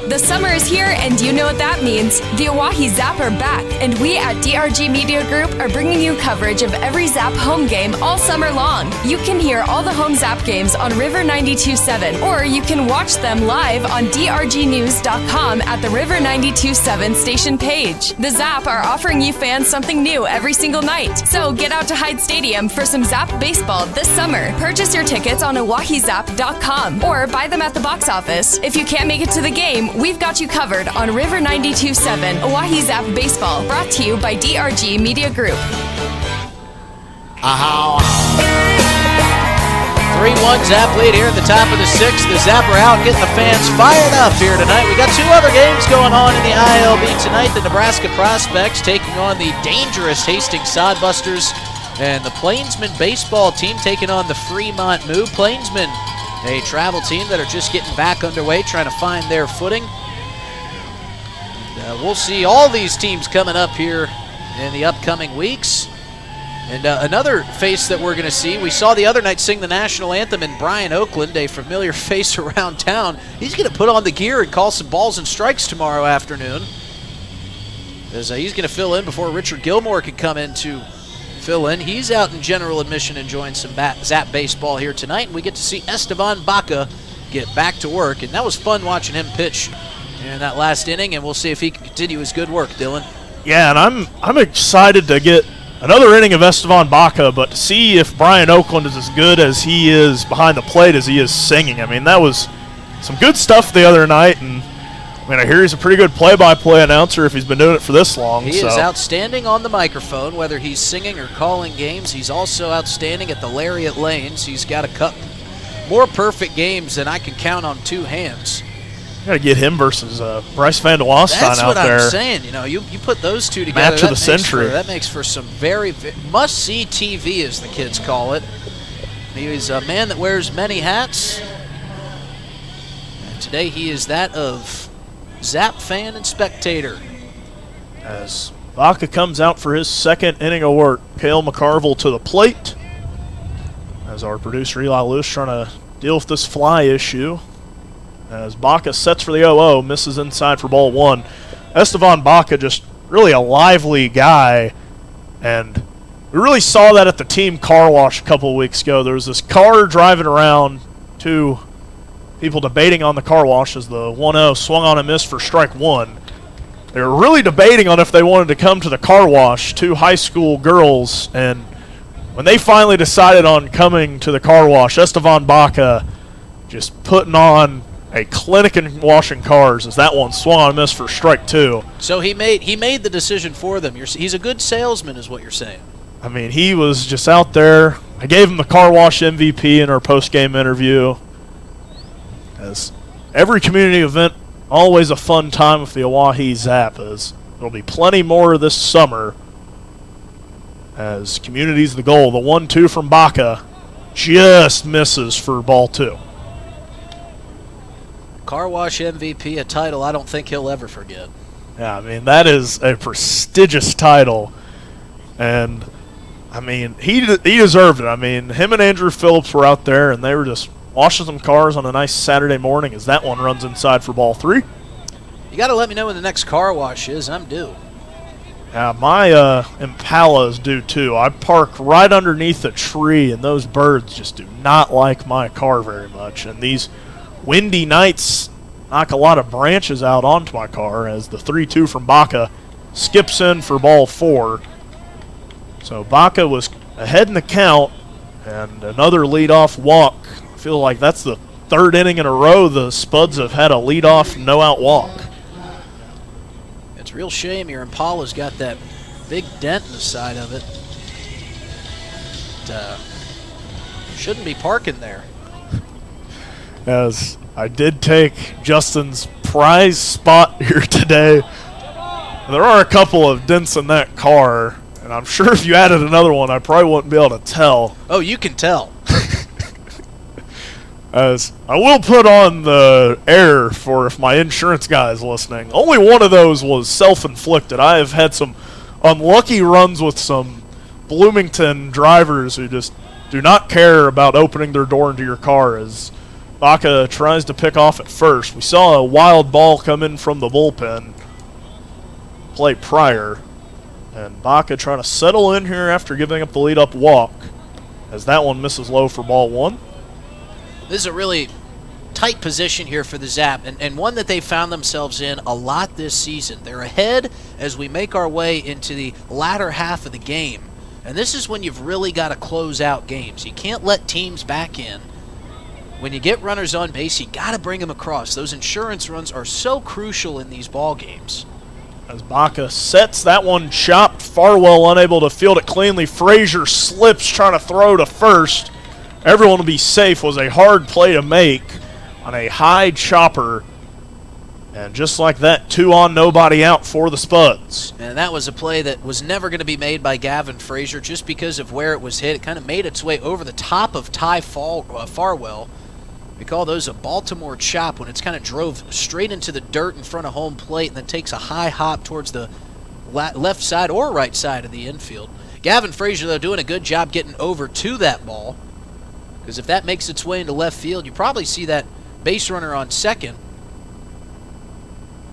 The summer is here, and you know what that means. The Oahe Zap are back, and we at DRG Media Group are bringing you coverage of every Zap home game all summer long. You can hear all the home Zap games on River 92.7, or you can watch them live on drgnews.com at the River 92.7 station page. The Zap are offering you fans something new every single night. So get out to Hyde Stadium for some Zap baseball this summer. Purchase your tickets on oahezap.com or buy them at the box office. If you can't make it to the game, we've got you covered on River 92.7 Oahe Zap Baseball, brought to you by DRG Media Group. 3-1 Zap lead here at the top of the sixth. The Zap are out getting the fans fired up here tonight. We got two other games going on in the ILB tonight. The Nebraska Prospects taking on the dangerous Hastings Sodbusters, and the Plainsman baseball team taking on the Fremont Moo. Plainsman, a travel team that are just getting back underway, trying to find their footing. We'll see all these teams coming up here in the upcoming weeks. And another face that we're going to see, we saw the other night sing the national anthem in Brian Oakland, a familiar face around town. He's going to put on the gear and call some balls and strikes tomorrow afternoon, as he's going to fill in before Richard Gilmore can come in to fill in. He's out in general admission enjoying some Zap baseball here tonight, and we get to see Estevan Baca get back to work, and that was fun watching him pitch in that last inning, and we'll see if he can continue his good work, Dylan. Yeah, and I'm excited to get another inning of Estevan Baca, but to see if Brian Oakland is as good as he is behind the plate as he is singing. I mean, that was some good stuff the other night, and I mean, I hear he's a pretty good play-by-play announcer if he's been doing it for this long. He is outstanding on the microphone, whether he's singing or calling games. He's also outstanding at the lariat lanes. He's got a couple more perfect games than I can count on two hands. Got to get him versus Bryce Van de Wasstein out there. That's what I'm saying. You know, you put those two together. Match of the century. That makes for some very must-see TV, as the kids call it. He's a man that wears many hats. And today he is that of Zap fan and spectator. As Baca comes out for his second inning of work, Cale McCarville to the plate. As our producer Eli Lewis trying to deal with this fly issue. As Baca sets for the 0-0, misses inside for ball one. Estevan Baca, just really a lively guy, and we really saw that at the team car wash a couple of weeks ago. There was this car driving around, two people debating on the car wash as the 1-0 swung on and missed for strike one. They were really debating on if they wanted to come to the car wash, two high school girls, and when they finally decided on coming to the car wash, Estevan Baca just putting on a clinic in washing cars as that one swung on and missed for strike two. So he made the decision for them. He's a good salesman is what you're saying. I mean, he was just out there. I gave him the car wash MVP in our post-game interview. As every community event, always a fun time with the Oahe Zap. As there'll be plenty more this summer. As community's the goal. The 1-2 from Baca just misses for ball two. Car wash MVP, a title I don't think he'll ever forget. Yeah, I mean, that is a prestigious title. And, I mean, he deserved it. I mean, him and Andrew Phillips were out there, and they were just washing some cars on a nice Saturday morning as that one runs inside for ball 3. You got to let me know when the next car wash is. I'm due. Yeah, my Impala is due too. I park right underneath a tree, and those birds just do not like my car very much. And these windy nights knock a lot of branches out onto my car as the 3-2 from Baca skips in for ball 4. So Baca was ahead in the count, and another leadoff walk. I feel like that's the 3rd inning in a row the Spuds have had a leadoff no-out walk. It's a real shame your Impala's got that big dent in the side of it. Shouldn't be parking there. As I did take Justin's prize spot here today. There are a couple of dents in that car, and I'm sure if you added another one, I probably wouldn't be able to tell. Oh, you can tell. As I will put on the air for if my insurance guy is listening. Only one of those was self-inflicted. I have had some unlucky runs with some Bloomington drivers who just do not care about opening their door into your car as Baca tries to pick off at first. We saw a wild ball come in from the bullpen play prior, and Baca trying to settle in here after giving up the lead-up walk as that one misses low for ball 1. This is a really tight position here for the Zap, and one that they found themselves in a lot this season. They're ahead as we make our way into the latter half of the game, and this is when you've really got to close out games. You can't let teams back in. When you get runners on base, you got to bring them across. Those insurance runs are so crucial in these ball games. As Baca sets that one chopped, Farwell unable to field it cleanly. Frazier slips trying to throw to first. Everyone will be safe was a hard play to make on a high chopper. And just like that, 2 on, nobody out for the Spuds. And that was a play that was never going to be made by Gavin Frazier just because of where it was hit. It kind of made its way over the top of Ty Farwell. We call those a Baltimore chop when it's kind of drove straight into the dirt in front of home plate and then takes a high hop towards the left side or right side of the infield. Gavin Frazier, though, doing a good job getting over to that ball, because if that makes its way into left field, you probably see that base runner on second.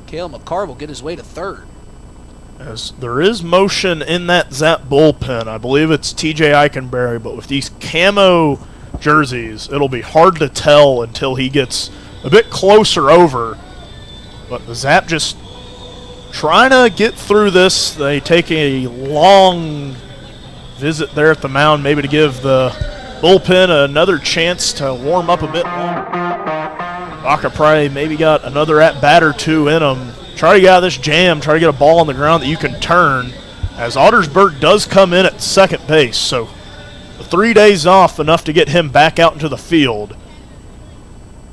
Cale McCarr will get his way to third. As there is motion in that Zap bullpen. I believe it's TJ Eikenberry, but with these camo jerseys, it'll be hard to tell until he gets a bit closer over. But the Zap just trying to get through this. They take a long visit there at the mound, maybe to give the bullpen another chance to warm up a bit more. Baca probably maybe got another at-bat or 2 in him. Try to get out of this jam, try to get a ball on the ground that you can turn, as Ottersberg does come in at second base. So 3 days off, enough to get him back out into the field.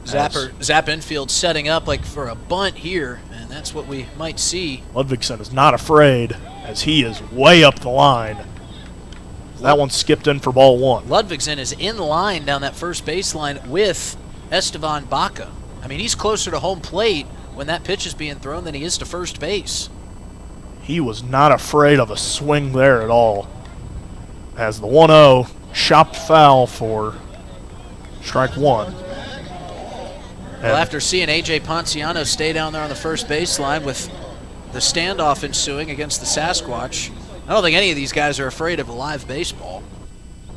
Zap infield setting up like for a bunt here, and that's what we might see. Ludvigsen is not afraid as he is way up the line. That one skipped in for ball 1. Ludvigsen is in line down that first baseline with Esteban Baca. I mean, he's closer to home plate when that pitch is being thrown than he is to first base. He was not afraid of a swing there at all. As the 1-0 chopped foul for strike 1. Well, after seeing A.J. Ponciano stay down there on the first baseline with the standoff ensuing against the Sasquatch, I don't think any of these guys are afraid of a live baseball.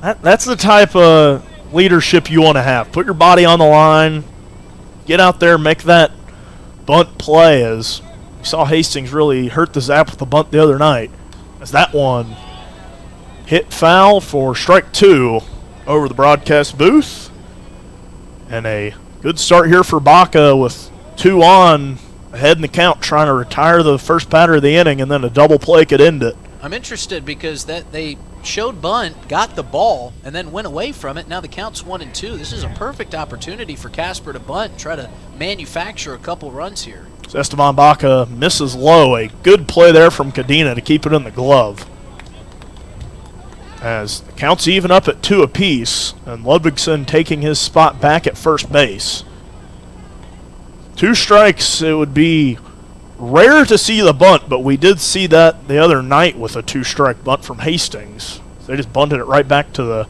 That's the type of leadership you want to have. Put your body on the line. Get out there, make that bunt play, as we saw Hastings really hurt the Zap with the bunt the other night. As that one hit foul for strike 2 over the broadcast booth. And a good start here for Baca with 2 on, ahead in the count, trying to retire the first batter of the inning, and then a double play could end it. I'm interested because they showed bunt, got the ball, and then went away from it. Now the count's 1-2. This is a perfect opportunity for Casper to bunt and try to manufacture a couple runs here. So Esteban Baca misses low. A good play there from Cadena to keep it in the glove. As the count's even up at 2 apiece, and Ludvigsen taking his spot back at first base. 2 strikes, it would be rare to see the bunt, but we did see that the other night with a 2-strike bunt from Hastings. They just bunted it right back to the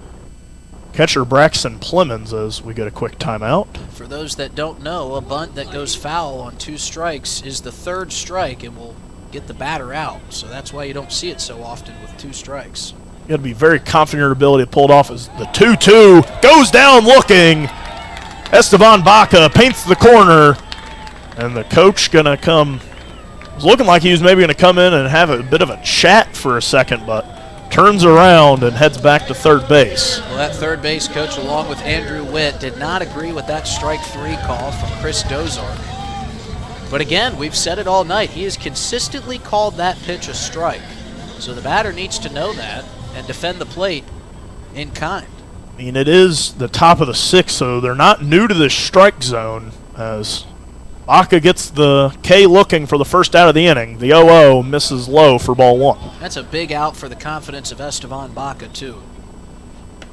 catcher Braxton Plemons as we get a quick timeout. For those that don't know, a bunt that goes foul on 2 strikes is the 3rd strike and will get the batter out. So that's why you don't see it so often with 2 strikes. You got to be very confident in your ability to pull it off as the 2-2 goes down looking. Esteban Baca paints the corner, and the coach going to come. It was looking like he was maybe going to come in and have a bit of a chat for a second, but turns around and heads back to third base. Well, that third base coach, along with Andrew Witt, did not agree with that strike 3 call from Chris Dozark. But again, we've said it all night. He has consistently called that pitch a strike. So the batter needs to know that and defend the plate in kind. I mean, it is the top of the 6th, so they're not new to this strike zone as Baca gets the K looking for the first out of the inning. The 0-0 misses low for ball 1. That's a big out for the confidence of Esteban Baca, too.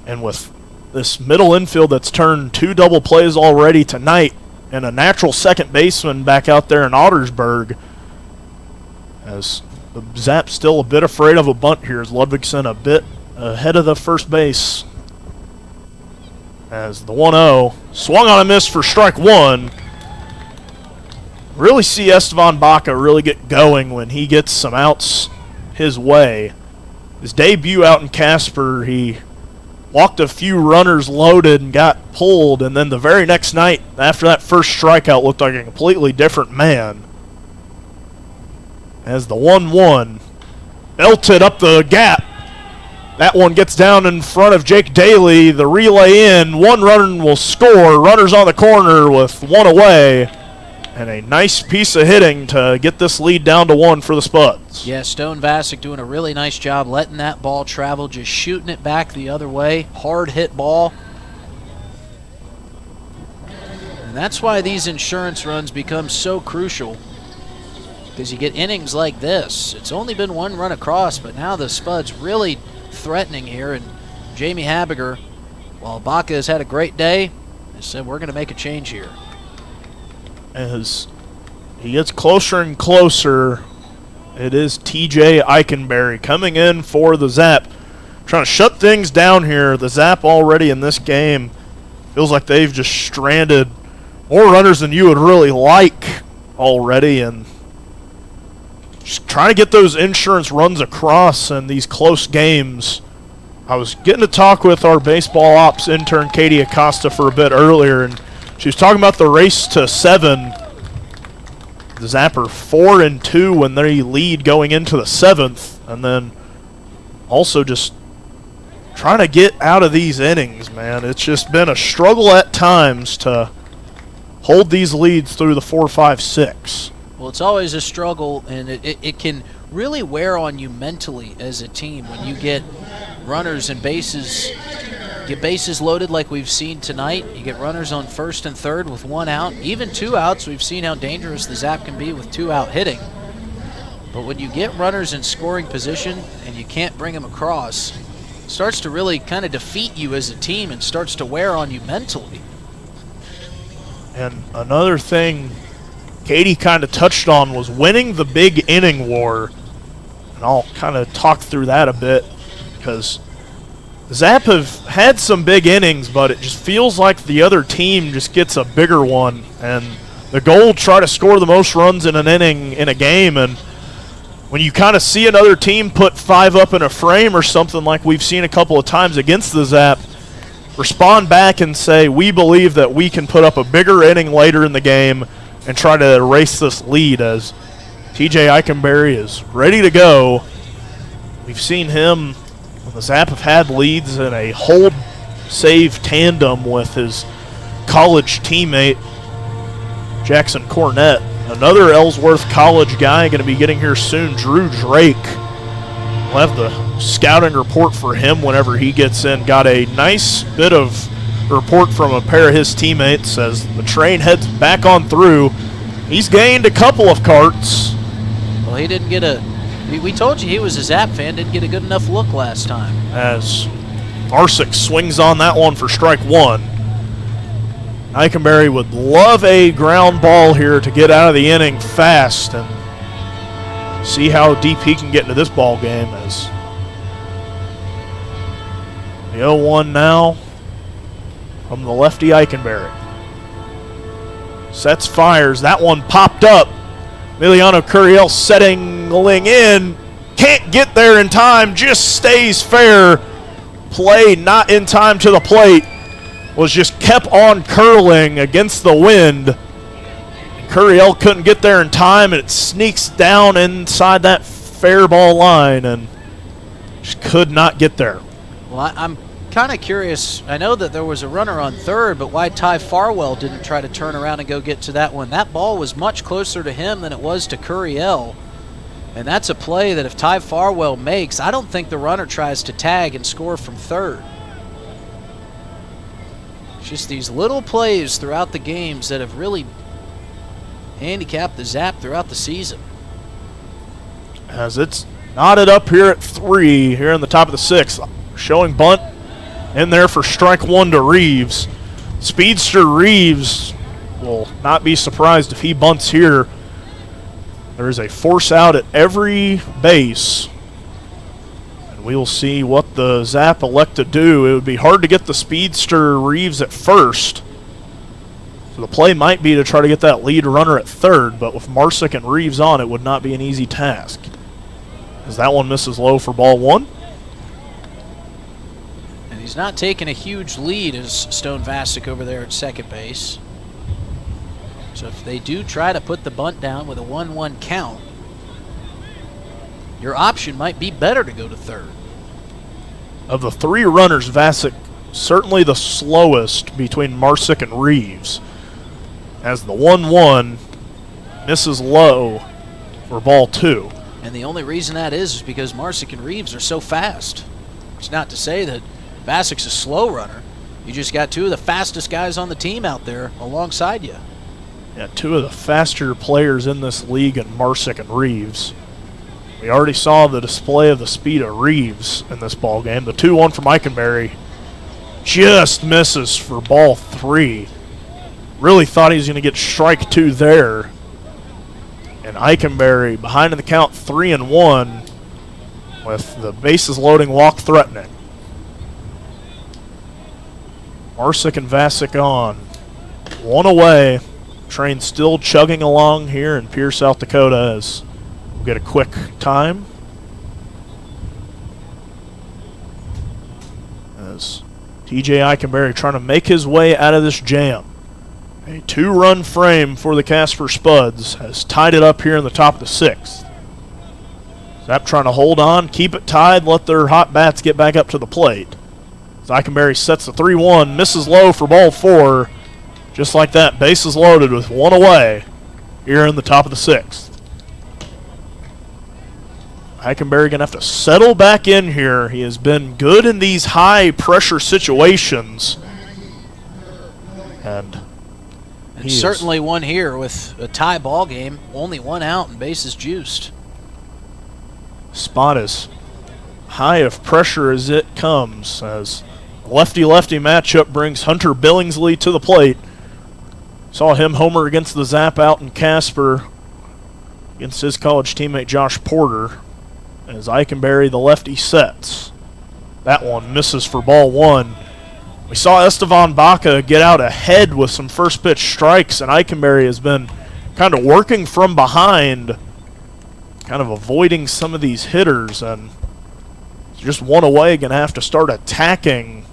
And with this middle infield that's turned 2 double plays already tonight and a natural second baseman back out there in Ottersburg, as the Zap's still a bit afraid of a bunt here as Ludvigsen a bit ahead of the first base. As the 1-0 swung on a miss for strike 1. Really see Esteban Baca really get going when he gets some outs his way. His debut out in Casper, he walked a few runners loaded and got pulled, and then the very next night, after that first strikeout, looked like a completely different man. As the 1-1 belted up the gap. That one gets down in front of Jake Daly. The relay in. 1 runner will score. Runners on the corner with 1 away. And a nice piece of hitting to get this lead down to 1 for the Spuds. Yeah, Stone Vasic doing a really nice job letting that ball travel, just shooting it back the other way. Hard hit ball. And that's why these insurance runs become so crucial, because you get innings like this. It's only been 1 run across, but now the Spuds really threatening here. And Jamie Habiger, while Baca has had a great day, they said we're going to make a change here. As he gets closer and closer, it is TJ Eikenberry coming in for the Zap, trying to shut things down here. The Zap already in this game feels like they've just stranded more runners than you would really like already, and just trying to get those insurance runs across in these close games. I was getting to talk with our baseball ops intern Katie Acosta for a bit earlier, and she was talking about the race to 7. The Zap are 4-2 when they lead going into the 7th, and then also just trying to get out of these innings, man. It's just been a struggle at times to hold these leads through the 4, 5, 6. Well, it's always a struggle, and it can really wear on you mentally as a team when you get runners and bases. Get bases loaded like we've seen tonight. You get runners on first and third with 1 out. Even 2 outs, we've seen how dangerous the Zap can be with 2-out hitting. But when you get runners in scoring position and you can't bring them across, it starts to really kind of defeat you as a team and starts to wear on you mentally. And another thing Katie kind of touched on was winning the big inning war. And I'll kind of talk through that a bit, because the Zap have had some big innings, but it just feels like the other team just gets a bigger one. And the goal, try to score the most runs in an inning in a game. And when you kind of see another team put 5 up in a frame or something like we've seen a couple of times against the Zap, respond back and say, we believe that we can put up a bigger inning later in the game and try to erase this lead, as TJ Eikenberry is ready to go. We've seen him, when the Zap have had leads, in a hold save tandem with his college teammate Jackson Cornett. Another Ellsworth College guy going to be getting here soon, Drew Drake. We'll have the scouting report for him whenever he gets in. Got a nice bit of report from a pair of his teammates as the train heads back on through. He's gained a couple of carts. Well, he didn't get a... We told you he was a Zap fan, didn't get a good enough look last time. As Arsic swings on that one for strike 1. Eikenberry would love a ground ball here to get out of the inning fast and see how deep he can get into this ball game. As the 0-1 now from the lefty Eichenberry. Sets, fires. That one popped up. Emiliano Curiel settling in. Can't get there in time. Just stays fair. Play not in time to the plate. Was just kept on curling against the wind. Curiel couldn't get there in time, and it sneaks down inside that fair ball line and just could not get there. Well, I'm kind of curious. I know that there was a runner on third, but why Ty Farwell didn't try to turn around and go get to that one. That ball was much closer to him than it was to Curiel. And that's a play that if Ty Farwell makes, I don't think the runner tries to tag and score from third. It's just these little plays throughout the games that have really handicapped the Zap throughout the season. As it's knotted up here at 3 here in the top of the 6th. Showing bunt in there for strike 1 to Reeves. Speedster Reeves will not be surprised if he bunts here. There is a force out at every base. And we will see what the Zap elect to do. It would be hard to get the Speedster Reeves at first. So the play might be to try to get that lead runner at third, but with Marsick and Reeves on, it would not be an easy task. As that one misses low for ball 1. And he's not taking a huge lead as Stone Vasic over there at second base. So if they do try to put the bunt down with a 1-1 count, your option might be better to go to third. Of the 3 runners, Vasic certainly the slowest between Marsick and Reeves. As the 1-1 misses low for ball 2. And the only reason that is because Marsick and Reeves are so fast. It's not to say that Vasic's a slow runner. You just got 2 of the fastest guys on the team out there alongside you. Yeah, 2 of the faster players in this league in Marsick and Reeves. We already saw the display of the speed of Reeves in this ball game. The 2-1 from Eichenberry just misses for ball 3. Really thought he was going to get strike 2 there. And Eichenberry behind in the count 3-1 with the bases loading, walk threatening. Marsick and Vasic on. 1 away. Train still chugging along here in Pierre, South Dakota as we'll get a quick time. As TJ Eichenberry trying to make his way out of this jam. A 2-run frame for the Casper Spuds has tied it up here in the top of the 6th. Zap trying to hold on, keep it tied, let their hot bats get back up to the plate. As Eichenberry sets the 3-1, misses low for ball 4. Just like that, bases loaded with 1 away here in the top of the 6th. Eichenberry going to have to settle back in here. He has been good in these high-pressure situations. And certainly one here with a tie ball game, only 1 out and bases juiced. Spot as high of pressure as it comes as lefty-lefty matchup brings Hunter Billingsley to the plate. Saw him homer against the Zap out in Casper against his college teammate Josh Porter as Eichenberry, the lefty, sets. That one misses for ball 1. We saw Estevan Baca get out ahead with some first pitch strikes, and Eichenberry has been kind of working from behind, kind of avoiding some of these hitters, and just 1 away, going to have to start attacking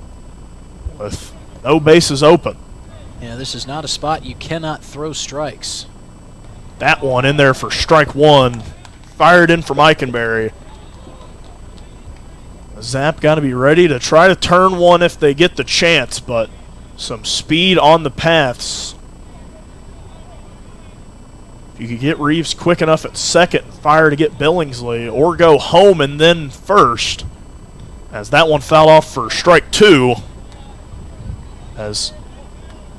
with no bases open. Yeah, this is not a spot you cannot throw strikes. That one in there for strike 1. Fired in from Eichenberry. Zap got to be ready to try to turn one if they get the chance, but some speed on the paths. If you could get Reeves quick enough at second, fire to get Billingsley, or go home and then first, as that one fouled off for strike 2. As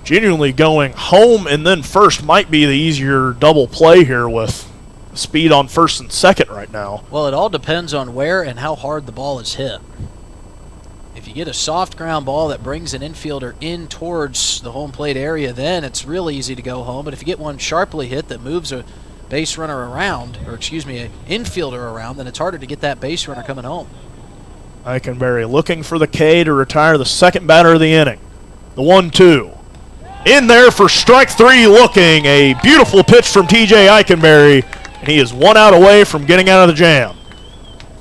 genuinely going home and then first might be the easier double play here with speed on first and second right now. Well, it all depends on where and how hard the ball is hit. If you get a soft ground ball that brings an infielder in towards the home plate area, then it's real easy to go home. But if you get one sharply hit that moves a base runner around, or excuse me, an infielder around, then it's harder to get that base runner coming home. Eichenberry looking for the K to retire the second batter of the inning. The 1-2. In there for strike 3 looking. A beautiful pitch from TJ Eikenberry. And he is 1 out away from getting out of the jam.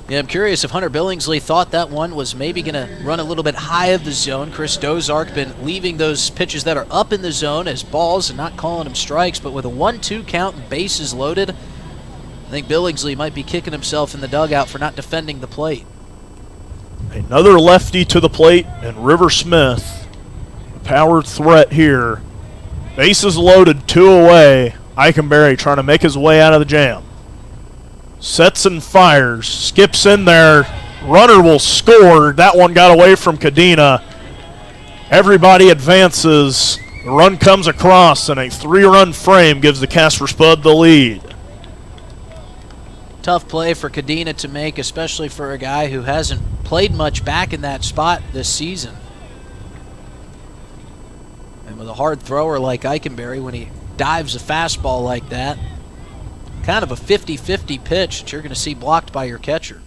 Yeah, I'm curious if Hunter Billingsley thought that one was maybe going to run a little bit high of the zone. Chris Dozark been leaving those pitches that are up in the zone as balls and not calling them strikes. But with a 1-2 count and bases loaded, I think Billingsley might be kicking himself in the dugout for not defending the plate. Another lefty to the plate, and River Smith, a power threat here. Bases loaded, 2 away. Eikenberry trying to make his way out of the jam. Sets and fires, skips in there. Runner will score. That one got away from Cadena. Everybody advances. The run comes across, and a 3-run frame gives the Casper Spud the lead. Tough play for Cadena to make, especially for a guy who hasn't played much back in that spot this season. And with a hard thrower like Eikenberry, when he dives a fastball like that, kind of a 50-50 pitch that you're going to see blocked by your catcher.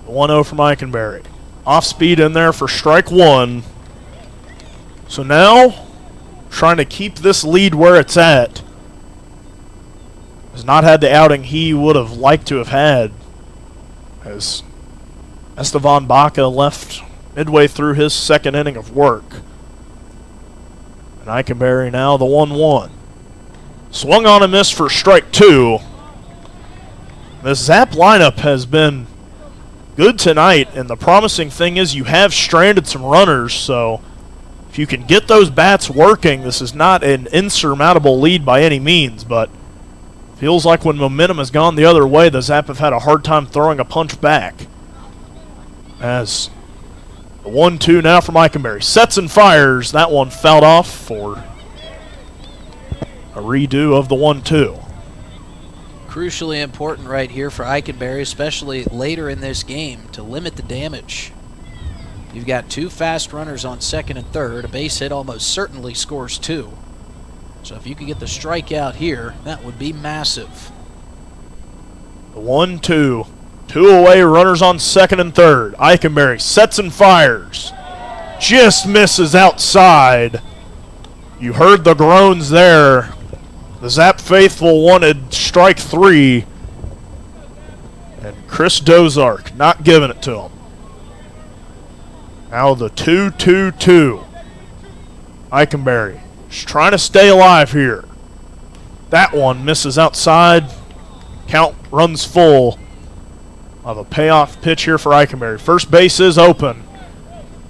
1-0 from Eikenberry. Off speed in there for strike 1. So now, trying to keep this lead where it's at. Has not had the outing he would have liked to have had, as Estevan Baca left midway through his second inning of work. And Eikenberry now the 1-1. Swung on a miss for strike 2. The Zap lineup has been good tonight, and the promising thing is you have stranded some runners, so if you can get those bats working, this is not an insurmountable lead by any means, but feels like when momentum has gone the other way, the Zap have had a hard time throwing a punch back. As the 1-2 now from Eikenberry. Sets and fires. That one fouled off for a redo of the 1-2. Crucially important right here for Eikenberry, especially later in this game, to limit the damage. You've got 2 fast runners on second and third. A base hit almost certainly scores 2. So if you could get the strikeout here, that would be massive. The 1-2. 2 away, runners on second and third. Eikenberry sets and fires. Just misses outside. You heard the groans there. The Zap faithful wanted strike 3. And Chris Dozark not giving it to him. Now the 2-2-2. Eikenberry just trying to stay alive here. That one misses outside. Count runs full. Of a payoff pitch here for Eikenberry. First base is open.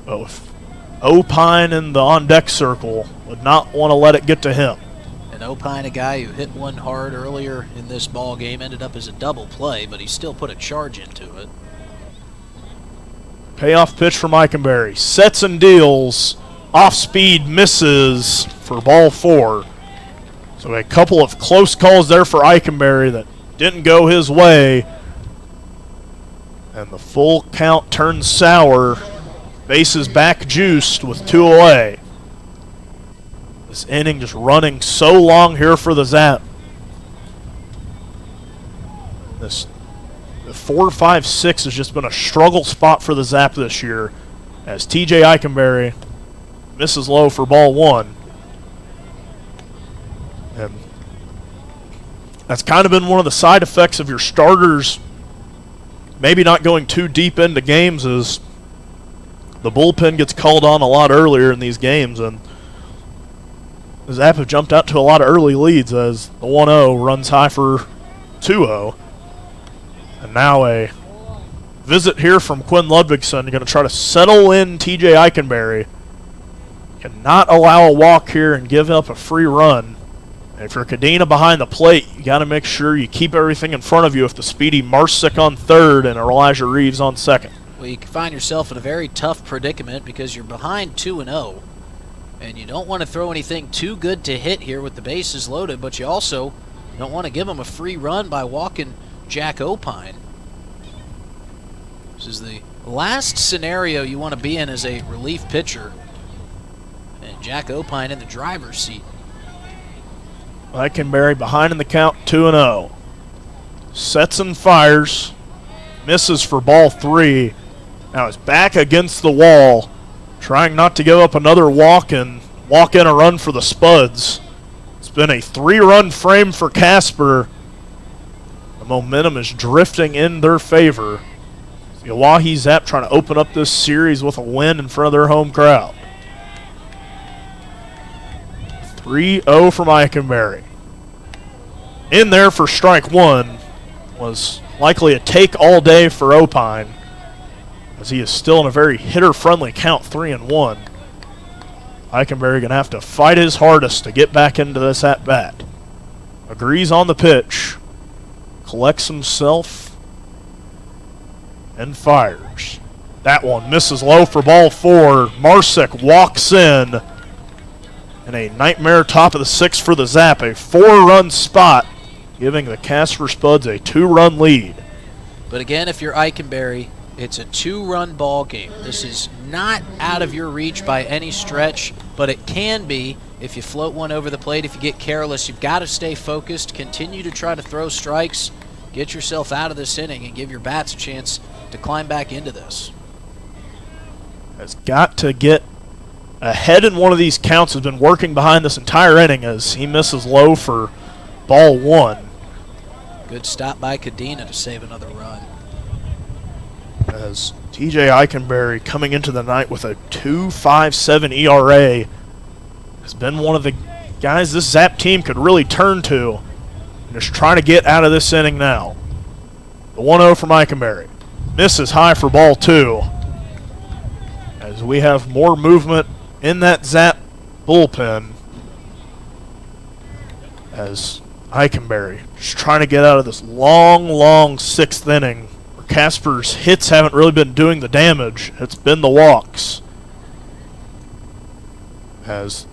But with Opine in the on-deck circle, would not want to let it get to him. And Opine, a guy who hit one hard earlier in this ball game, ended up as a double play, but he still put a charge into it. Payoff pitch from Eikenberry. Sets and deals. Off speed misses for ball 4. So a couple of close calls there for Eikenberry that didn't go his way. And the full count turns sour. Bases back juiced with 2 away. This inning just running so long here for the Zap. The 4-5-6 has just been a struggle spot for the Zap this year, as TJ Eikenberry misses low for ball 1. And that's kind of been one of the side effects of your starters maybe not going too deep into games, is the bullpen gets called on a lot earlier in these games, and the Zap have jumped out to a lot of early leads as the 1-0 runs high for 2-0. And now a visit here from Quinn Ludvigson. You're going to try to settle in TJ Eikenberry. Cannot allow a walk here and give up a free run. And if you're Cadena behind the plate, you got to make sure you keep everything in front of you with the speedy Marsick on third and Elijah Reeves on second. Well, you can find yourself in a very tough predicament because you're behind 2-0, and you don't want to throw anything too good to hit here with the bases loaded, but you also don't want to give them a free run by walking Jack Opine. This is the last scenario you want to be in as a relief pitcher, and Jack Opine in the driver's seat. Eikenberry behind in the count, 2-0. Sets and fires. Misses for ball 3. Now he's back against the wall. trying not to give up another walk and walk in a run for the Spuds. It's been a 3-run frame for Casper. The momentum is drifting in their favor. The Oahe Zap trying to open up this series with a win in front of their home crowd. 3-0 from Eikenberry. In there for strike one was likely a take all day for Opine, as he is still in a very hitter-friendly count, 3-1. Eikenberry going to have to fight his hardest to get back into this at-bat. Agrees on the pitch, collects himself, and fires. That one misses low for ball 4. Marsick walks in a nightmare top of the 6th for the Zap. A 4-run spot, giving the Casper Spuds a 2-run lead. But again, if you're Eikenberry, it's a 2-run ball game. This is not out of your reach by any stretch, but it can be if you float one over the plate. If you get careless, you've got to stay focused, continue to try to throw strikes, get yourself out of this inning, and give your bats a chance to climb back into this. Has got to get ahead in one of these counts. Has been working behind this entire inning as he misses low for ball 1. Good stop by Cadena to save another run. As TJ Eikenberry, coming into the night with a 2.57 ERA, has been one of the guys this Zap team could really turn to, and is trying to get out of this inning now. The 1-0 from Eikenberry. Misses high for ball 2. As we have more movement in that Zap bullpen, as Eikenberry just trying to get out of this long 6th inning where Casper's hits haven't really been doing the damage. It's been the walks. As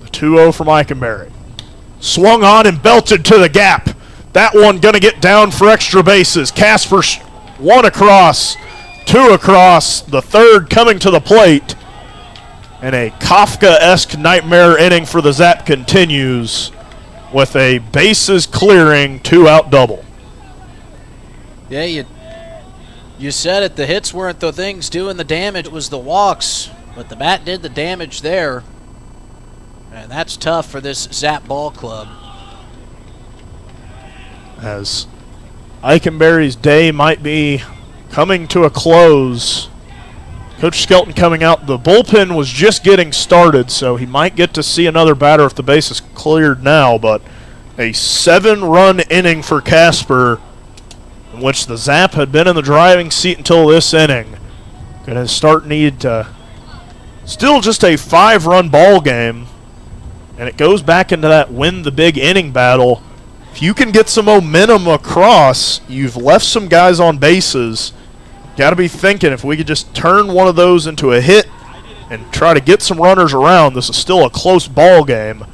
the 2-0 from Eikenberry. Swung on and belted to the gap. That one going to get down for extra bases. Casper 1 across, 2 across, the 3rd coming to the plate. And a Kafka-esque nightmare inning for the Zap continues with a bases clearing 2-out double. Yeah, you said it. The hits weren't the things doing the damage. It was the walks. But the bat did the damage there. And that's tough for this Zap ball club. As Eikenberry's day might be coming to a close. Coach Skelton coming out. The bullpen was just getting started, so he might get to see another batter if the base is cleared now. But a 7-run inning for Casper, in which the Zap had been in the driving seat until this inning. Going to need to still just a 5-run ball game, and it goes back into that win the big inning battle. If you can get some momentum across, you've left some guys on bases. Got to be thinking if we could just turn one of those into a hit and try to get some runners around. This is still a close ball game,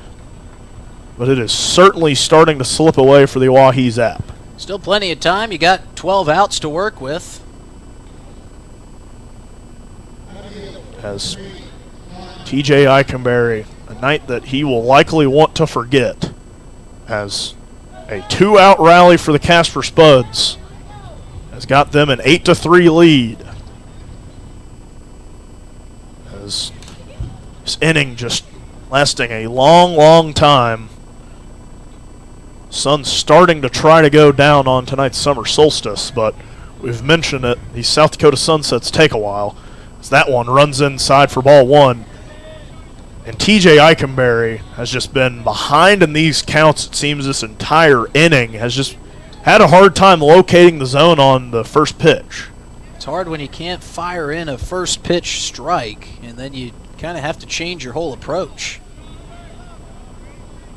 but it is certainly starting to slip away for the Oahe Zap. Still plenty of time. You got 12 outs to work with. As TJ Eikenberry, a night that he will likely want to forget, has a 2-out rally for the Casper Spuds. Has got them an 8-3 lead. As this inning just lasting a long time. Sun's starting to try to go down on tonight's summer solstice, but we've mentioned it. These South Dakota sunsets take a while. As that one runs inside for ball 1. And TJ Eikenberry has just been behind in these counts, it seems, this entire inning. Has just had a hard time locating the zone on the first pitch. It's hard when you can't fire in a first pitch strike, and then you kind of have to change your whole approach.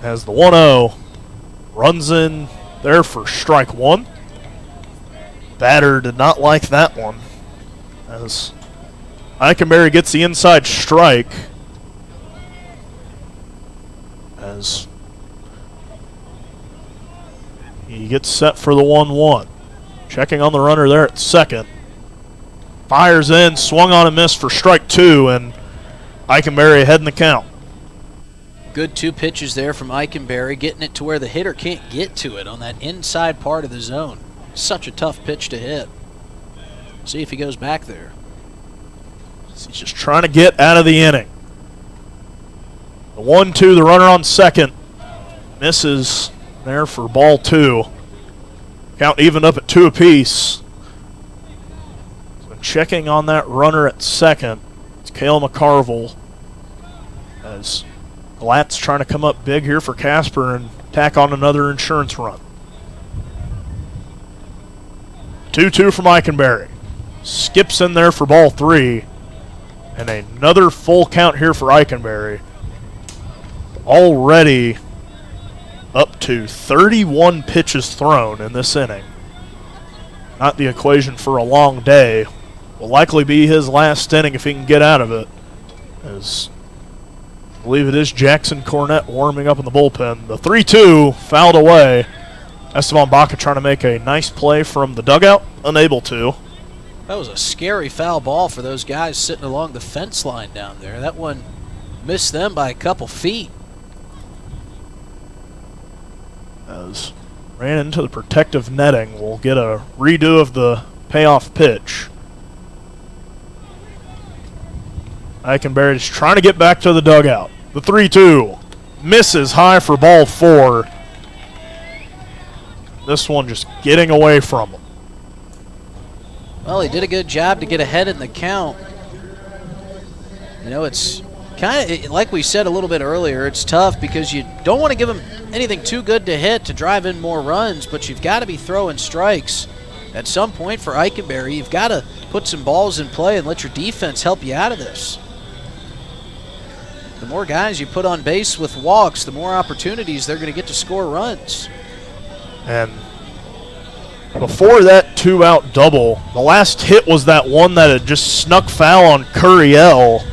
As the 1-0 runs in there for strike 1. Batter did not like that one. As Eikenberry gets the inside strike. As he gets set for the 1-1. Checking on the runner there at second. Fires in, swung on and missed for strike 2, and Eikenberry ahead in the count. Good 2 pitches there from Eikenberry, getting it to where the hitter can't get to it on that inside part of the zone. Such a tough pitch to hit. See if he goes back there. He's just trying to get out of the inning. The 1-2, the runner on second. Misses there for ball 2. Count even up at 2 apiece. So checking on that runner at second. It's Cale McCarville. As Glatt's trying to come up big here for Casper and tack on another insurance run. 2-2 from Eikenberry. Skips in there for ball 3. And another full count here for Eikenberry. Already up to 31 pitches thrown in this inning. Not the equation for a long day. Will likely be his last inning if he can get out of it. As I believe it is Jackson Cornett warming up in the bullpen. The 3-2 fouled away. Esteban Baca trying to make a nice play from the dugout. Unable to. That was a scary foul ball for those guys sitting along the fence line down there. That one missed them by a couple feet. As ran into the protective netting. We'll get a redo of the payoff pitch. Eikenberry is trying to get back to the dugout. The 3-2 misses high for ball 4. This one just getting away from him. Well, he did a good job to get ahead in the count. You know, it's kind of, like we said a little bit earlier, it's tough because you don't want to give him anything too good to hit to drive in more runs, but you've got to be throwing strikes. At some point for Eikenberry, you've got to put some balls in play and let your defense help you out of this. The more guys you put on base with walks, the more opportunities they're going to get to score runs. And before that 2-out double, the last hit was that one that had just snuck foul on Curiel.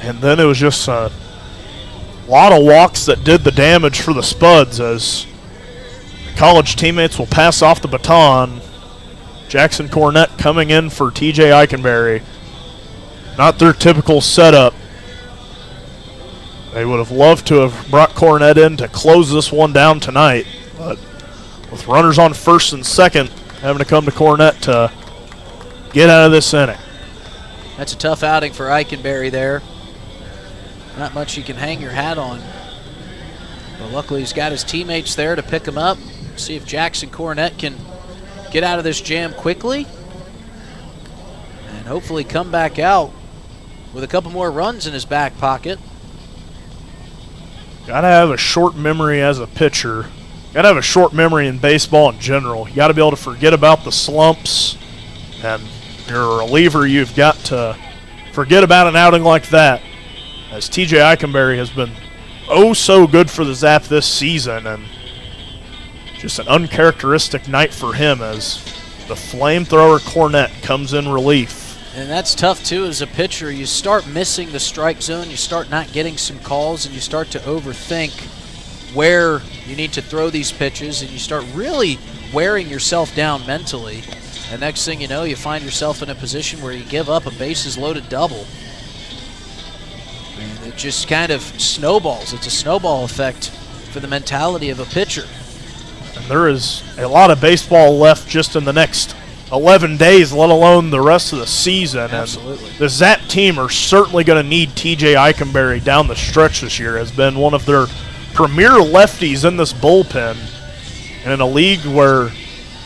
And then it was just a lot of walks that did the damage for the Spuds as college teammates will pass off the baton. Jackson Cornett coming in for TJ Eikenberry. Not their typical setup. They would have loved to have brought Cornett in to close this one down tonight, but with runners on first and second, having to come to Cornett to get out of this inning. That's a tough outing for Eikenberry there. Not much you can hang your hat on. But luckily he's got his teammates there to pick him up. See if Jackson Cornett can get out of this jam quickly and hopefully come back out with a couple more runs in his back pocket. Got to have a short memory as a pitcher. Got to have a short memory in baseball in general. You got to be able to forget about the slumps. And you're a reliever, you've got to forget about an outing like that. As TJ Eikenberry has been oh so good for the Zap this season. And just an uncharacteristic night for him as the flamethrower Cornett comes in relief. And that's tough, too, as a pitcher. You start missing the strike zone, you start not getting some calls, and you start to overthink where you need to throw these pitches, and you start really wearing yourself down mentally. And next thing you know, you find yourself in a position where you give up a bases-loaded double. And it just kind of snowballs. It's a snowball effect for the mentality of a pitcher. And there is a lot of baseball left just in the next 11 days, let alone the rest of the season. Absolutely. And the Zap team are certainly going to need TJ Eikenberry down the stretch this year. Has been one of their premier lefties in this bullpen. And in a league where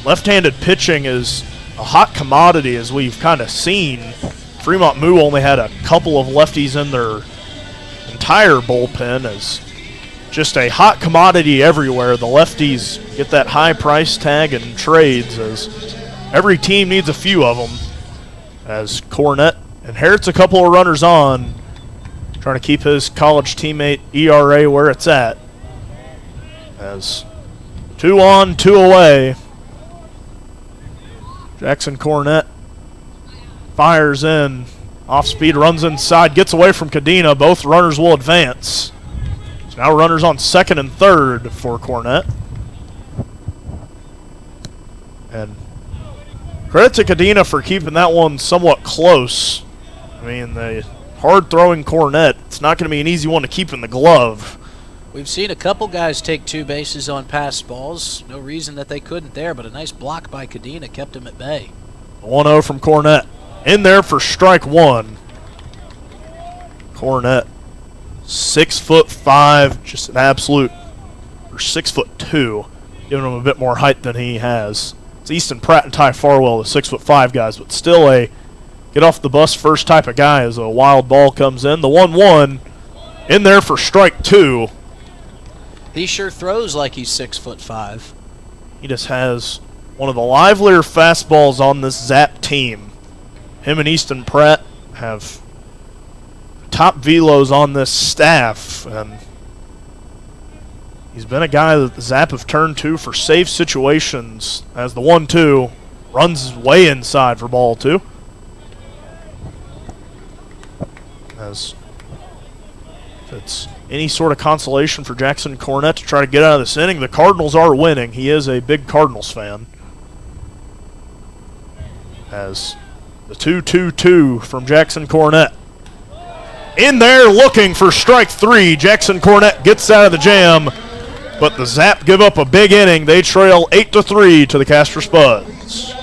left-handed pitching is a hot commodity, as we've kind of seen, Fremont Moo only had a couple of lefties in their entire bullpen. As just a hot commodity everywhere. The lefties get that high price tag in trades, as every team needs a few of them, as Cornett inherits a couple of runners on, trying to keep his college teammate ERA where it's at. As 2 on, 2 away. Jackson Cornett fires in, off speed, runs inside, gets away from Cadena. Both runners will advance. So now runners on second and third for Cornett. And credit to Cadena for keeping that one somewhat close. I mean, the hard-throwing Cornett, it's not going to be an easy one to keep in the glove. We've seen a couple guys take 2 bases on passed balls. No reason that they couldn't there, but a nice block by Cadena kept him at bay. 1-0 from Cornett. In there for strike 1. Cornett, 6'5", just an absolute, or 6'2", giving him a bit more height than he has. It's Easton Pratt and Ty Farwell, the 6'5" guys, but still a get off the bus first type of guy as a wild ball comes in. The 1-1 in there for strike 2. He sure throws like he's 6'5". He just has one of the livelier fastballs on this Zap team. Him and Easton Pratt have top velos on this staff, and he's been a guy that the Zap have turned to for safe situations as the 1-2 runs way inside for ball 2. As if it's any sort of consolation for Jackson Cornett to try to get out of this inning, the Cardinals are winning. He is a big Cardinals fan. As the 2-2-2 from Jackson Cornett. In there looking for strike 3. Jackson Cornett gets out of the jam, but the Zap give up a big inning. They trail 8-3 to the Casper Spuds.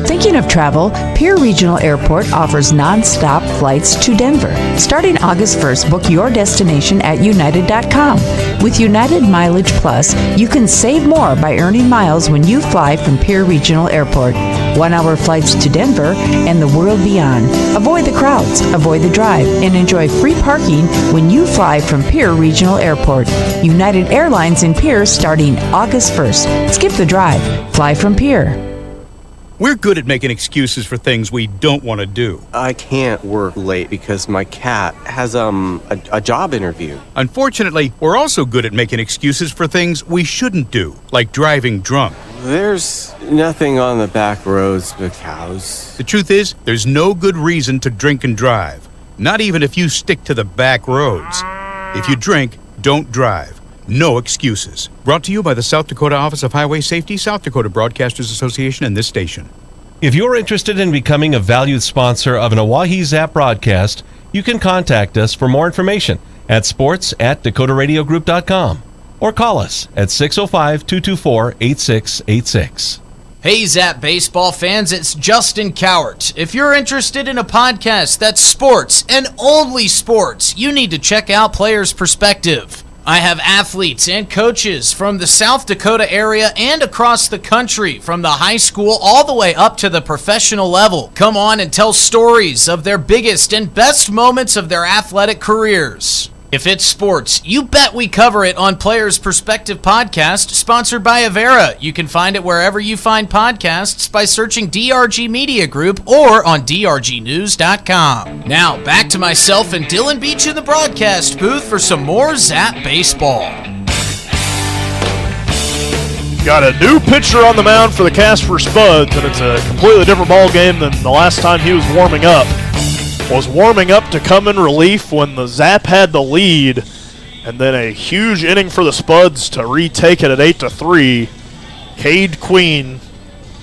Thinking of travel? Pierre Regional Airport offers non-stop flights to Denver. Starting August 1st, book your destination at United.com. With United Mileage Plus, you can save more by earning miles when you fly from Pierre Regional Airport. 1-hour flights to Denver and the world beyond. Avoid the crowds, avoid the drive, and enjoy free parking when you fly from Pierre Regional Airport. United Airlines in Pierre starting August 1st. Skip the drive. Fly from Pierre. We're good at making excuses for things we don't want to do. I can't work late because my cat has a job interview. Unfortunately, we're also good at making excuses for things we shouldn't do, like driving drunk. There's nothing on the back roads but cows. The truth is, there's no good reason to drink and drive, not even if you stick to the back roads. If you drink, don't drive. No excuses. Brought to you by the South Dakota Office of Highway Safety, South Dakota Broadcasters Association, and this station. If you're interested in becoming a valued sponsor of an Oahe Zap broadcast, you can contact us for more information at sports@dakotaradiogroup.com or call us at 605-224-8686. Hey Zap baseball fans, it's Justin Cowart. If you're interested in a podcast that's sports and only sports, you need to check out Players Perspective. I have athletes and coaches from the South Dakota area and across the country, from the high school all the way up to the professional level. Come on and tell stories of their biggest and best moments of their athletic careers. If it's sports, you bet we cover it on Players Perspective Podcast, sponsored by Avera. You can find it wherever you find podcasts by searching DRG Media Group or on drgnews.com. Now, back to myself and Dylan Beach in the broadcast booth for some more Zap Baseball. Got a new pitcher on the mound for the Casper Spuds, and it's a completely different ball game than the last time he was warming up. Was warming up to come in relief when the Zap had the lead, and then a huge inning for the Spuds to retake it at 8-3. Cade Queen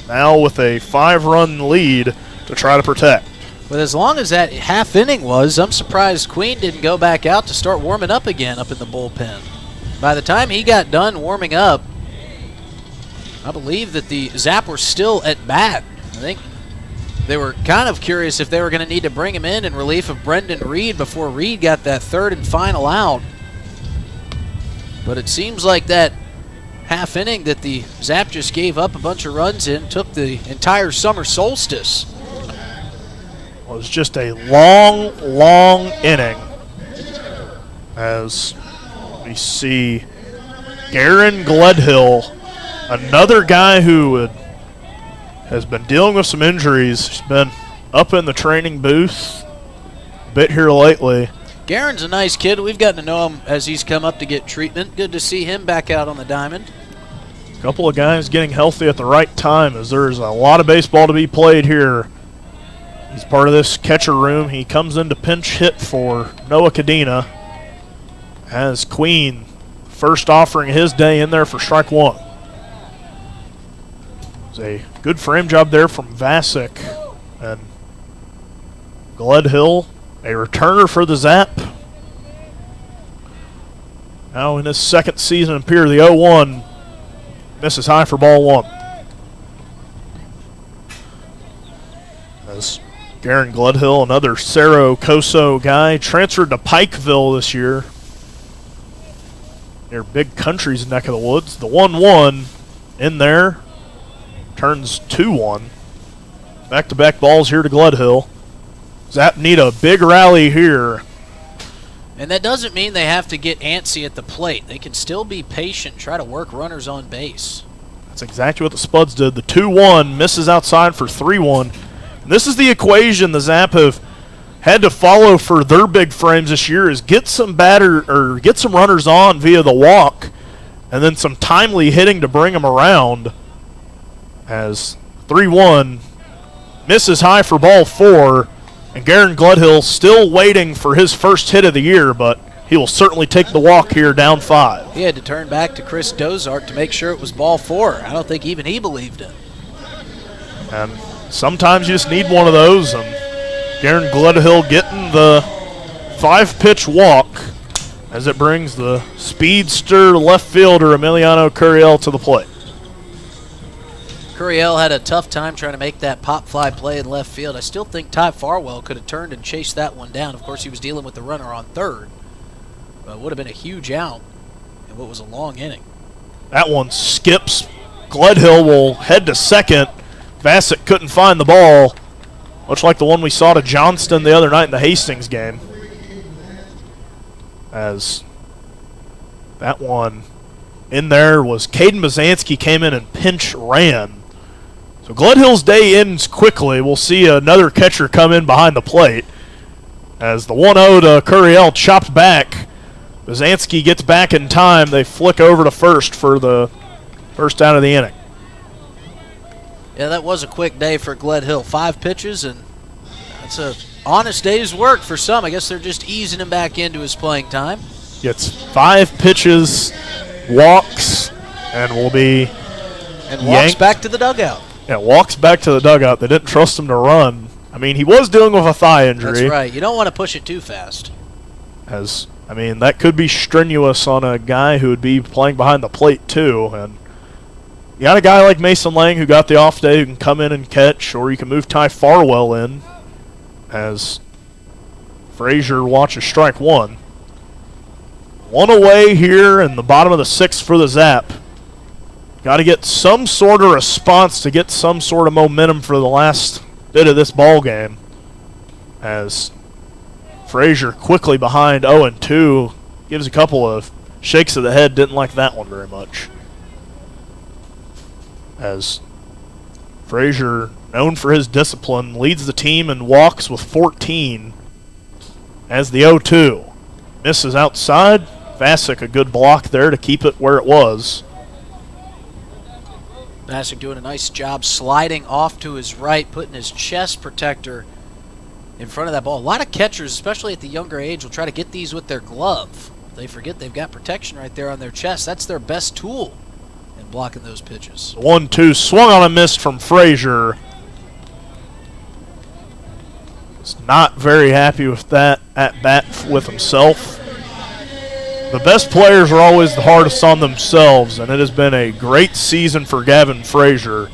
now with a 5-run lead to try to protect. But as long as that half inning was, I'm surprised Queen didn't go back out to start warming up again up in the bullpen. By the time he got done warming up, I believe that the Zap were still at bat. I think they were kind of curious if they were going to need to bring him in relief of Brendan Reed before Reed got that third and final out. But it seems like that half inning that the Zap just gave up a bunch of runs in took the entire summer solstice. It was just a long, long inning as we see Garen Gledhill, another guy who has been dealing with some injuries. He's been up in the training booth a bit here lately. Garen's a nice kid. We've gotten to know him as he's come up to get treatment. Good to see him back out on the diamond. A couple of guys getting healthy at the right time as there's a lot of baseball to be played here. He's part of this catcher room. He comes in to pinch hit for Noah Cadena as Queen, first offering his day in there for strike 1. A good frame job there from Vasic, and Gledhill, a returner for the Zap. Now in his second season in Pierre, the 0-1 misses high for ball 1. As Garen Gledhill, another Cerro Coso guy, transferred to Pikeville this year. Near Big Country's neck of the woods. The 1-1 in there turns 2-1. Back-to-back balls here to Gledhill. Zap need a big rally here. And that doesn't mean they have to get antsy at the plate. They can still be patient, try to work runners on base. That's exactly what the Spuds did. The 2-1 misses outside for 3-1. And this is the equation the Zap have had to follow for their big frames this year, is get some runners on via the walk, and then some timely hitting to bring them around. As 3-1 misses high for ball 4, and Garen Gledhill still waiting for his first hit of the year, but he will certainly take the walk here down 5. He had to turn back to Chris Dozart to make sure it was ball 4. I don't think even he believed it. And sometimes you just need one of those, and Garen Gledhill getting the 5-pitch walk as it brings the speedster left fielder Emiliano Curiel to the plate. Curiel had a tough time trying to make that pop fly play in left field. I still think Ty Farwell could have turned and chased that one down. Of course, he was dealing with the runner on third. But it would have been a huge out in what was a long inning. That one skips. Gledhill will head to second. Bassett couldn't find the ball, much like the one we saw to Johnston the other night in the Hastings game. As that one in there was Caden Bazanski, came in and pinch ran. So Gledhill's day ends quickly. We'll see another catcher come in behind the plate. As the 1-0 to Curiel chopped back. Bazanski gets back in time. They flick over to first for the first out of the inning. Yeah, that was a quick day for Gledhill. 5 pitches, and that's a honest day's work for some. I guess they're just easing him back into his playing time. Gets 5 pitches, walks, and will be and walks back to the dugout. Yeah, walks back to the dugout. They didn't trust him to run. I mean, he was dealing with a thigh injury. That's right. You don't want to push it too fast. That could be strenuous on a guy who would be playing behind the plate too. And you got a guy like Mason Lang who got the off day who can come in and catch, or you can move Ty Farwell in as Frazier watches strike 1. 1 away here in the bottom of the 6th for the Zap. Got to get some sort of response to get some sort of momentum for the last bit of this ball game. As Frazier quickly behind 0-2, gives a couple of shakes of the head, didn't like that one very much. As Frazier, known for his discipline, leads the team in walks with 14 as the 0-2. Misses outside. Vasic a good block there to keep it where it was. Vasic doing a nice job sliding off to his right, putting his chest protector in front of that ball. A lot of catchers, especially at the younger age, will try to get these with their glove. They forget they've got protection right there on their chest. That's their best tool in blocking those pitches. 1-2 swung on a miss from Frazier. Was not very happy with that at bat with himself. The best players are always the hardest on themselves, and it has been a great season for Gavin Frazier.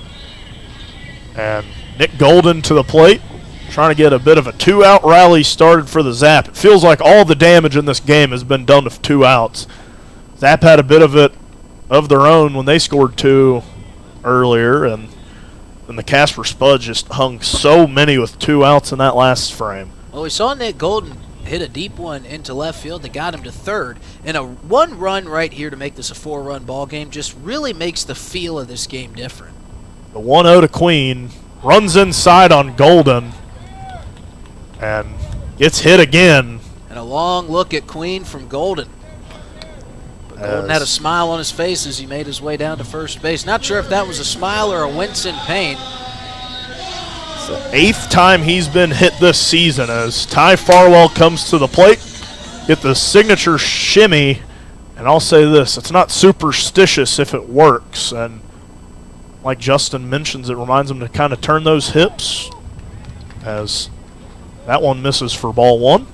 And Nick Golden to the plate, trying to get a bit of a 2-out rally started for the Zap. It feels like all the damage in this game has been done with 2 outs. Zap had a bit of it of their own when they scored 2 earlier, and the Casper Spuds just hung so many with 2 outs in that last frame. Well, we saw Nick Golden hit a deep one into left field that got him to third, and a 1 run right here to make this a 4-run ball game just really makes the feel of this game different. The 1-0 to Queen runs inside on Golden and gets hit again. And a long look at Queen from Golden. But Golden had a smile on his face as he made his way down to first base. Not sure if that was a smile or a wince in pain. It's the 8th time he's been hit this season as Ty Farwell comes to the plate. Get the signature shimmy, and I'll say this, it's not superstitious if it works. And like Justin mentions, it reminds him to kind of turn those hips, as that one misses for ball 1.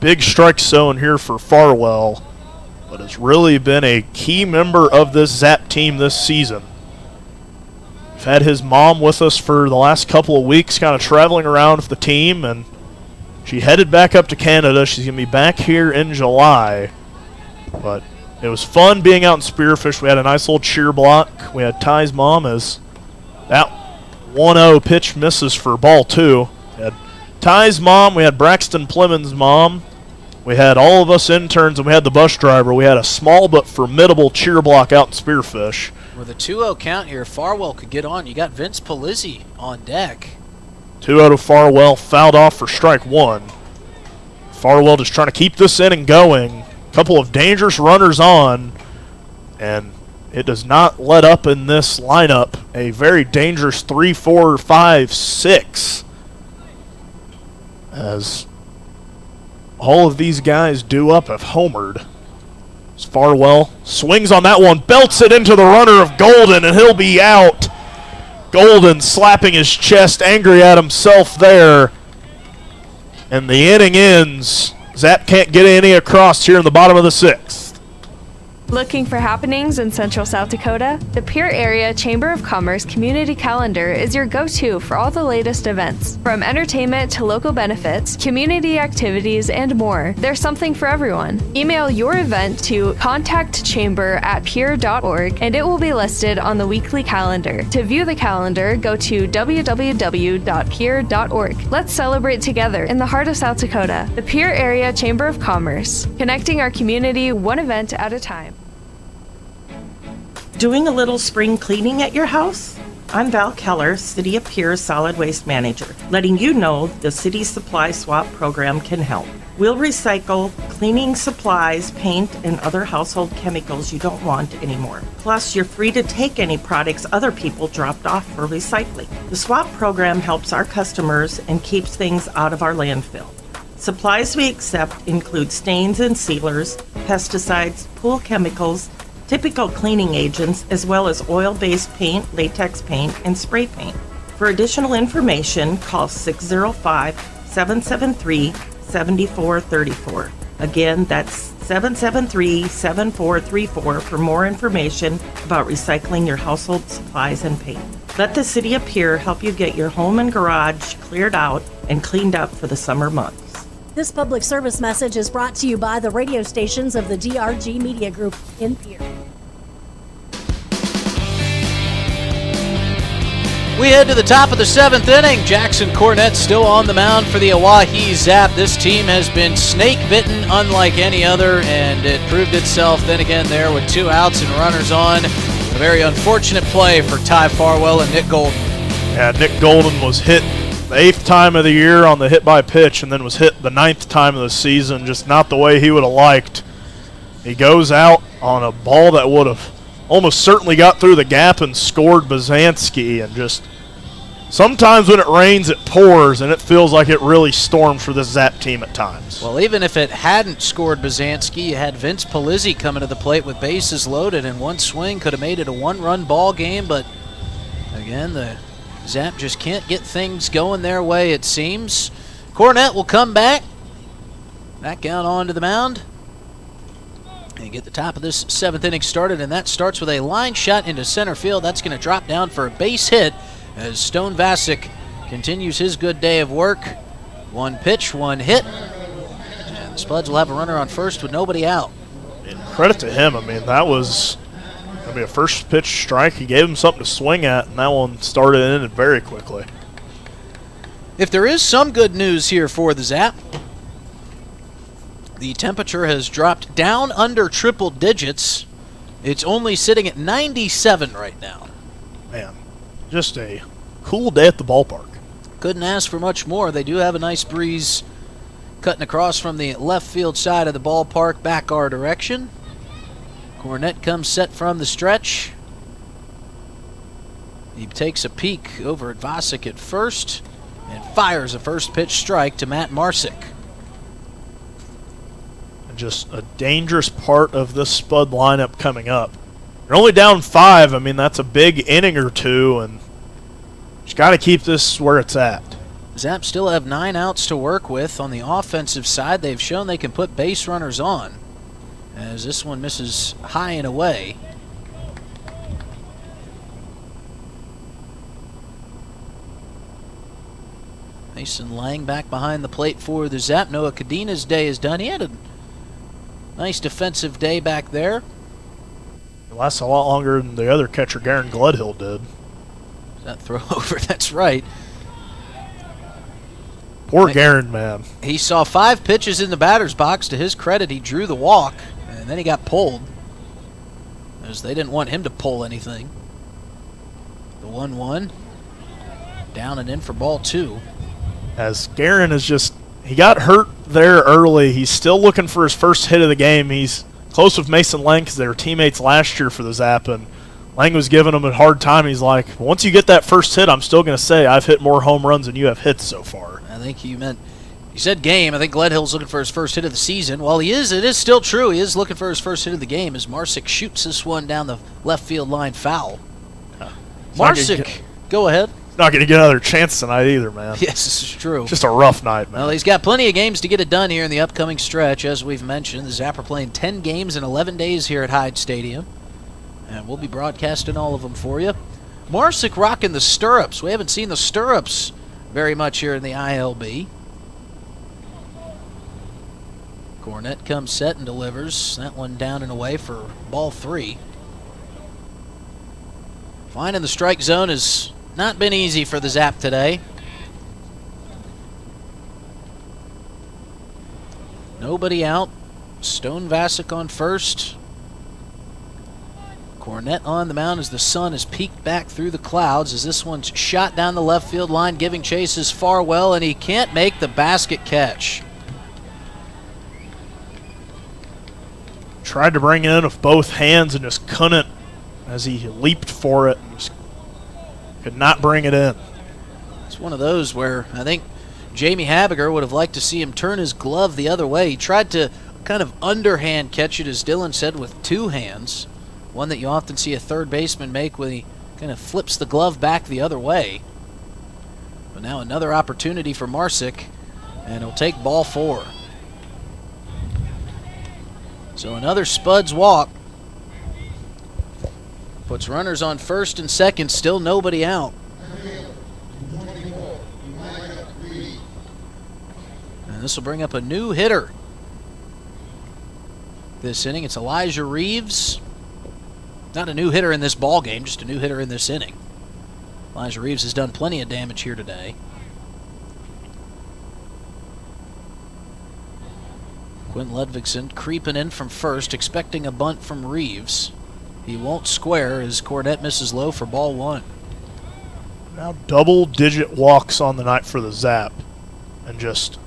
Big strike zone here for Farwell, but has really been a key member of this Zap team this season. We've had his mom with us for the last couple of weeks, kind of traveling around with the team, and she headed back up to Canada. She's going to be back here in July. But it was fun being out in Spearfish. We had a nice little cheer block. We had Ty's mom as that 1-0 pitch misses for ball 2. We had Ty's mom. We had Braxton Plemons' mom. We had all of us interns, and we had the bus driver. We had a small but formidable cheer block out in Spearfish. With a 2-0 count here, Farwell could get on. You got Vince Polizzi on deck. 2-0 to Farwell, fouled off for strike 1. Farwell just trying to keep this inning going. Couple of dangerous runners on, and it does not let up in this lineup. A very dangerous 3, 4, 5, 6. As all of these guys due up have homered. Farwell swings on that one, belts it into the runner of Golden, and he'll be out. Golden slapping his chest, angry at himself there. And the inning ends. Zap can't get any across here in the bottom of the 6th. Looking for happenings in Central South Dakota? The Pierre Area Chamber of Commerce Community Calendar is your go-to for all the latest events. From entertainment to local benefits, community activities, and more, there's something for everyone. Email your event to contactchamber@pierre.org and it will be listed on the weekly calendar. To view the calendar, go to www.pierre.org. Let's celebrate together in the heart of South Dakota. The Pierre Area Chamber of Commerce, connecting our community one event at a time. Doing a little spring cleaning at your house? I'm Val Keller, City of Pierre Solid Waste Manager, letting you know the City Supply Swap program can help. We'll recycle cleaning supplies, paint, and other household chemicals you don't want anymore. Plus, you're free to take any products other people dropped off for recycling. The swap program helps our customers and keeps things out of our landfill. Supplies we accept include stains and sealers, pesticides, pool chemicals, typical cleaning agents, as well as oil-based paint, latex paint, and spray paint. For additional information, call 605-773-7434. Again, that's 773-7434 for more information about recycling your household supplies and paint. Let the City of Pierre help you get your home and garage cleared out and cleaned up for the summer months. This public service message is brought to you by the radio stations of the DRG Media Group in Pierre. We head to the top of the 7th inning. Jackson Cornett still on the mound for the Oahe Zap. This team has been snake-bitten unlike any other, and it proved itself then again there with 2 outs and runners on. A very unfortunate play for Ty Farwell and Nick Golden. Yeah, Nick Golden was hit the 8th time of the year on the hit by pitch, and then was hit the 9th time of the season, just not the way he would have liked. He goes out on a ball that would have almost certainly got through the gap and scored Bazanski, and just sometimes when it rains it pours, and it feels like it really storms for this Zap team at times. Well, even if it hadn't scored Bazanski, you had Vince Polizzi coming to the plate with bases loaded, and one swing could have made it a 1-run ball game, but again, the Zap just can't get things going their way, it seems. Cornett will come back out onto the mound, and get the top of this 7th inning started, and that starts with a line shot into center field. That's going to drop down for a base hit as Stone Vasic continues his good day of work. 1 pitch, 1 hit, and the Spuds will have a runner on first with nobody out. And credit to him. I mean, that was going to be a first pitch strike. He gave him something to swing at, and that one started and ended very quickly. If there is some good news here for the Zap, the temperature has dropped down under triple digits. It's only sitting at 97 right now. Man, just a cool day at the ballpark. Couldn't ask for much more. They do have a nice breeze cutting across from the left field side of the ballpark back our direction. Cornett comes set from the stretch. He takes a peek over at Vasic at first and fires a first pitch strike to Matt Marsick. Just a dangerous part of this Spud lineup coming up. You're only down 5. I mean, that's a big inning or 2, and just got to keep this where it's at. Zap still have 9 outs to work with. On the offensive side, they've shown they can put base runners on, as this one misses high and away. Mason Lang back behind the plate for the Zap. Noah Cadina's day is done. He had a nice defensive day back there. It lasts a lot longer than the other catcher, Garen Gledhill, did. That throw over, that's right. Poor Garen, man. He saw 5 pitches in the batter's box. To his credit, he drew the walk, and then he got pulled, as they didn't want him to pull anything. The 1-1. Down and in for ball 2. As Garen is just, he got hurt there early. He's still looking for his first hit of the game. He's close with Mason Lang because they were teammates last year for the Zap, and Lang was giving him a hard time. He's like, once you get that first hit, I'm still going to say I've hit more home runs than you have hits so far. I think you said game. I think Gledhill's looking for his first hit of the season. Well, it is still true. He is looking for his first hit of the game as Marsick shoots this one down the left field line foul. Marsick, go ahead. Not going to get another chance tonight either, man. Yes, this is true. Just a rough night, man. Well, he's got plenty of games to get it done here in the upcoming stretch. As we've mentioned, the Zap are playing 10 games in 11 days here at Hyde Stadium, and we'll be broadcasting all of them for you. Marsick rocking the stirrups. We haven't seen the stirrups very much here in the ILB. Cornette comes set and delivers. That one down and away for ball 3. Finding the strike zone has not been easy for the Zap today. Nobody out. Stone Vasic on first. Cornette on the mound as the sun has peeked back through the clouds as this one's shot down the left field line, giving chase as far well, and he can't make the basket catch. Tried to bring it in with both hands and just couldn't as he leaped for it. Just could not bring it in. It's one of those where I think Jamie Habiger would have liked to see him turn his glove the other way. He tried to kind of underhand catch it, as Dylan said, with 2 hands. One that you often see a third baseman make when he kind of flips the glove back the other way. But now another opportunity for Marsick, and he'll take ball 4. So another Spuds walk. Puts runners on first and second, still nobody out. And this will bring up a new hitter this inning. It's Elijah Reeves. Not a new hitter in this ball game, just a new hitter in this inning. Elijah Reeves has done plenty of damage here today. Quinn Ludvigsen creeping in from first, expecting a bunt from Reeves. He won't square as Cornette misses low for ball 1. Now double-digit walks on the night for the Zap. And just,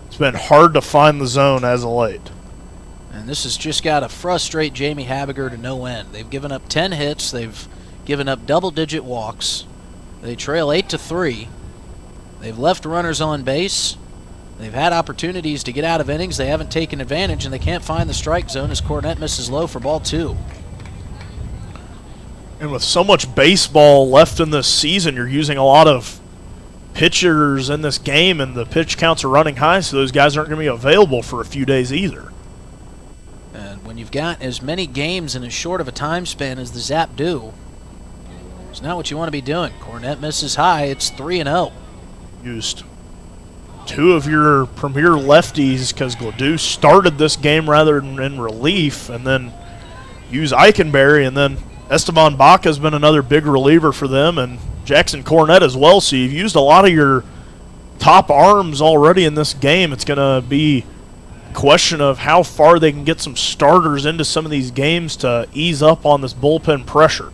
it's been hard to find the zone as of late. And this has just got to frustrate Jamie Habiger to no end. They've given up 10 hits. They've given up double-digit walks. They trail 8-3. They've left runners on base. They've had opportunities to get out of innings. They haven't taken advantage, and they can't find the strike zone as Cornette misses low for ball 2. And with so much baseball left in this season, you're using a lot of pitchers in this game, and the pitch counts are running high, so those guys aren't going to be available for a few days either. And when you've got as many games in as short of a time span as the Zap do, it's not what you want to be doing. Cornette misses high. It's 3-0. Used 2 of your premier lefties because Gladude started this game rather than in relief, and then use Eichenberry, and then Esteban Baca has been another big reliever for them, and Jackson Cornette as well. So you've used a lot of your top arms already in this game. It's going to be a question of how far they can get some starters into some of these games to ease up on this bullpen pressure.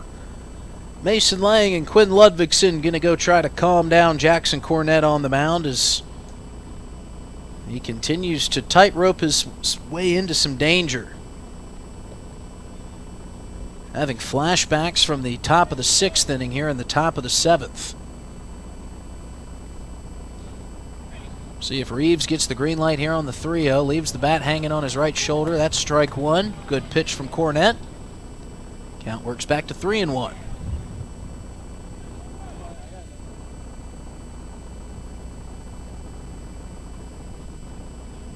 Mason Lang and Quinn Ludvigsen going to go try to calm down Jackson Cornette on the mound as he continues to tightrope his way into some danger. Having flashbacks from the top of the 6th inning here in the top of the 7th. See if Reeves gets the green light here on the 3-0. Leaves the bat hanging on his right shoulder. That's strike 1. Good pitch from Cornette. Count works back to 3-1.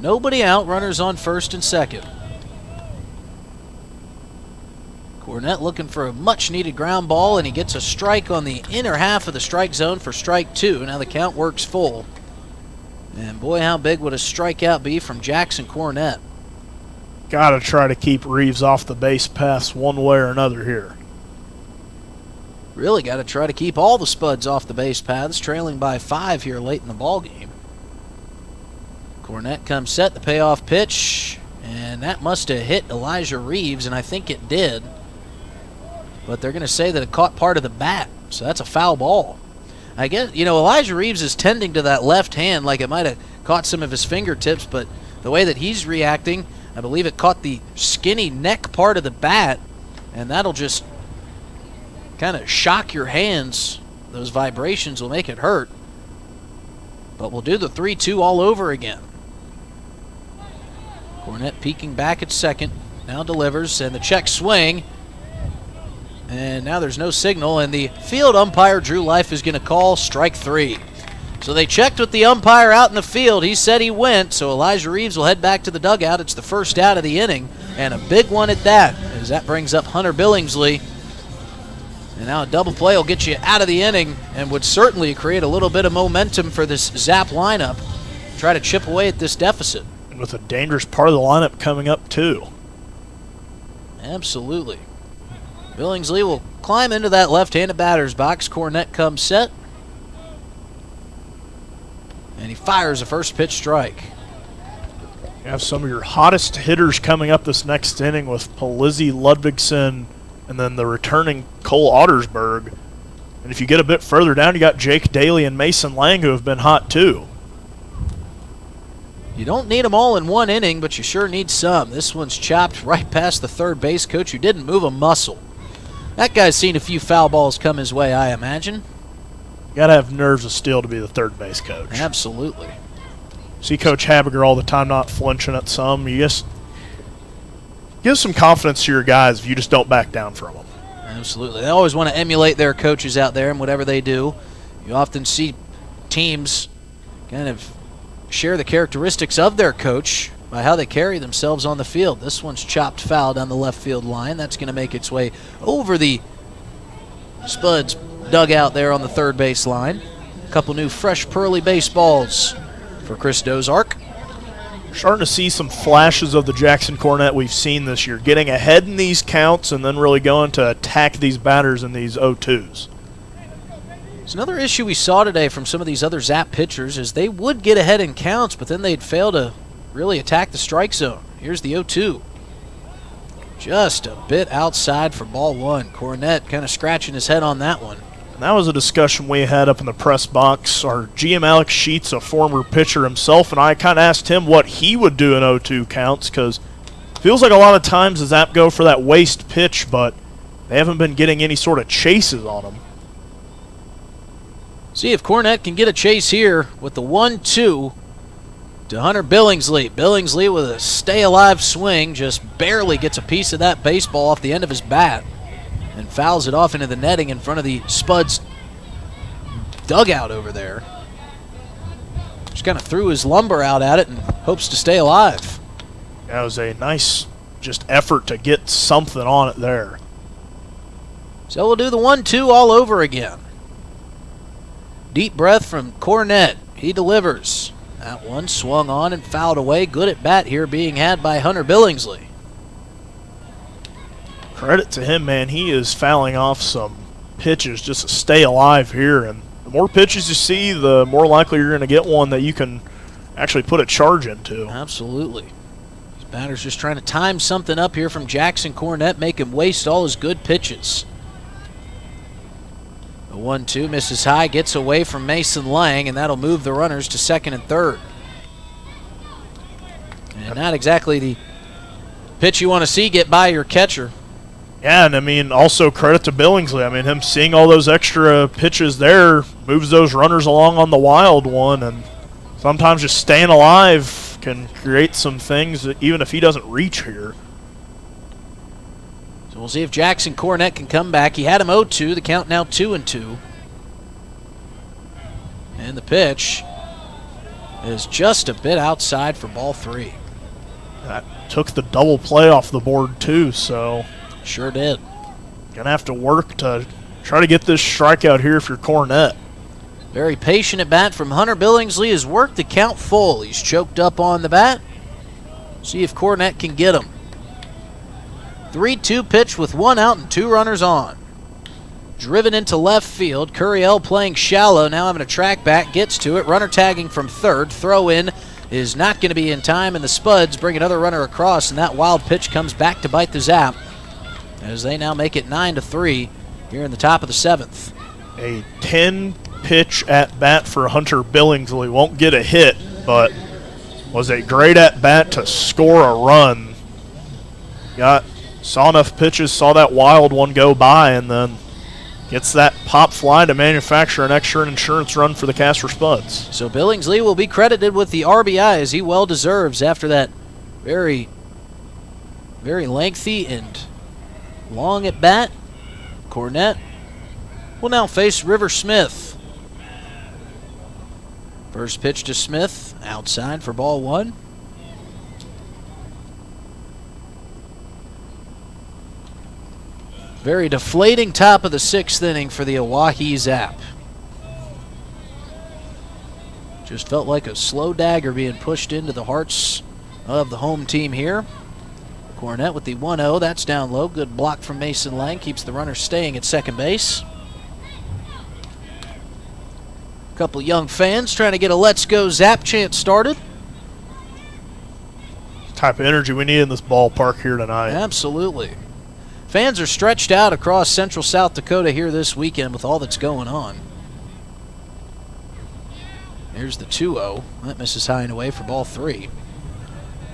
Nobody out. Runners on first and second. Cornette looking for a much-needed ground ball, and he gets a strike on the inner half of the strike zone for strike 2. Now the count works full. And boy, how big would a strikeout be from Jackson Cornett? Got to try to keep Reeves off the base paths one way or another here. Really got to try to keep all the Spuds off the base paths, trailing by 5 here late in the ball game. Cornett comes set, the payoff pitch, and that must have hit Elijah Reeves, and I think it did. But they're going to say that it caught part of the bat, so that's a foul ball. I guess, Elijah Reeves is tending to that left hand like it might have caught some of his fingertips, but the way that he's reacting, I believe it caught the skinny neck part of the bat, and that'll just kind of shock your hands. Those vibrations will make it hurt. But we'll do the 3-2 all over again. Cornett peeking back at second, now delivers, and the check swing. And now there's no signal, and the field umpire, Drew Life, is going to call strike 3. So they checked with the umpire out in the field. He said he went, so Elijah Reeves will head back to the dugout. It's the first out of the inning, and a big one at that, as that brings up Hunter Billingsley. And now a double play will get you out of the inning and would certainly create a little bit of momentum for this Zap lineup. Try to chip away at this deficit. And with a dangerous part of the lineup coming up, too. Absolutely. Billingsley will climb into that left-handed batter's box. Cornett comes set. And he fires a first pitch strike. You have some of your hottest hitters coming up this next inning with Polizzi, Ludvigsen, and then the returning Cole Ottersberg. And if you get a bit further down, you got Jake Daly and Mason Lang, who have been hot too. You don't need them all in one inning, but you sure need some. This one's chopped right past the third base coach, who didn't move a muscle. That guy's seen a few foul balls come his way, I imagine. You got to have nerves of steel to be the third base coach. Absolutely. See Coach Habiger all the time not flinching at some. You just give some confidence to your guys if you just don't back down from them. Absolutely. They always want to emulate their coaches out there and whatever they do. You often see teams kind of share the characteristics of their coach by how they carry themselves on the field. This one's chopped foul down the left field line. That's going to make its way over the Spuds dugout there on the third base line. A couple new fresh pearly baseballs for Chris Dozark. Starting to see some flashes of the Jackson Cornett we've seen this year, getting ahead in these counts and then really going to attack these batters in these 0-2s. It's another issue we saw today from some of these other Zap pitchers is they would get ahead in counts, but then they'd fail to really attack the strike zone. Here's the 0-2. Just a bit outside for ball one. Cornett kind of scratching his head on that one. And that was a discussion we had up in the press box. Our GM Alex Sheets, a former pitcher himself, and I kind of asked him what he would do in 0-2 counts, because it feels like a lot of times the Zap go for that waste pitch, but they haven't been getting any sort of chases on them. See if Cornett can get a chase here with the 1-2 to Hunter Billingsley. Billingsley with a stay-alive swing just barely gets a piece of that baseball off the end of his bat and fouls it off into the netting in front of the Spuds dugout over there. Just kind of threw his lumber out at it and hopes to stay alive. That was a nice just effort to get something on it there. So we'll do the 1-2 all over again. Deep breath from Cornett. He delivers. That one swung on and fouled away. Good at bat here being had by Hunter Billingsley. Credit to him, man. He is fouling off some pitches just to stay alive here. And the more pitches you see, the more likely you're going to get one that you can actually put a charge into. Absolutely. This batter's just trying to time something up here from Jackson Cornett, make him waste all his good pitches. The 1-2 misses high, gets away from Mason Lang, and that'll move the runners to second and third. And not exactly the pitch you want to see get by your catcher. Yeah, and I mean, also credit to Billingsley. I mean, him seeing all those extra pitches there moves those runners along on the wild one, and sometimes just staying alive can create some things that even if he doesn't reach here. So we'll see if Jackson Cornett can come back. He had him 0-2. The count now 2-2. And the pitch is just a bit outside for ball three. That took the double play off the board too, so sure did. Gonna have to work to try to get this strikeout here if you're Cornett. Very patient at bat from Hunter Billingsley has worked the count full. He's choked up on the bat. See if Cornett can get him. 3-2 pitch with 1 out and 2 runners on. Driven into left field. Curiel playing shallow, now having a track back, gets to it. Runner tagging from third. Throw in is not going to be in time, and the Spuds bring another runner across, and that wild pitch comes back to bite the Zap as they now make it 9-3 here in the top of the 7th. A 10-pitch at-bat for Hunter Billingsley. Won't get a hit, but was a great at-bat to score a run. Saw enough pitches, saw that wild one go by, and then gets that pop fly to manufacture an extra insurance run for the Casper Spuds. So Billingsley will be credited with the RBI, as he well deserves after that very, very lengthy and long at bat. Cornett will now face River Smith. First pitch to Smith, outside for ball 1. Very deflating top of the 6th inning for the Oahe Zap. Just felt like a slow dagger being pushed into the hearts of the home team here. Cornett with the 1-0. That's down low. Good block from Mason Lang. Keeps the runner staying at second base. A couple young fans trying to get a Let's Go Zap chant started. Type of energy we need in this ballpark here tonight. Absolutely. Fans are stretched out across central South Dakota here this weekend with all that's going on. Here's the 2-0. That misses high and away for ball 3.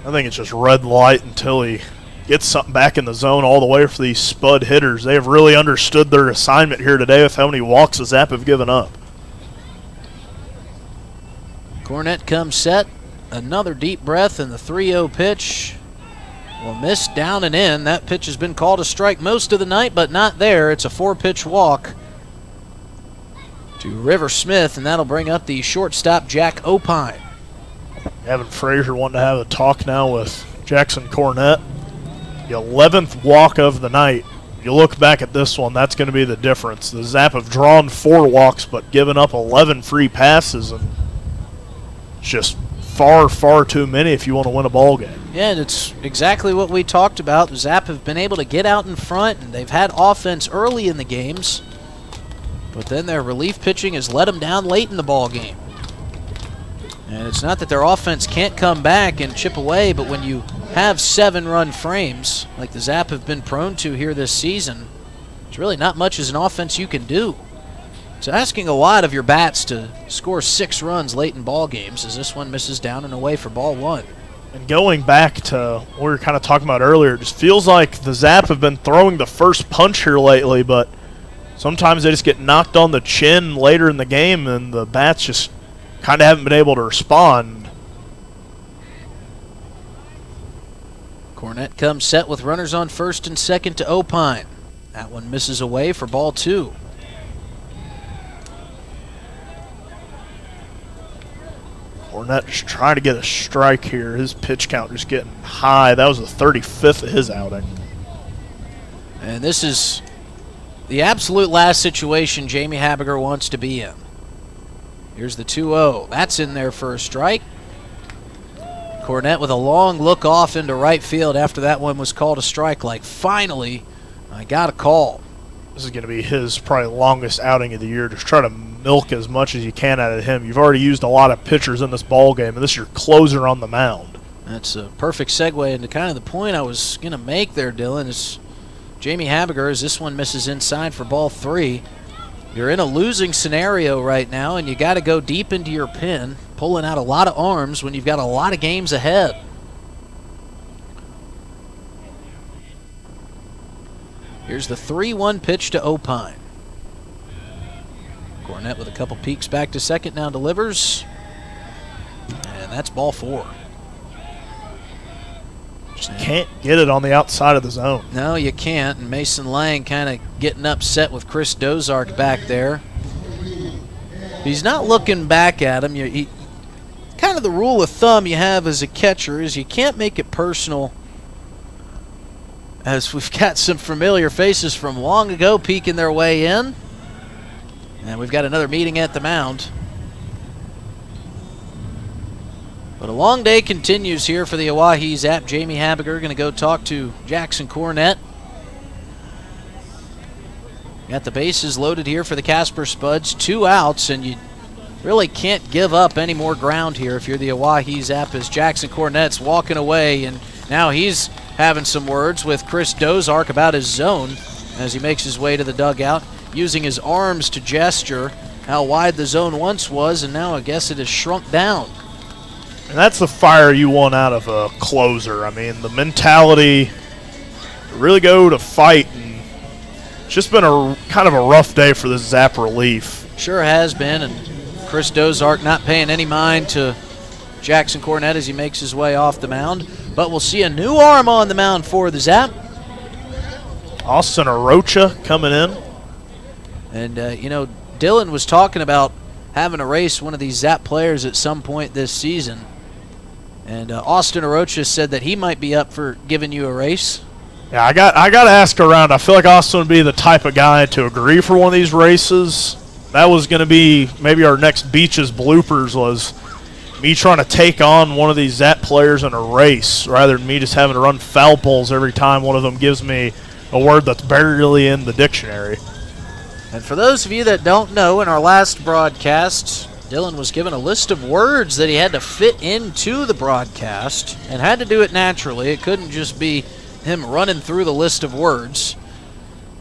I think it's just red light until he gets something back in the zone all the way for these Spud hitters. They have really understood their assignment here today with how many walks the Zap have given up. Cornett comes set. Another deep breath, and the 3-0 pitch will miss down and in. That pitch has been called a strike most of the night, but not there. It's a 4-pitch walk to River Smith, and that'll bring up the shortstop, Jack Opine. Evan Frazier wanting to have a talk now with Jackson Cornett. The 11th walk of the night. You look back at this one, that's going to be the difference. The Zap have drawn 4 walks, but given up 11 free passes, and it's just far, far too many if you want to win a ball game. Yeah, and it's exactly what we talked about. The Zap have been able to get out in front, and they've had offense early in the games, but then their relief pitching has let them down late in the ball game. And it's not that their offense can't come back and chip away, but when you have 7-run frames, like the Zap have been prone to here this season, there's really not much as an offense you can do. So asking a lot of your bats to score 6 runs late in ball games, as this one misses down and away for ball 1. And going back to what we were kind of talking about earlier, it just feels like the Zap have been throwing the first punch here lately, but sometimes they just get knocked on the chin later in the game, and the bats just kind of haven't been able to respond. Cornett comes set with runners on first and second to Opine. That one misses away for ball 2. Cornett just trying to get a strike here. His pitch count just getting high. That was the 35th of his outing. And this is the absolute last situation Jamie Habiger wants to be in. Here's the 2-0. That's in there for a strike. Cornett with a long look off into right field after that one was called a strike. Like, finally, I got a call. This is going to be his probably longest outing of the year. Just try to milk as much as you can out of him. You've already used a lot of pitchers in this ball game, and this is your closer on the mound. That's a perfect segue into kind of the point I was going to make there, Dylan, is Jamie Habiger, as this one misses inside for ball 3. You're in a losing scenario right now, and you got to go deep into your pen, pulling out a lot of arms when you've got a lot of games ahead. Here's the 3-1 pitch to Opine. Cornett with a couple peeks back to second, now delivers. And that's ball 4. Just can't get it on the outside of the zone. No, you can't. And Mason Lang kind of getting upset with Chris Dozark back there. He's not looking back at him. Kind of the rule of thumb you have as a catcher is you can't make it personal, as we've got some familiar faces from long ago peeking their way in. And we've got another meeting at the mound. But a long day continues here for the Oahe Zap. Jamie Habiger going to go talk to Jackson Cornett. Got the bases loaded here for the Casper Spuds. 2 outs, and you really can't give up any more ground here if you're the Oahe Zap, as Jackson Cornett's walking away, and now he's having some words with Chris Dozark about his zone as he makes his way to the dugout, using his arms to gesture how wide the zone once was, and now I guess it has shrunk down. And that's the fire you want out of a closer. I mean, the mentality to really go to fight. And it's just been a kind of a rough day for the Zap relief. Sure has been, and Chris Dozark not paying any mind to Jackson Cornett as he makes his way off the mound. But we'll see a new arm on the mound for the Zap. Austin Arocha coming in. And, Dylan was talking about having to race one of these Zap players at some point this season. And Austin Arocha said that he might be up for giving you a race. Yeah, I got to ask around. I feel like Austin would be the type of guy to agree for one of these races. That was going to be maybe our next Beaches bloopers, was me trying to take on one of these Zap players in a race rather than me just having to run foul poles every time one of them gives me a word that's barely in the dictionary. And for those of you that don't know, in our last broadcast, Dylan was given a list of words that he had to fit into the broadcast and had to do it naturally. It couldn't just be him running through the list of words.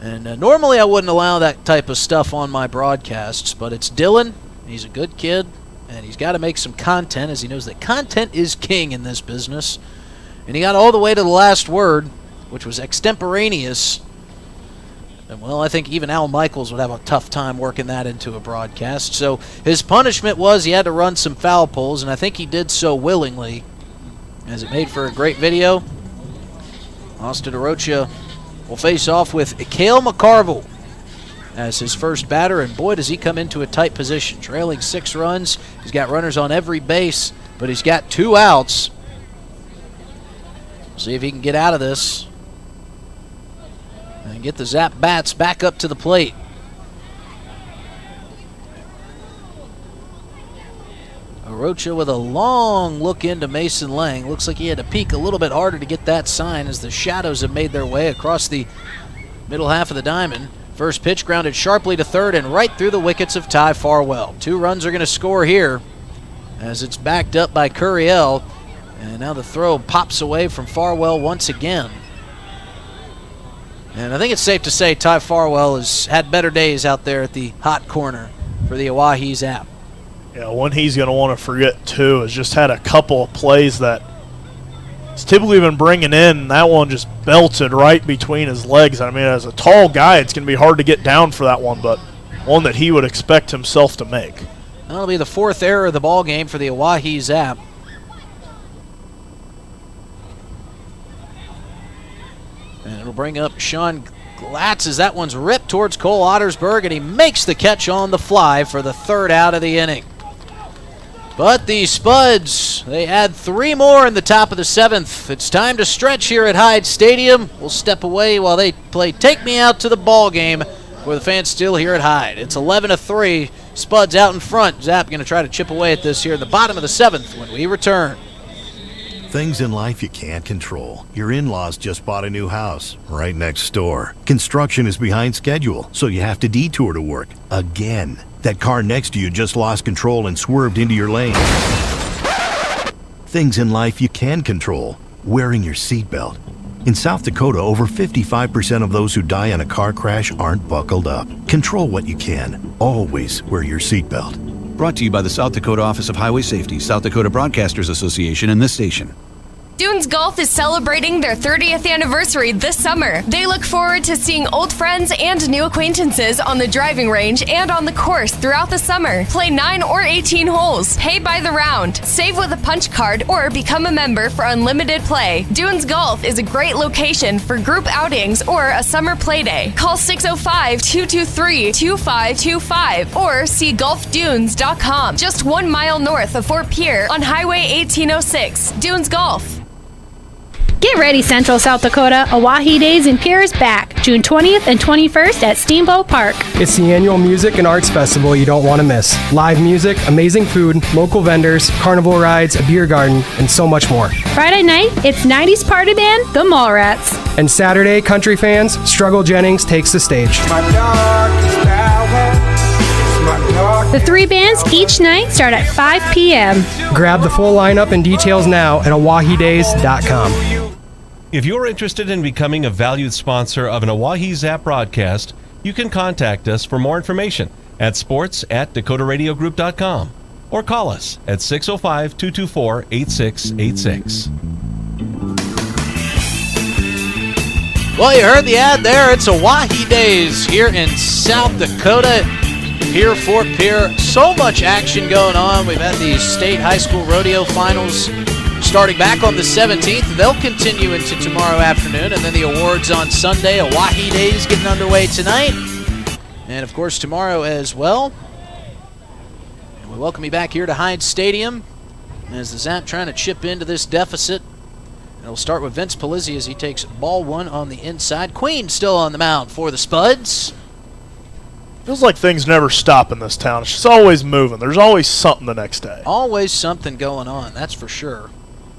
And normally I wouldn't allow that type of stuff on my broadcasts, but it's Dylan. He's a good kid, and he's got to make some content, as he knows that content is king in this business. And he got all the way to the last word, which was extemporaneous. And, well, I think even Al Michaels would have a tough time working that into a broadcast. So his punishment was he had to run some foul poles, and I think he did so willingly, as it made for a great video. Austin Arocha will face off with Cale McCarville as his first batter, and boy, does he come into a tight position. Trailing 6 runs. He's got runners on every base, but he's got 2 outs. See if he can get out of this and get the Zap bats back up to the plate. Arocha with a long look into Mason Lang. Looks like he had to peek a little bit harder to get that sign as the shadows have made their way across the middle half of the diamond. First pitch grounded sharply to third and right through the wickets of Ty Farwell. 2 runs are going to score here as it's backed up by Curiel. And now the throw pops away from Farwell once again. And I think it's safe to say Ty Farwell has had better days out there at the hot corner for the Oahe Zap. Yeah, one he's going to want to forget, too, has just had a couple of plays that he's typically been bringing in. That one just belted right between his legs. I mean, as a tall guy, it's going to be hard to get down for that one, but one that he would expect himself to make. That'll be the 4th error of the ball game for the Oahe Zap. And it'll bring up Sean Glatz as that one's ripped towards Cole Ottersberg, and he makes the catch on the fly for the 3rd out of the inning. But the Spuds, they add 3 more in the top of the 7th. It's time to stretch here at Hyde Stadium. We'll step away while they play Take Me Out to the Ball Game, where the fans still here at Hyde. It's 11-3. Spuds out in front. Zap going to try to chip away at this here in the bottom of the 7th when we return. Things in life you can't control. Your in-laws just bought a new house right next door. Construction is behind schedule, so you have to detour to work again. That car next to you just lost control and swerved into your lane. Things in life you can control. Wearing your seatbelt. In South Dakota, over 55% of those who die in a car crash aren't buckled up. Control what you can. Always wear your seatbelt. Brought to you by the South Dakota Office of Highway Safety, South Dakota Broadcasters Association, and this station. Dunes Golf is celebrating their 30th anniversary this summer. They look forward to seeing old friends and new acquaintances on the driving range and on the course throughout the summer. Play 9 or 18 holes, pay by the round, save with a punch card, or become a member for unlimited play. Dunes Golf is a great location for group outings or a summer play day. Call 605-223-2525 or see golfdunes.com. Just 1 mile north of Fort Pierre on Highway 1806. Dunes Golf. Get Get ready, Central South Dakota. Oahe Days in Pierre is back, June 20th and 21st at Steamboat Park. It's the annual music and arts festival you don't want to miss. Live music, amazing food, local vendors, carnival rides, a beer garden, and so much more. Friday night, it's 90s party band, the Mallrats. And Saturday, country fans, Struggle Jennings takes the stage. The 3 bands each night start at 5 p.m. Grab the full lineup and details now at oahedays.com. If you're interested in becoming a valued sponsor of an Oahe Zap broadcast, you can contact us for more information at sports@dakotaradiogroup.com or call us at 605-224-8686. Well, you heard the ad there. It's Oahe Days here in South Dakota. Pier Fort Pier. So much action going on. We've had the state high school rodeo finals starting back on the 17th. They'll continue into tomorrow afternoon, and then the awards on Sunday. Oahe Days getting underway tonight. And, of course, tomorrow as well. And we welcome you back here to Hyde Stadium as the Zap trying to chip into this deficit. And it'll start with Vince Polizzi as he takes ball 1 on the inside. Queen still on the mound for the Spuds. Feels like things never stop in this town. It's just always moving. There's always something the next day. Always something going on, that's for sure.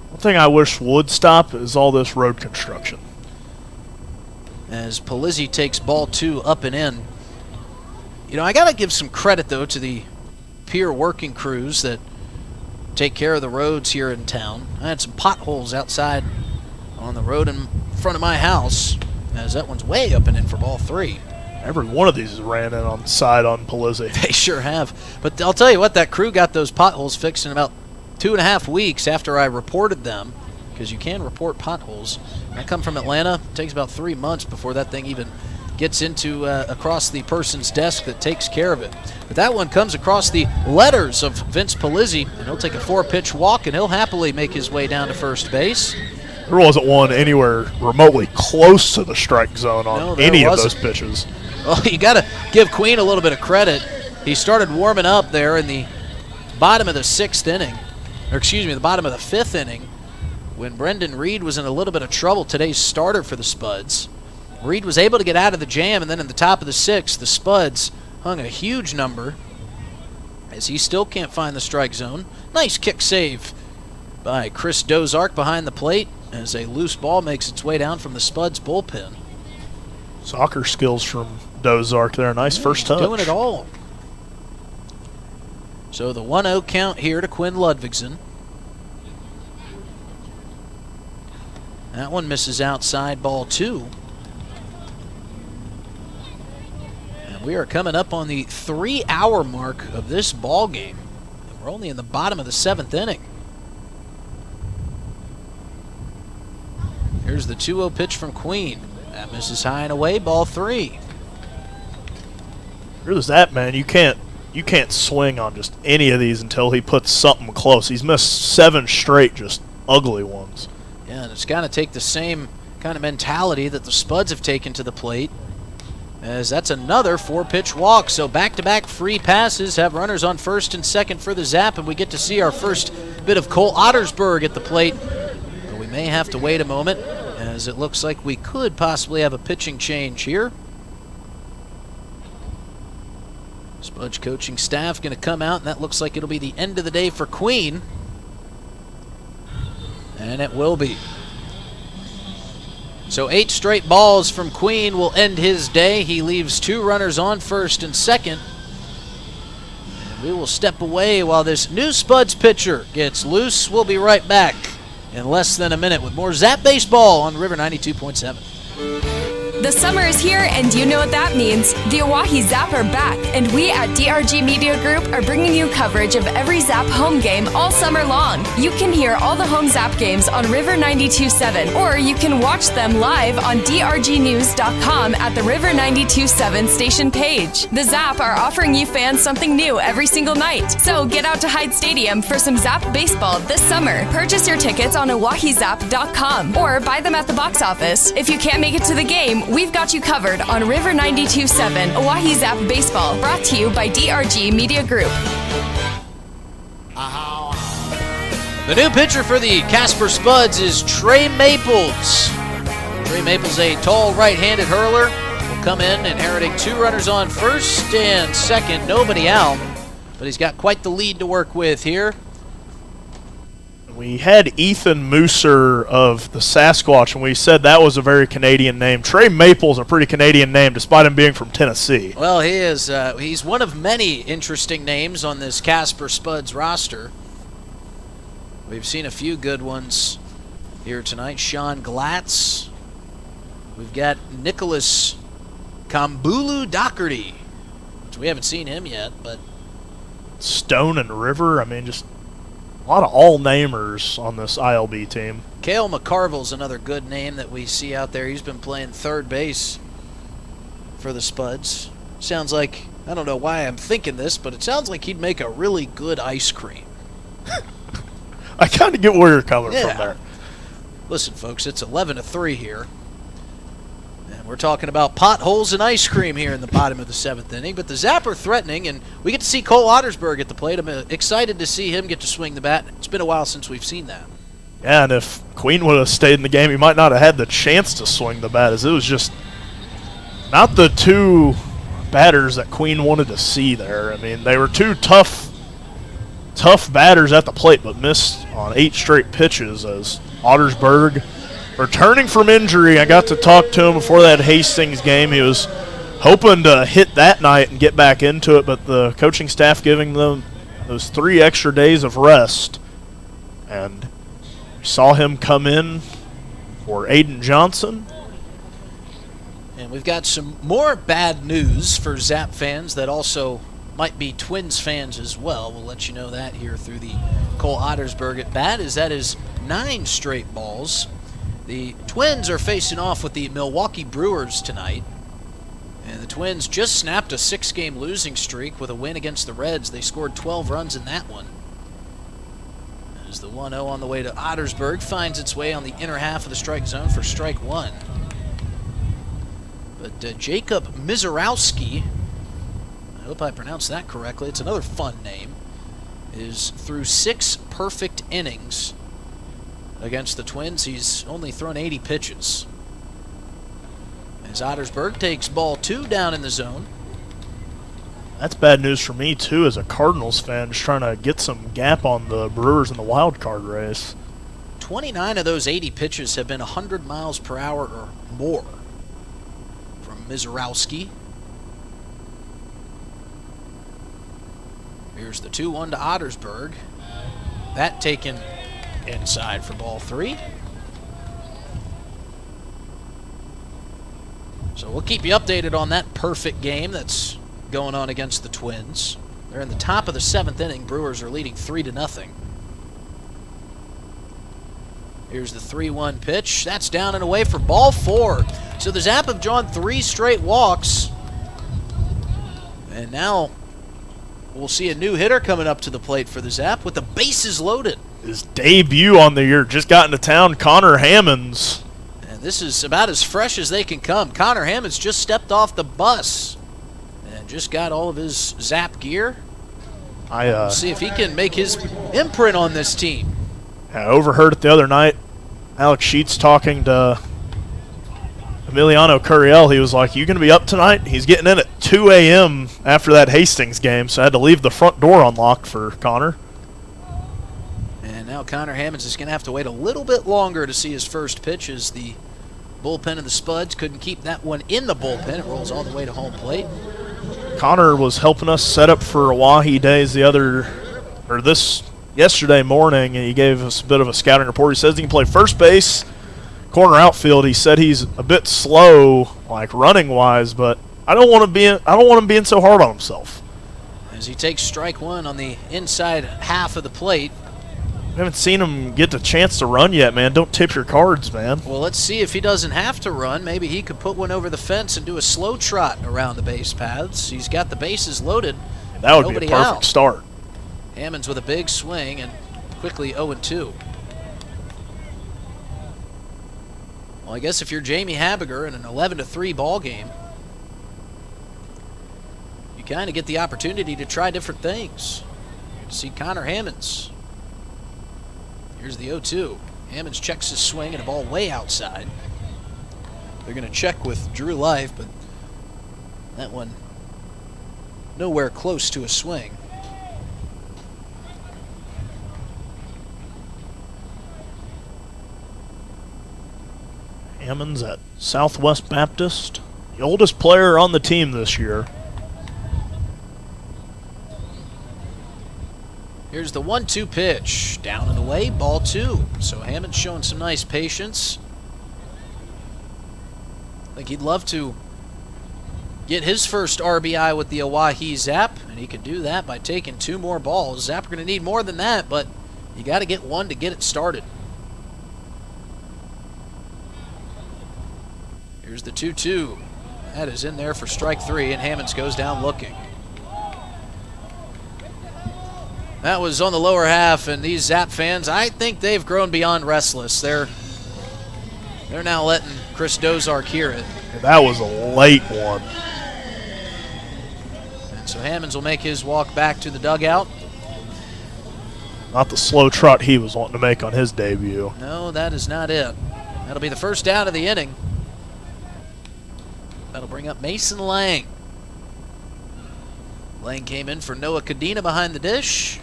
One thing I wish would stop is all this road construction. As Polizzi takes ball 2 up and in. You know, I got to give some credit, though, to the pier working crews that take care of the roads here in town. I had some potholes outside on the road in front of my house, as that one's way up and in for ball 3. Every one of these has ran in on the side on Polizzi. They sure have. But I'll tell you what, that crew got those potholes fixed in about 2.5 weeks after I reported them, because you can report potholes. I come from Atlanta. It takes about 3 months before that thing even gets into across the person's desk that takes care of it. But that one comes across the letters of Vince Polizzi, and he'll take a 4-pitch walk, and he'll happily make his way down to first base. There wasn't one anywhere remotely close to the strike zone on any of those pitches. Well, you got to give Queen a little bit of credit. He started warming up there in the bottom of the 6th inning, or excuse me, the bottom of the 5th inning, when Brendan Reed was in a little bit of trouble, today's starter for the Spuds. Reed was able to get out of the jam, and then in the top of the 6th, the Spuds hung a huge number as he still can't find the strike zone. Nice kick save by Chris Dozark behind the plate as a loose ball makes its way down from the Spuds bullpen. Soccer skills from Dozark there. Nice first touch. Doing it all. So the 1-0 count here to Quinn Ludvigsen. That one misses outside, ball 2. And we are coming up on the 3-hour mark of this ball game. And we're only in the bottom of the 7th inning. Here's the 2-0 pitch from Queen. That misses high and away, ball 3. You're the Zap, man. You can't swing on just any of these until he puts something close. He's missed 7 straight, just ugly ones. Yeah, and it's got to take the same kind of mentality that the Spuds have taken to the plate, as that's another 4-pitch walk. So back-to-back free passes have runners on first and second for the Zap, and we get to see our first bit of Cole Ottersberg at the plate. But we may have to wait a moment, as it looks like we could possibly have a pitching change here. Spudge coaching staff going to come out, and that looks like it'll be the end of the day for Queen. And it will be. So 8 straight balls from Queen will end his day. He leaves 2 runners on first and second. And we will step away while this new Spuds pitcher gets loose. We'll be right back in less than a minute with more Zap Baseball on River 92.7. The summer is here, and you know what that means. The Oahe Zap are back, and we at DRG Media Group are bringing you coverage of every Zap home game all summer long. You can hear all the home Zap games on River 92.7, or you can watch them live on drgnews.com at the River 92.7 station page. The Zap are offering you fans something new every single night. So get out to Hyde Stadium for some Zap baseball this summer. Purchase your tickets on oahezap.com or buy them at the box office. If you can't make it to the game, we've got you covered on River 92.7 Oahe Zap Baseball, brought to you by DRG Media Group. The new pitcher for the Casper Spuds is Trey Maples. Trey Maples, a tall right-handed hurler, will come in inheriting 2 runners on first and second, nobody out. But he's got quite the lead to work with here. We had Ethan Mooser of the Sasquatch, and we said that was a very Canadian name. Trey Maples, a pretty Canadian name, despite him being from Tennessee. Well, he is. He's one of many interesting names on this Casper Spuds roster. We've seen a few good ones here tonight. Sean Glatz. We've got Nicholas Kambulu Doherty, which we haven't seen him yet, but Stone and River, I mean, just a lot of all-namers on this ILB team. Cale McCarville's another good name that we see out there. He's been playing third base for the Spuds. Sounds like, I don't know why I'm thinking this, but it sounds like he'd make a really good ice cream. I kind of get where you're coming from there. Listen, folks, it's 11-3 here. And we're talking about potholes and ice cream here in the bottom of the 7th inning. But the Zap are threatening, and we get to see Cole Ottersberg at the plate. I'm excited to see him get to swing the bat. It's been a while since we've seen that. Yeah, and if Queen would have stayed in the game, he might not have had the chance to swing the bat, as it was just not the 2 batters that Queen wanted to see there. I mean, they were 2 tough batters at the plate, but missed on 8 straight pitches as Ottersberg, returning from injury. I got to talk to him before that Hastings game. He was hoping to hit that night and get back into it, but the coaching staff giving them those 3 extra days of rest. And we saw him come in for Aiden Johnson. And we've got some more bad news for Zap fans that also might be Twins fans as well. We'll let you know that here through the Cole Ottersberg at bat, as that is 9 straight balls. The Twins are facing off with the Milwaukee Brewers tonight. And the Twins just snapped a 6-game losing streak with a win against the Reds. They scored 12 runs in that one. As the 1-0 on the way to Ottersberg finds its way on the inner half of the strike zone for strike 1. But Jacob Mizorowski, I hope I pronounced that correctly, it's another fun name, is through 6 perfect innings against the Twins. He's only thrown 80 pitches. As Ottersberg takes ball 2 down in the zone. That's bad news for me, too, as a Cardinals fan, just trying to get some gap on the Brewers in the wild card race. 29 of those 80 pitches have been 100 miles per hour or more from Mizorowski. Here's the 2-1 to Ottersberg. That taken inside for ball 3. So we'll keep you updated on that perfect game that's going on against the Twins. They're in the top of the 7th inning. Brewers are leading 3-0. Here's the 3-1 pitch. That's down and away for ball 4. So the Zap have drawn 3 straight walks. And now we'll see a new hitter coming up to the plate for the Zap with the bases loaded. His debut on the year, just got into town, Connor Hammonds. And this is about as fresh as they can come. Connor Hammonds just stepped off the bus and just got all of his Zap gear. We'll see if he can make his imprint on this team. I overheard it the other night. Alex Sheets talking to Emiliano Curiel. He was like, "You going to be up tonight?" He's getting in at 2 a.m. after that Hastings game, so I had to leave the front door unlocked for Connor. And now Connor Hammonds is going to have to wait a little bit longer to see his first pitch, as the bullpen of the Spuds couldn't keep that one in the bullpen. It rolls all the way to home plate. Connor was helping us set up for Oahe Days yesterday morning, and he gave us a bit of a scouting report. He says he can play first base, corner outfield. He said he's a bit slow, like running wise, but I don't want him being so hard on himself. As he takes strike 1 on the inside half of the plate. We haven't seen him get the chance to run yet, man. Don't tip your cards, man. Well, let's see if he doesn't have to run. Maybe he could put one over the fence and do a slow trot around the base paths. He's got the bases loaded. And that would be a perfect start. Hammonds with a big swing and quickly 0-2. Well, I guess if you're Jamie Habiger in an 11-3 ball game, you kind of get the opportunity to try different things. You see Connor Hammonds Here's the 0-2. Hammonds checks his swing and a ball way outside. They're going to check with Drew Life, but that one nowhere close to a swing. Hammonds at Southwest Baptist, the oldest player on the team this year. Here's the 1-2 pitch. Down and away, ball 2. So Hammond's showing some nice patience. I think he'd love to get his first RBI with the Oahe Zap, and he could do that by taking 2 more balls. Zap are going to need more than that, but you got to get one to get it started. Here's the 2-2. That is in there for strike 3, and Hammonds goes down looking. That was on the lower half, and these Zap fans, I think they've grown beyond restless. They're now letting Chris Dozark hear it. That was a late one. And so Hammonds will make his walk back to the dugout. Not the slow trot he was wanting to make on his debut. No, that is not it. That'll be the first down of the inning. That'll bring up Mason Lang. Lang came in for Noah Cadena behind the dish,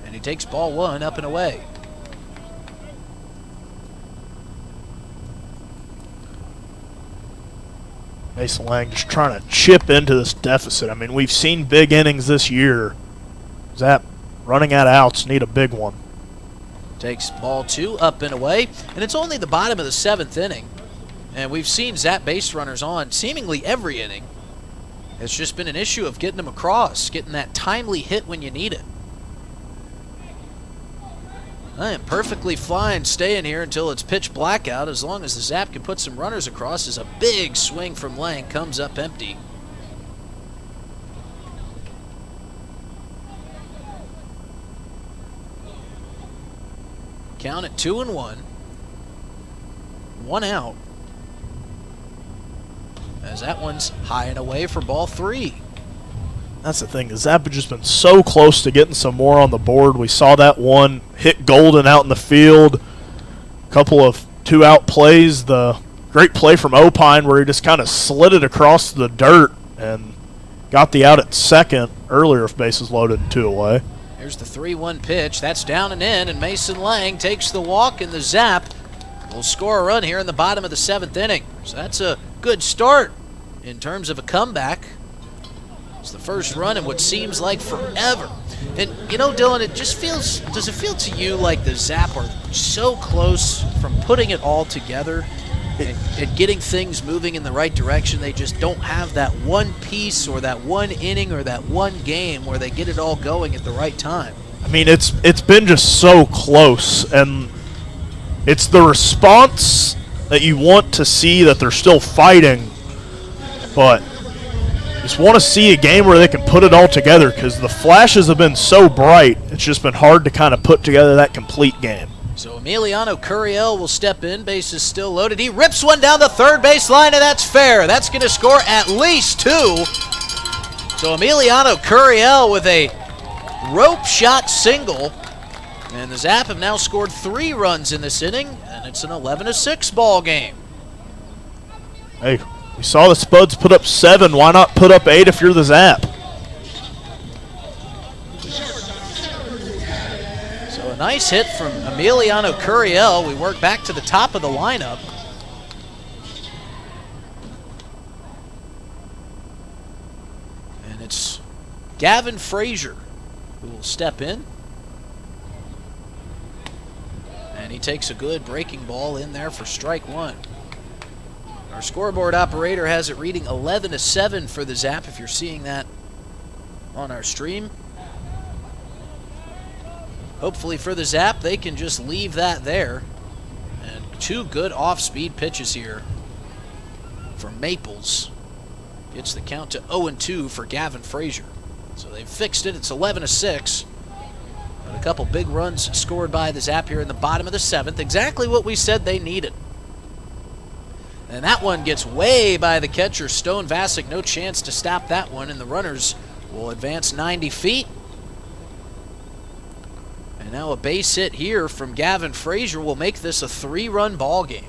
and he takes ball 1 up and away. Mason Lang just trying to chip into this deficit. I mean, we've seen big innings this year. Zap running out of outs, need a big one. Takes ball 2 up and away, and it's only the bottom of the 7th inning. And we've seen Zap base runners on seemingly every inning. It's just been an issue of getting them across, getting that timely hit when you need it. I am perfectly fine staying here until it's pitch blackout, as long as the Zap can put some runners across. As a big swing from Lang comes up empty. Count at 2-1. 1 out. As that one's high and away for ball 3. That's the thing. The Zap have just been so close to getting some more on the board. We saw that one hit Golden out in the field. A couple of 2-out plays. The great play from Opine where he just kind of slid it across the dirt and got the out at second earlier if bases loaded and 2 away. Here's the 3-1 pitch. That's down and in, and Mason Lang takes the walk, and the Zap will score a run here in the bottom of the 7th inning. So that's a good start in terms of a comeback. It's the first run in what seems like forever. And, you know, Dylan, it just feels, does it feel to you like the Zap are so close from putting it all together and getting things moving in the right direction? They just don't have that one piece or that one inning or that one game where they get it all going at the right time. I mean, it's been just so close, and it's the response that you want to see, that they're still fighting, but just want to see a game where they can put it all together, because the flashes have been so bright, it's just been hard to kind of put together that complete game. So Emiliano Curiel will step in, bases still loaded. He rips one down the third base line, and that's fair. That's going to score at least 2. So Emiliano Curiel with a rope shot single. And the Zap have now scored 3 runs in this inning, and it's an 11-6 ball game. Hey, we saw the Spuds put up 7. Why not put up 8 if you're the Zap? So a nice hit from Emiliano Curiel. We work back to the top of the lineup. And it's Gavin Frazier who will step in. And he takes a good breaking ball in there for strike 1. Our scoreboard operator has it reading 11-7 for the Zap, if you're seeing that on our stream. Hopefully for the Zap, they can just leave that there. And 2 good off-speed pitches here for Maples. Gets the count to 0-2 for Gavin Frazier. So they've fixed it. It's 11-6. But a couple big runs scored by the Zap here in the bottom of the 7th. Exactly what we said they needed. And that one gets way by the catcher, Stone Vasic. No chance to stop that one, and the runners will advance 90 feet. And And now a base hit here from Gavin Frazier will make this a 3-run ball game.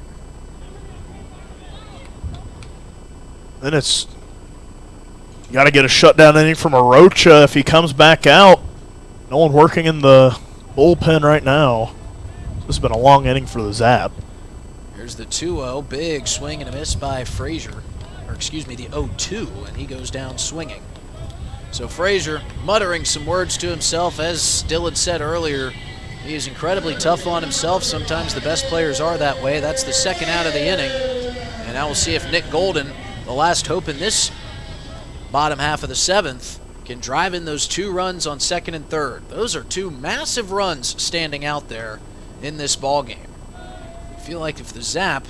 Then it's got to get a shutdown inning from Arocha if he comes back out. No one working in the bullpen right now. This has been a long inning for the Zap. Here's the 2-0. Big swing and a miss by Frazier. Or excuse me, the 0-2, and he goes down swinging. So Frazier muttering some words to himself. As Dylan said earlier, he is incredibly tough on himself. Sometimes the best players are that way. That's the second out of the inning. And now we'll see if Nick Golden, the last hope in this bottom half of the 7th, can drive in those 2 runs on second and third. Those are 2 massive runs standing out there in this ball game. I feel like if the Zap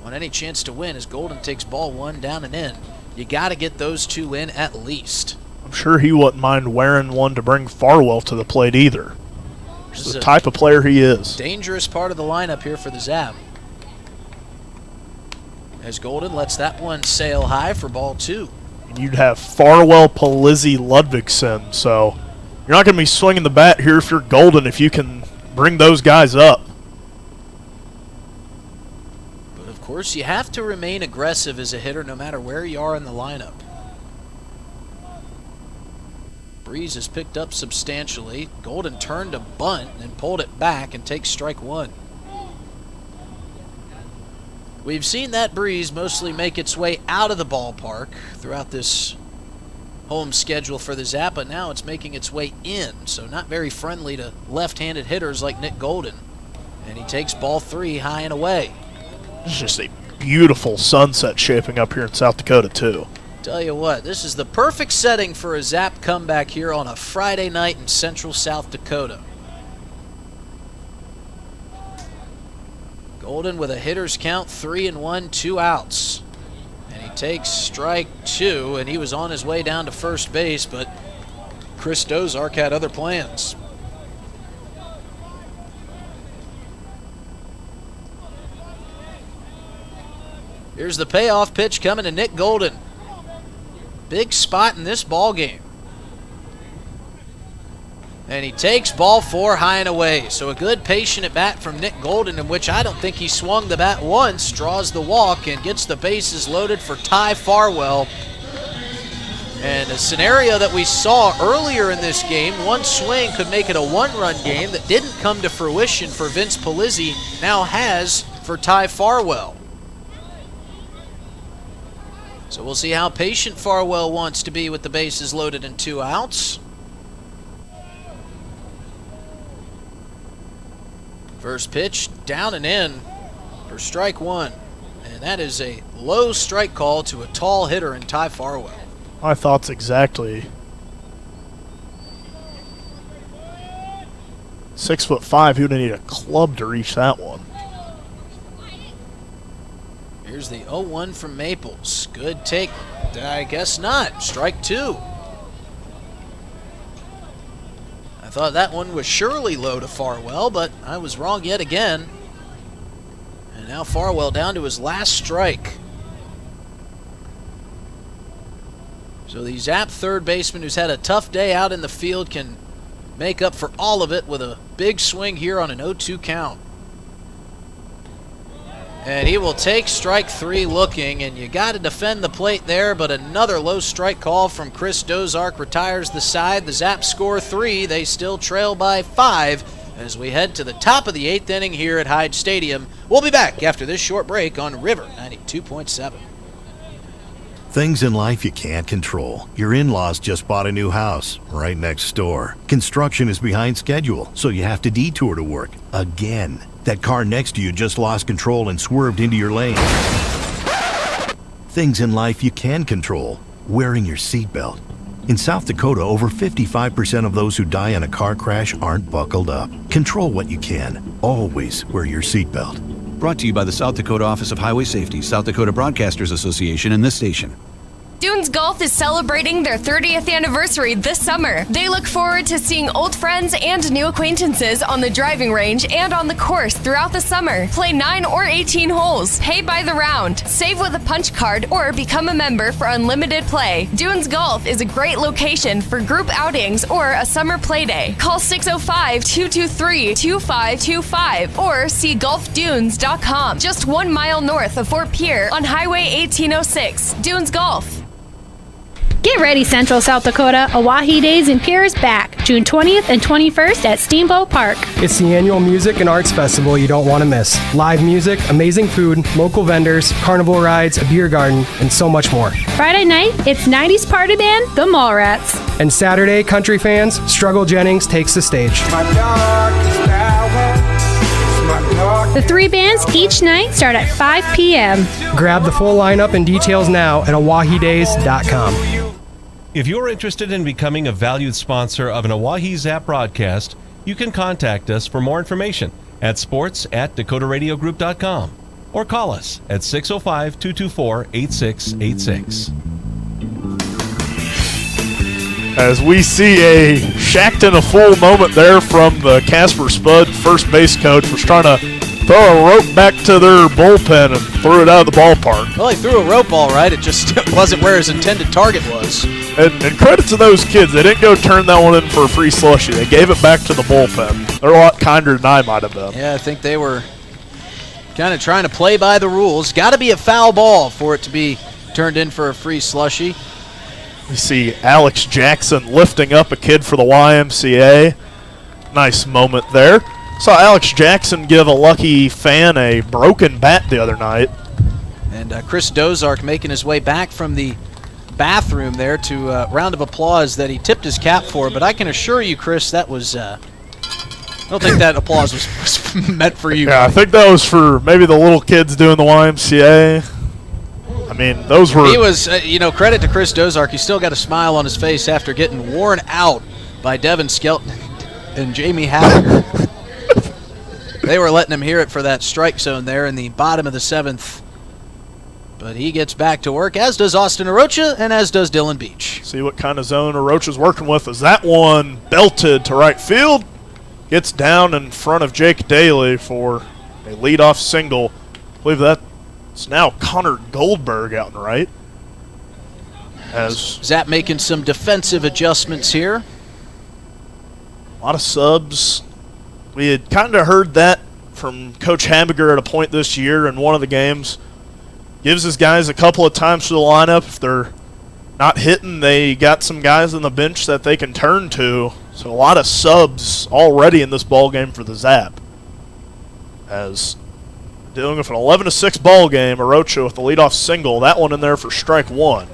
want any chance to win as Golden takes ball 1 down and in, you got to get those 2 in at least. I'm sure he wouldn't mind wearing one to bring Farwell to the plate either. Just the type of player he is. Dangerous part of the lineup here for the Zap. As Golden lets that one sail high for ball 2. And you'd have Farwell, Palizzi, Ludvigsen, so you're not going to be swinging the bat here if you're Golden if you can bring those guys up. But of course, you have to remain aggressive as a hitter no matter where you are in the lineup. Breeze is picked up substantially. Golden turned a bunt and pulled it back and takes strike 1. We've seen that breeze mostly make its way out of the ballpark throughout this home schedule for the Zap, but now it's making its way in, so not very friendly to left-handed hitters like Nick Golden. And he takes ball 3 high and away. It's just a beautiful sunset shaping up here in South Dakota, too. Tell you what, this is the perfect setting for a Zap comeback here on a Friday night in central South Dakota. Golden with a hitter's count, 3-1, 2 outs. And he takes strike 2, and he was on his way down to first base, but Chris Dozark had other plans. Here's the payoff pitch coming to Nick Golden. Big spot in this ball game. And he takes ball 4 high and away. So a good patient at bat from Nick Golden, in which I don't think he swung the bat once, draws the walk and gets the bases loaded for Ty Farwell. And a scenario that we saw earlier in this game, one swing could make it a 1-run game that didn't come to fruition for Vince Palizzi, now has for Ty Farwell. So we'll see how patient Farwell wants to be with the bases loaded and 2 outs. First pitch, down and in for strike 1. And that is a low strike call to a tall hitter in Ty Farwell. My thoughts exactly. 6'5", he would need a club to reach that one. Here's the 0-1 from Maples. Good take. I guess not. Strike 2. I thought that one was surely low to Farwell, but I was wrong yet again. And now Farwell down to his last strike. So the Zap third baseman, who's had a tough day out in the field, can make up for all of it with a big swing here on an 0-2 count. And he will take strike 3 looking, and you got to defend the plate there, but another low strike call from Chris Dozark retires the side. The Zap score 3. They still trail by 5 as we head to the top of the 8th inning here at Hyde Stadium. We'll be back after this short break on River 92.7. Things in life you can't control. Your in-laws just bought a new house right next door. Construction is behind schedule, so you have to detour to work again. That car next to you just lost control and swerved into your lane. Things in life you can control. Wearing your seatbelt. In South Dakota, over 55% of those who die in a car crash aren't buckled up. Control what you can. Always wear your seatbelt. Brought to you by the South Dakota Office of Highway Safety, South Dakota Broadcasters Association, and this station. Dunes Golf is celebrating their 30th anniversary this summer. They look forward to seeing old friends and new acquaintances on the driving range and on the course throughout the summer. Play 9 or 18 holes, pay by the round, save with a punch card, or become a member for unlimited play. Dunes Golf is a great location for group outings or a summer play day. Call 605-223-2525 or see golfdunes.com. Just 1 mile north of Fort Pierre on Highway 1806. Dunes Golf. Get ready, Central South Dakota. Oahe Days in Pierre is back, June 20th and 21st at Steamboat Park. It's the annual music and arts festival you don't want to miss. Live music, amazing food, local vendors, carnival rides, a beer garden, and so much more. Friday night, it's 90s party band, the Mallrats. And Saturday, country fans, Struggle Jennings takes the stage. The 3 bands each night start at 5 p.m. Grab the full lineup and details now at oahedays.com. If you're interested in becoming a valued sponsor of an Oahe Zap broadcast, you can contact us for more information at sports@dakotaradiogroup.com or call us at 605-224-8686. As we see a shacked in a full moment there from the Casper Spud first base coach, was trying to throw a rope back to their bullpen and threw it out of the ballpark. Well, he threw a rope all right. It just wasn't where his intended target was. And credit to those kids. They didn't go turn that one in for a free slushy. They gave it back to the bullpen. They're a lot kinder than I might have been. Yeah, I think they were kind of trying to play by the rules. Got to be a foul ball for it to be turned in for a free slushy. We see Alex Jackson lifting up a kid for the YMCA. Nice moment there. Saw Alex Jackson give a lucky fan a broken bat the other night. And Chris Dozark making his way back from the bathroom there to a round of applause that he tipped his cap for. But I can assure you, Chris, that was I don't think that applause was meant for you. Yeah, I think that was for maybe the little kids doing the YMCA. I mean, those were... He was, credit to Chris Dozark. He still got a smile on his face after getting worn out by Devin Skelton and Jamie Haviger. They were letting him hear it for that strike zone there in the bottom of the 7th. But he gets back to work, as does Austin Arocha and as does Dylan Beach. See what kind of zone Arocha's working with as that one belted to right field. Gets down in front of Jake Daly for a leadoff single. I believe that's now Connor Goldberg out and right. As Zap making some defensive adjustments here. A lot of subs. We had kind of heard that from Coach Habiger at a point this year in one of the games. Gives his guys a couple of times to the lineup. If they're not hitting, they got some guys on the bench that they can turn to. So a lot of subs already in this ball game for the Zap. As dealing with an 11-6 ball game, Arocha with the leadoff single. That one in there for strike one.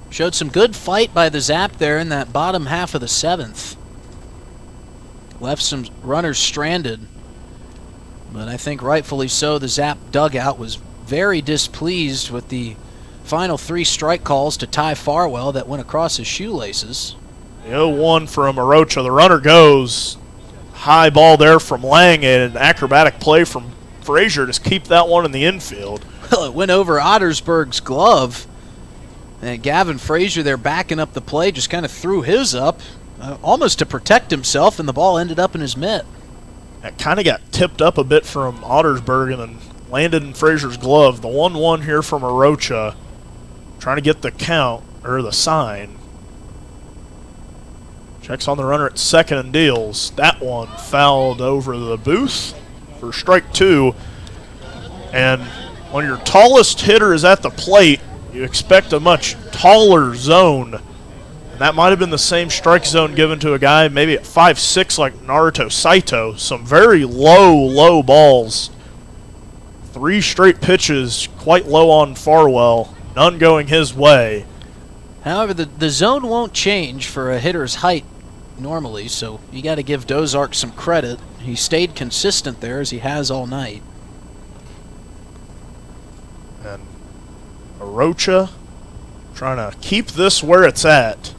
Showed some good fight by the Zap there in that bottom half of the 7th. Left some runners stranded. But I think rightfully so, the Zap dugout was very displeased with the final 3 strike calls to Ty Farwell that went across his shoelaces. The 0-1 from Arocha. The runner goes. High ball there from Lang, and an acrobatic play from Frazier to keep that one in the infield. Well, it went over Ottersberg's glove. And Gavin Frazier there backing up the play just kind of threw his up almost to protect himself, and the ball ended up in his mitt. It kind of got tipped up a bit from Ottersberg and then landed in Frazier's glove. The 1-1 here from Arocha, trying to get the count, or the sign. Checks on the runner at second and deals. That one fouled over the booth for strike 2. And when your tallest hitter is at the plate, you expect a much taller zone. And that might have been the same strike zone given to a guy maybe at 5'6" like Naruto Saito. Some very low balls. 3 straight pitches, quite low on Farwell. None going his way. However, the zone won't change for a hitter's height normally, so you got to give Dozark some credit. He stayed consistent there as he has all night. And Arocha trying to keep this where it's at.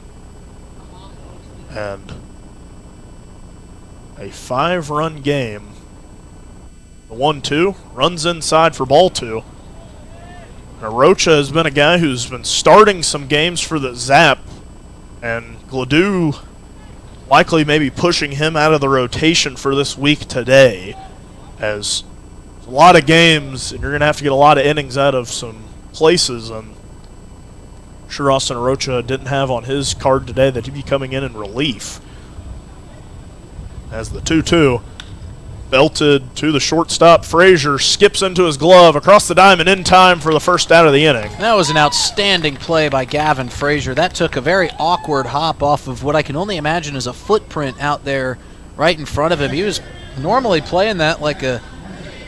And a 5-run game. The 1-2 runs inside for ball 2. Arocha has been a guy who's been starting some games for the Zap, and Gladude likely maybe pushing him out of the rotation for this week today, as a lot of games, and you're going to have to get a lot of innings out of some places, and I'm sure Austin Arocha didn't have on his card today that he'd be coming in relief. As the 2-2 belted to the shortstop, Frazier skips into his glove across the diamond in time for the first out of the inning. That was an outstanding play by Gavin Frazier. That took a very awkward hop off of what I can only imagine is a footprint out there right in front of him. He was normally playing that like a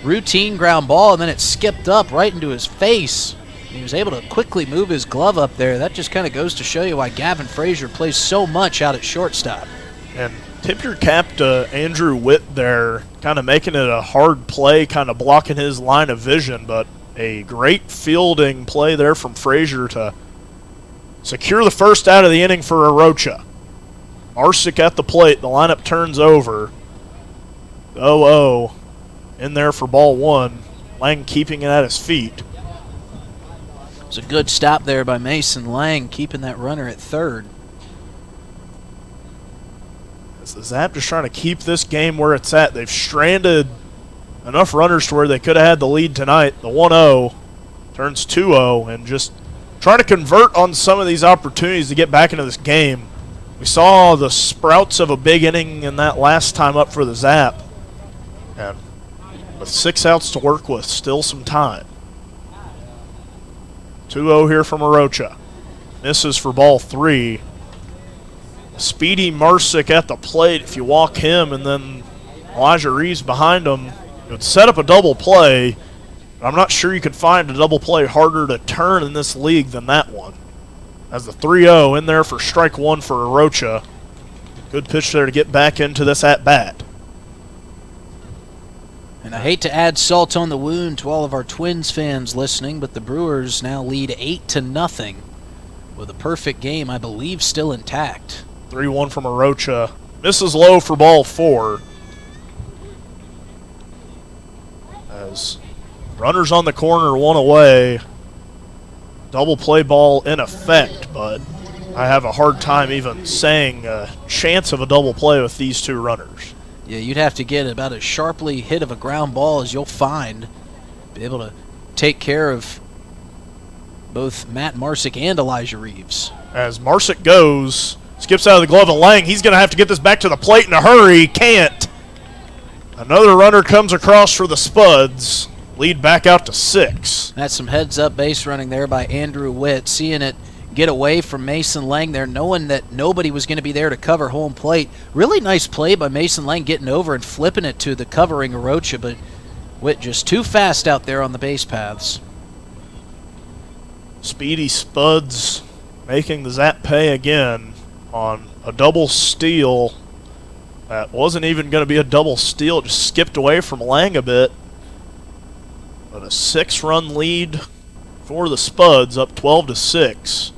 routine ground ball, and then it skipped up right into his face. He was able to quickly move his glove up there. That just kind of goes to show you why Gavin Frazier plays so much out at shortstop. And tip your cap to Andrew Witt there, kind of making it a hard play, kind of blocking his line of vision, but a great fielding play there from Frazier to secure the first out of the inning for Arocha. Marsick at the plate. The lineup turns over. 0-0 in there for ball one. Lang keeping it at his feet. It was a good stop there by Mason Lang, keeping that runner at third. As the Zap just trying to keep this game where it's at. They've stranded enough runners to where they could have had the lead tonight. The 1-0 turns 2-0, and just trying to convert on some of these opportunities to get back into this game. We saw the sprouts of a big inning in that last time up for the Zap. And with 6 outs to work with, still some time. 2-0 here from Arocha. Misses for ball 3. Speedy Marsick at the plate. If you walk him and then Elijah Reeves behind him, it would set up a double play. I'm not sure you could find a double play harder to turn in this league than that one. As the 3-0 in there for strike one for Arocha. Good pitch there to get back into this at-bat. And I hate to add salt on the wound to all of our Twins fans listening, but the Brewers now lead 8-0 with a perfect game, I believe, still intact. 3-1 from Arocha. Misses low for ball 4. As runners on the corner, one away. Double play ball in effect, but I have a hard time even saying a chance of a double play with these two runners. Yeah, you'd have to get about as sharply hit of a ground ball as you'll find. Be able to take care of both Matt Marsick and Elijah Reeves. As Marsick goes, skips out of the glove of Lang. He's going to have to get this back to the plate in a hurry. Can't. Another runner comes across for the Spuds. Lead back out to 6. That's some heads-up base running there by Andrew Witt. Seeing it get away from Mason Lang there, knowing that nobody was going to be there to cover home plate. Really nice play by Mason Lang getting over and flipping it to the covering Arocha, but Witt just too fast out there on the base paths. Speedy Spuds making the Zap pay again on a double steal. That wasn't even going to be a double steal. It just skipped away from Lang a bit. But a 6-run lead for the Spuds, up 12-6.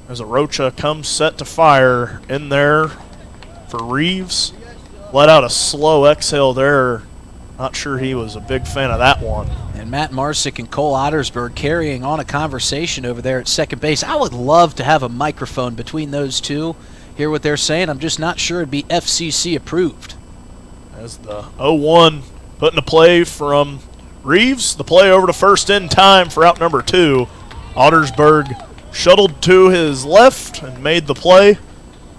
As Arocha comes set to fire in there for Reeves. Let out a slow exhale there. Not sure he was a big fan of that one. And Matt Marsick and Cole Ottersberg carrying on a conversation over there at second base. I would love to have a microphone between those two. Hear what they're saying. I'm just not sure it'd be FCC approved. As the 0-1 put into play from Reeves. The play over to first in time for out number 2. Ottersberg shuttled to his left and made the play.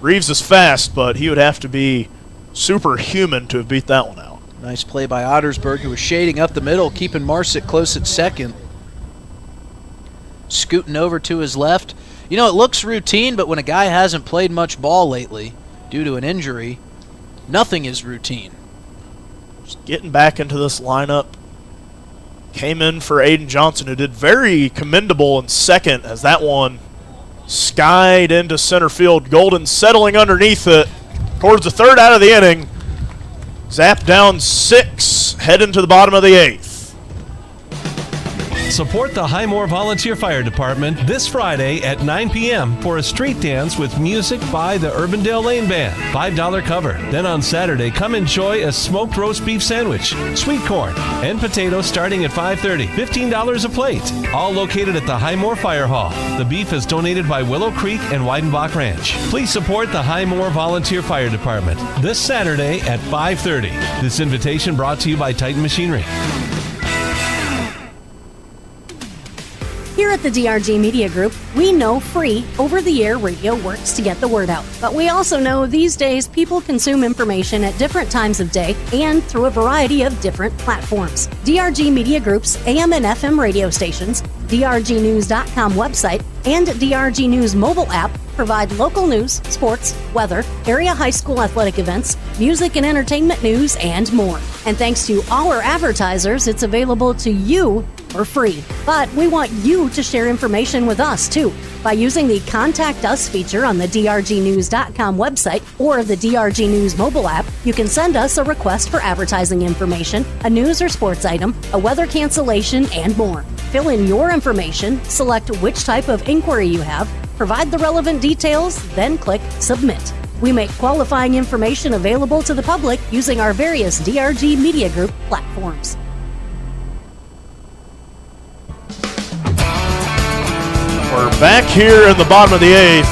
Reeves is fast, but he would have to be superhuman to have beat that one out. Nice play by Ottersberg, who was shading up the middle, keeping Marsick close at second. Scooting over to his left. You know, it looks routine, but when a guy hasn't played much ball lately due to an injury, nothing is routine. Just getting back into this lineup. Came in for Aiden Johnson, who did very commendable in second as that one skied into center field. Golden settling underneath it towards the third out of the inning. Zap down 6, heading to the bottom of the 8th. Support the Highmore Volunteer Fire Department this Friday at 9 p.m. for a street dance with music by the Urbandale Lane Band. $5 cover. Then on Saturday, come enjoy a smoked roast beef sandwich, sweet corn, and potatoes starting at $5.30. $15 a plate. All located at the Highmore Fire Hall. The beef is donated by Willow Creek and Weidenbach Ranch. Please support the Highmore Volunteer Fire Department this Saturday at 5:30. This invitation brought to you by Titan Machinery. Here at the DRG Media Group, we know free, over-the-air radio works to get the word out. But we also know these days people consume information at different times of day and through a variety of different platforms. DRG Media Group's AM and FM radio stations, drgnews.com website, and DRG News mobile app provide local news, sports, weather, area high school athletic events, music and entertainment news, and more. And thanks to our advertisers, it's available to you for free. But we want you to share information with us, too. By using the Contact Us feature on the drgnews.com website or the DRG News mobile app, you can send us a request for advertising information, a news or sports item, a weather cancellation, and more. Fill in your information, select which type of inquiry you have, provide the relevant details, then click Submit. We make qualifying information available to the public using our various DRG Media Group platforms. We're back here in the bottom of the 8th,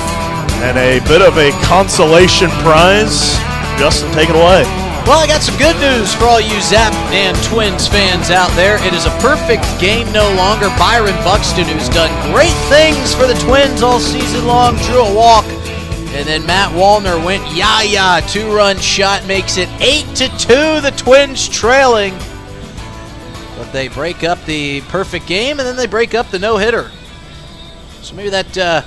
and a bit of a consolation prize. Justin, take it away. Well, I got some good news for all you Zap and Twins fans out there. It is a perfect game no longer. Byron Buxton, who's done great things for the Twins all season long, drew a walk. And then Matt Wallner went yah-yah. 2-run shot makes it 8-2, the Twins trailing. But they break up the perfect game, and then they break up the no-hitter. So maybe that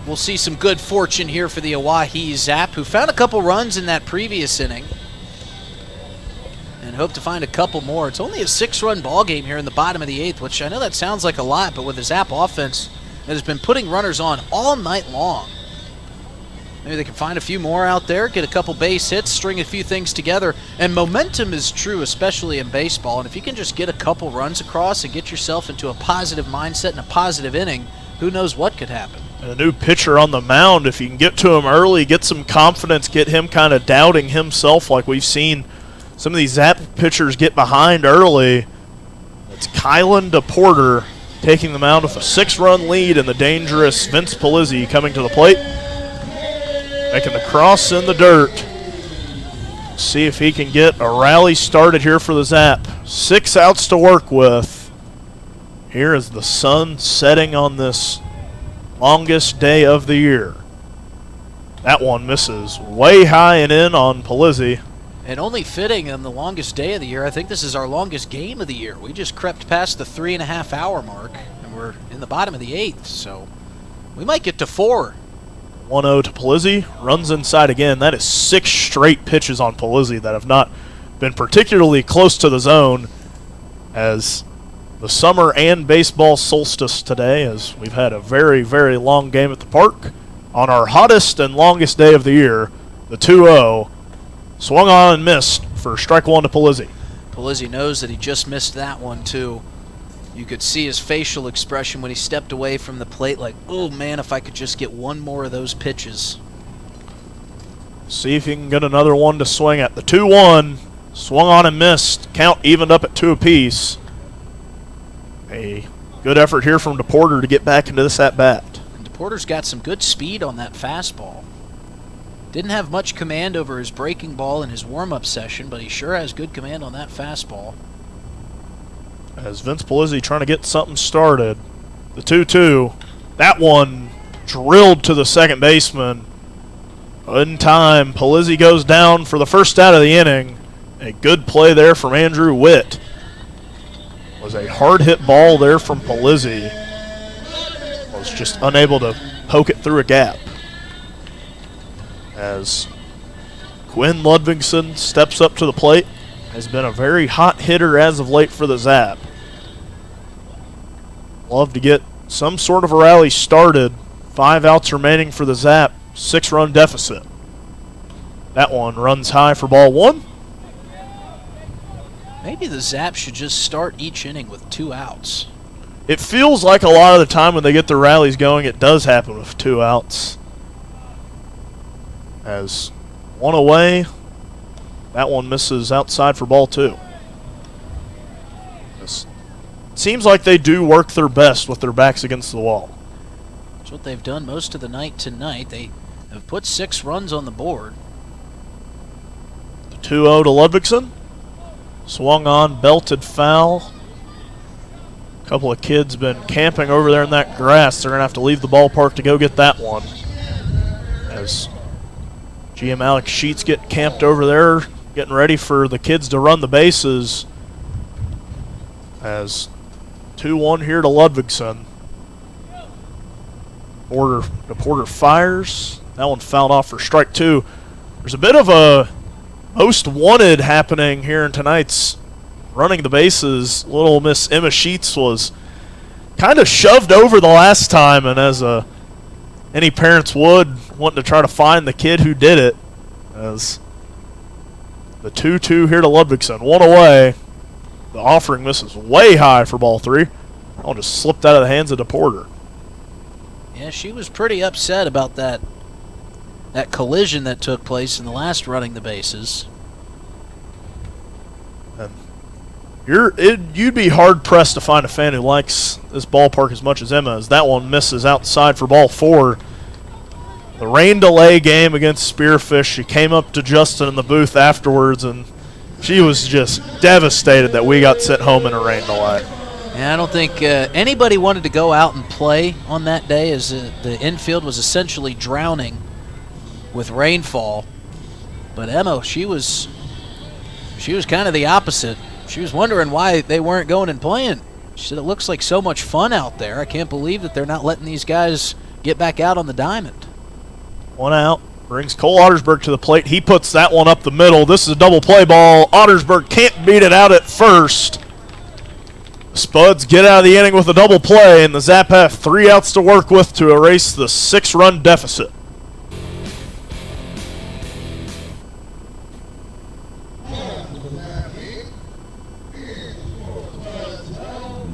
we'll see some good fortune here for the Oahe Zap, who found a couple runs in that previous inning and hope to find a couple more. It's only a 6-run ball game here in the bottom of the 8th, which I know that sounds like a lot, but with the Zap offense that has been putting runners on all night long, maybe they can find a few more out there, get a couple base hits, string a few things together. And momentum is true, especially in baseball. And if you can just get a couple runs across and get yourself into a positive mindset and a positive inning, who knows what could happen. And a new pitcher on the mound, if you can get to him early, get some confidence, get him kind of doubting himself like we've seen some of these Zap pitchers get behind early. It's Kylan DePorter taking the mound with a 6-run lead, and the dangerous Vince Polizzi coming to the plate, making the cross in the dirt. See if he can get a rally started here for the Zap. 6 outs to work with. Here is the sun setting on this longest day of the year. That one misses way high and in on Polizzi. And only fitting on the longest day of the year. I think this is our longest game of the year. We just crept past the 3.5-hour mark, and we're in the bottom of the 8th, so we might get to 4. 1-0 to Polizzi, runs inside again. That is 6 straight pitches on Polizzi that have not been particularly close to the zone, as the summer and baseball solstice today, as we've had a very, very long game at the park. On our hottest and longest day of the year, the 2-0 swung on and missed for strike 1 to Polizzi. Polizzi knows that he just missed that one, too. You could see his facial expression when he stepped away from the plate like, oh, man, if I could just get one more of those pitches. See if he can get another one to swing at. The 2-1 swung on and missed. Count evened up at 2 apiece. A good effort here from DePorter to get back into this at-bat. And DePorter's got some good speed on that fastball. Didn't have much command over his breaking ball in his warm-up session, but he sure has good command on that fastball. As Vince Polizzi trying to get something started. The 2-2. That one drilled to the second baseman. In time, Polizzi goes down for the first out of the inning. A good play there from Andrew Witt. Was a hard-hit ball there from Polizzi. Was just unable to poke it through a gap. As Quinn Ludvigson steps up to the plate. Has been a very hot hitter as of late for the Zap. Love to get some sort of a rally started. 5 outs remaining for the Zap. 6-run deficit. That one runs high for ball 1. Maybe the Zap should just start each inning with 2 outs. It feels like a lot of the time when they get their rallies going, it does happen with 2 outs. As one away, that one misses outside for ball 2. It seems like they do work their best with their backs against the wall. That's what they've done most of the night tonight. They have put 6 runs on the board. The 2-0 to Ludvigsen. Swung on, belted foul. A couple of kids been camping over there in that grass. They're going to have to leave the ballpark to go get that one. As GM Alex Sheets get camped over there, getting ready for the kids to run the bases. As 2-1 here to Ludvigsen. Porter fires. That one fouled off for strike 2. There's a bit of a most wanted happening here in tonight's running the bases. Little Miss Emma Sheets was kind of shoved over the last time, and as any parents would, wanting to try to find the kid who did it. As the 2-2 here to Ludvigsen. 1 away. The offering misses way high for ball 3. I'll just slipped out of the hands of DePorter. Yeah, she was pretty upset about that collision that took place in the last running the bases. And you'd be hard-pressed to find a fan who likes this ballpark as much as Emma, as that one misses outside for ball 4. The rain delay game against Spearfish, she came up to Justin in the booth afterwards, and she was just devastated that we got sent home in a rain delay. Yeah, I don't think anybody wanted to go out and play on that day, as the infield was essentially drowning with rainfall. But Emma, she was kind of the opposite. She was wondering why they weren't going and playing. She said, it looks like so much fun out there. I can't believe that they're not letting these guys get back out on the diamond. 1 out. Brings Cole Ottersberg to the plate. He puts that one up the middle. This is a double play ball. Ottersberg can't beat it out at first. Spuds get out of the inning with a double play, and the Zap have 3 outs to work with to erase the 6-run deficit.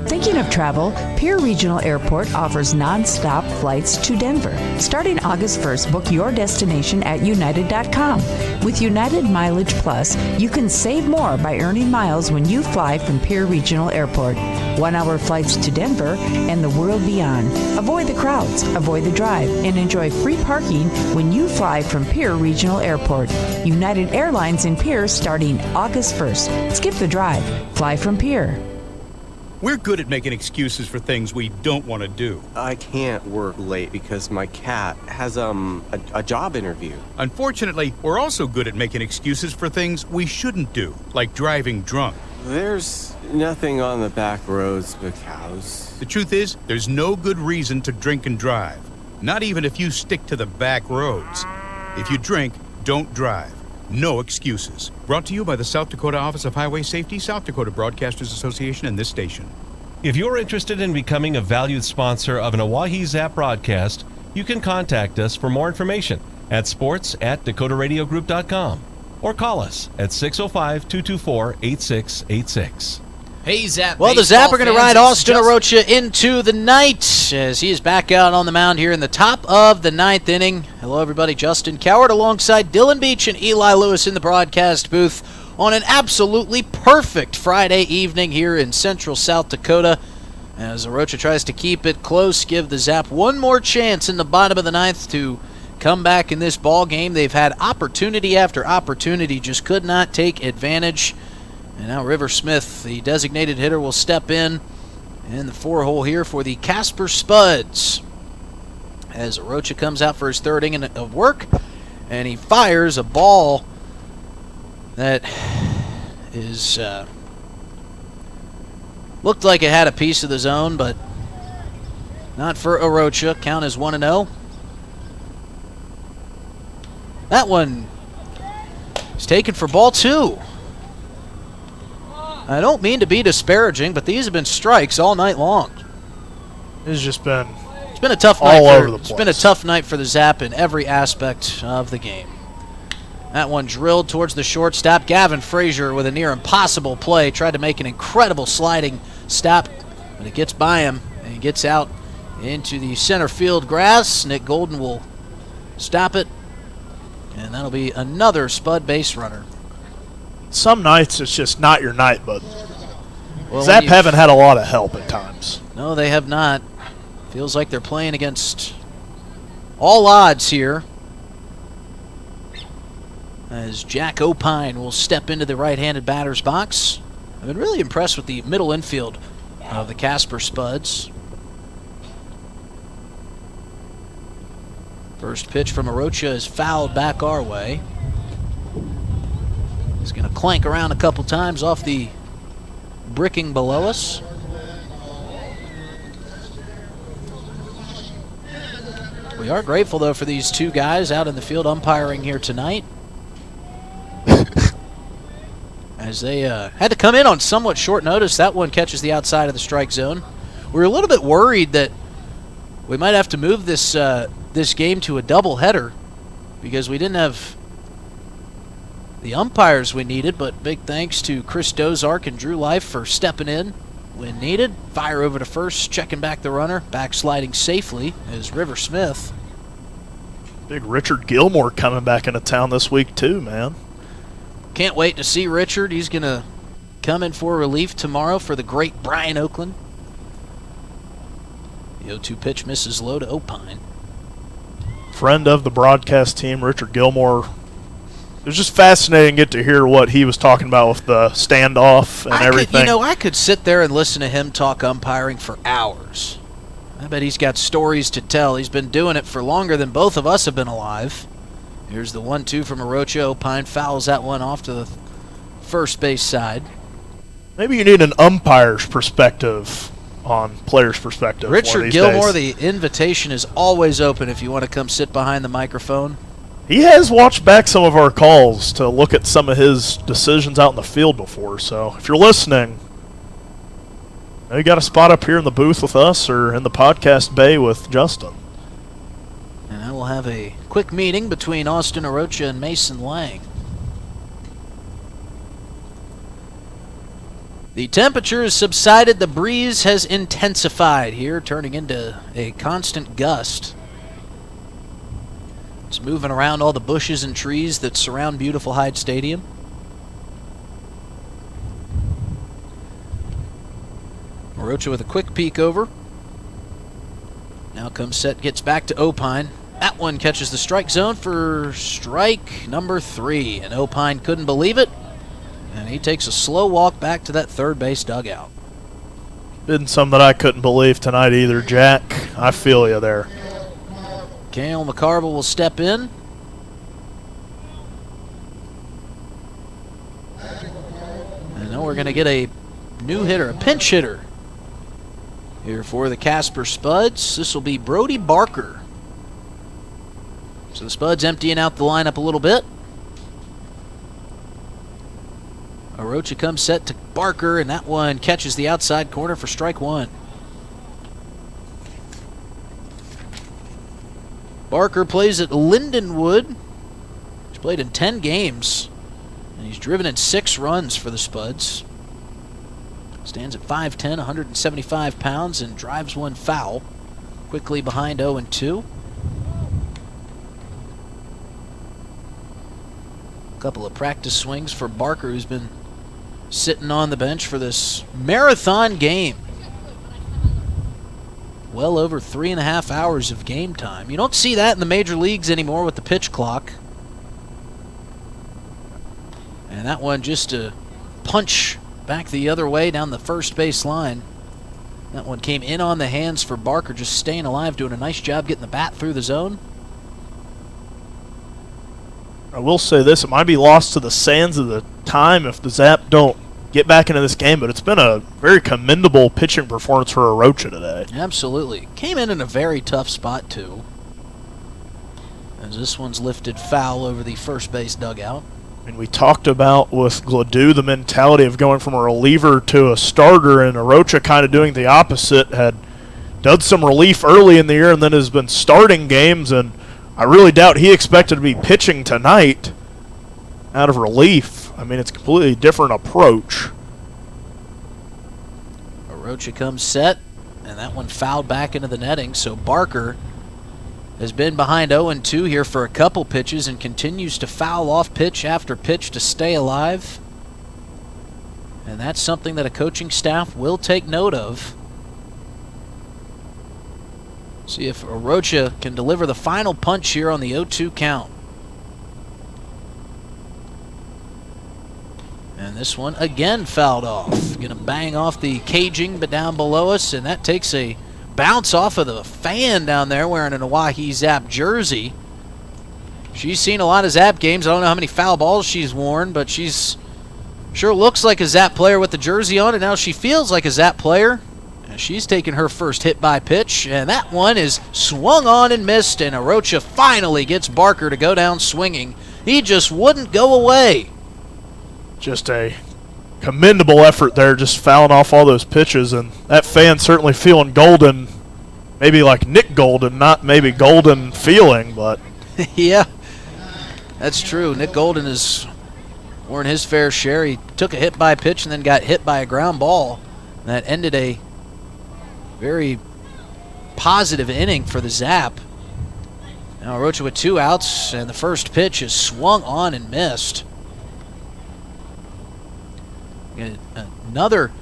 Thinking of travel, Pierre Regional Airport offers non-stop flights to Denver. Starting August 1st, book your destination at United.com. With United Mileage Plus, you can save more by earning miles when you fly from Pierre Regional Airport. 1-hour flights to Denver and the world beyond. Avoid the crowds, avoid the drive, and enjoy free parking when you fly from Pierre Regional Airport. United Airlines in Pierre starting August 1st. Skip the drive. Fly from Pierre. We're good at making excuses for things we don't want to do. I can't work late because my cat has a job interview. Unfortunately, we're also good at making excuses for things we shouldn't do, like driving drunk. There's nothing on the back roads but cows. The truth is, there's no good reason to drink and drive. Not even if you stick to the back roads. If you drink, don't drive. No excuses. Brought to you by the South Dakota Office of Highway Safety, South Dakota Broadcasters Association, and this station. If you're interested in becoming a valued sponsor of an Oahe Zap broadcast, you can contact us for more information at sports@dakotaradiogroup.com or call us at 605-224-8686. Hey, Zap. Well, the Zap are going to ride Austin Just Arocha into the night as he is back out on the mound here in the top of the 9th inning. Hello, everybody. Justin Coward alongside Dylan Beach and Eli Lewis in the broadcast booth on an absolutely perfect Friday evening here in central South Dakota. As Arocha tries to keep it close, give the Zap one more chance in the bottom of the 9th to come back in this ball game. They've had opportunity after opportunity, just could not take advantage. And now River Smith, the designated hitter, will step in the 4-hole here for the Casper Spuds. As Arocha comes out for his 3rd inning of work, and he fires a ball that is looked like it had a piece of the zone, but not for Arocha. Count is 1-0. That one is taken for ball 2. I don't mean to be disparaging, but these have been strikes all night long. It's just been a tough night all over the place. It's been a tough night for the Zap in every aspect of the game. That one drilled towards the shortstop. Gavin Frazier with a near impossible play. Tried to make an incredible sliding stop, but it gets by him and he gets out into the center field grass. Nick Golden will stop it, and that'll be another Spud base runner. Some nights it's just not your night, but Well, Zap haven't had a lot of help at times. No, they have not. Feels like they're playing against all odds here, as Jack Opine will step into the right-handed batter's box. I've been really impressed with the middle infield of the Casper Spuds. First pitch from Arocha is fouled back our way. He's going to clank around a couple times off the bricking below us. We are grateful, though, for these two guys out in the field umpiring here tonight, as they had to come in on somewhat short notice. That one catches the outside of the strike zone. We were a little bit worried that we might have to move this this game to a doubleheader because we didn't have the umpires we needed, but big thanks to Chris Dozark and Drew Life for stepping in when needed. Fire over to first, checking back the runner, backsliding safely is River Smith. Big Richard Gilmore coming back into town this week too, man. Can't wait to see Richard. He's going to come in for relief tomorrow for the great Brian Oakland. The 0-2 pitch misses low to Opine. Friend of the broadcast team, Richard Gilmore. It was just fascinating to get to hear what he was talking about with the standoff and everything. I could sit there and listen to him talk umpiring for hours. I bet he's got stories to tell. He's been doing it for longer than both of us have been alive. Here's the 1-2 from Arocha. Opine fouls that one off to the first base side. Maybe you need an umpire's perspective on players' perspective. Richard Gilmore, the invitation is always open if you want to come sit behind the microphone. He has watched back some of our calls to look at some of his decisions out in the field before, so if you're listening, you got a spot up here in the booth with us or in the podcast bay with Justin. And I will have a quick meeting between Austin Arocha and Mason Lang. The temperature has subsided. The breeze has intensified here, turning into a constant gust. It's moving around all the bushes and trees that surround beautiful Hyde Stadium. Arocha with a quick peek over. Now comes set, gets back to Opine. That one catches the strike zone for strike number 3. And Opine couldn't believe it. And he takes a slow walk back to that third base dugout. Been some that I couldn't believe tonight either, Jack. I feel you there. Cale McCarville will step in. And now we're going to get a new hitter, a pinch hitter, here for the Casper Spuds. This will be Brody Barker. So the Spuds emptying out the lineup a little bit. Arocha comes set to Barker, and that one catches the outside corner for strike 1. Barker plays at Lindenwood. He's played in 10 games, and he's driven in 6 runs for the Spuds. Stands at 5'10", 175 pounds, and drives one foul. Quickly behind 0-2. Couple of practice swings for Barker, who's been sitting on the bench for this marathon game. Well over 3.5 hours of game time. You don't see that in the major leagues anymore with the pitch clock. And that one just to punch back the other way down the first base line. That one came in on the hands for Barker, just staying alive, doing a nice job getting the bat through the zone. I will say this, it might be lost to the sands of the time if the Zap don't get back into this game, but it's been a very commendable pitching performance for Arocha today. Absolutely. Came in a very tough spot, too, as this one's lifted foul over the first base dugout. And we talked about with Gladude the mentality of going from a reliever to a starter, and Arocha kind of doing the opposite, had done some relief early in the year and then has been starting games, and I really doubt he expected to be pitching tonight. out of relief. I mean, it's a completely different approach. Orochia comes set, and that one fouled back into the netting. So Barker has been behind 0-2 here for a couple pitches and continues to foul off pitch after pitch to stay alive. And that's something that a coaching staff will take note of. See if Orochia can deliver the final punch here on the 0-2 count. And this one again fouled off. Gonna bang off the caging, but down below us, and that takes a bounce off of the fan down there wearing an Oahe Zap jersey. She's seen a lot of Zap games. I don't know how many foul balls she's worn, but she's sure looks like a Zap player with the jersey on, and now she feels like a Zap player. And she's taken her first hit by pitch, and that one is swung on and missed, and Orochia finally gets Barker to go down swinging. He just wouldn't go away. Just a commendable effort there, just fouling off all those pitches, and that fan certainly feeling golden, maybe like Nick Golden, not maybe golden feeling, but yeah, that's true. Nick Golden is wearing his fair share. He took a hit by pitch and then got hit by a ground ball. That ended a very positive inning for the Zap. Now Orochia with 2 outs, and the first pitch is swung on and missed. Another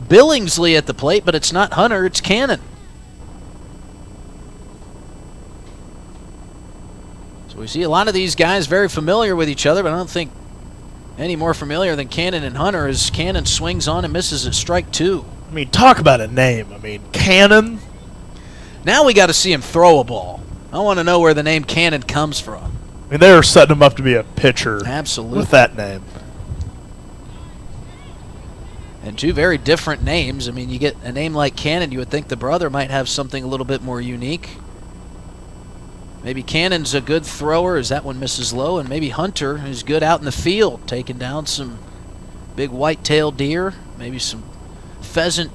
Billingsley at the plate, but it's not Hunter, it's Cannon. So we see a lot of these guys very familiar with each other, but I don't think any more familiar than Cannon and Hunter as Cannon swings on and misses at strike 2. I mean, talk about a name. I mean, Cannon. Now we got to see him throw a ball. I want to know where the name Cannon comes from. I mean, they're setting him up to be a pitcher. Absolutely. With that name. And 2 very different names. I mean, you get a name like Cannon, you would think the brother might have something a little bit more unique. Maybe Cannon's a good thrower as that one misses low, and maybe Hunter is good out in the field, taking down some big white-tailed deer, maybe some pheasant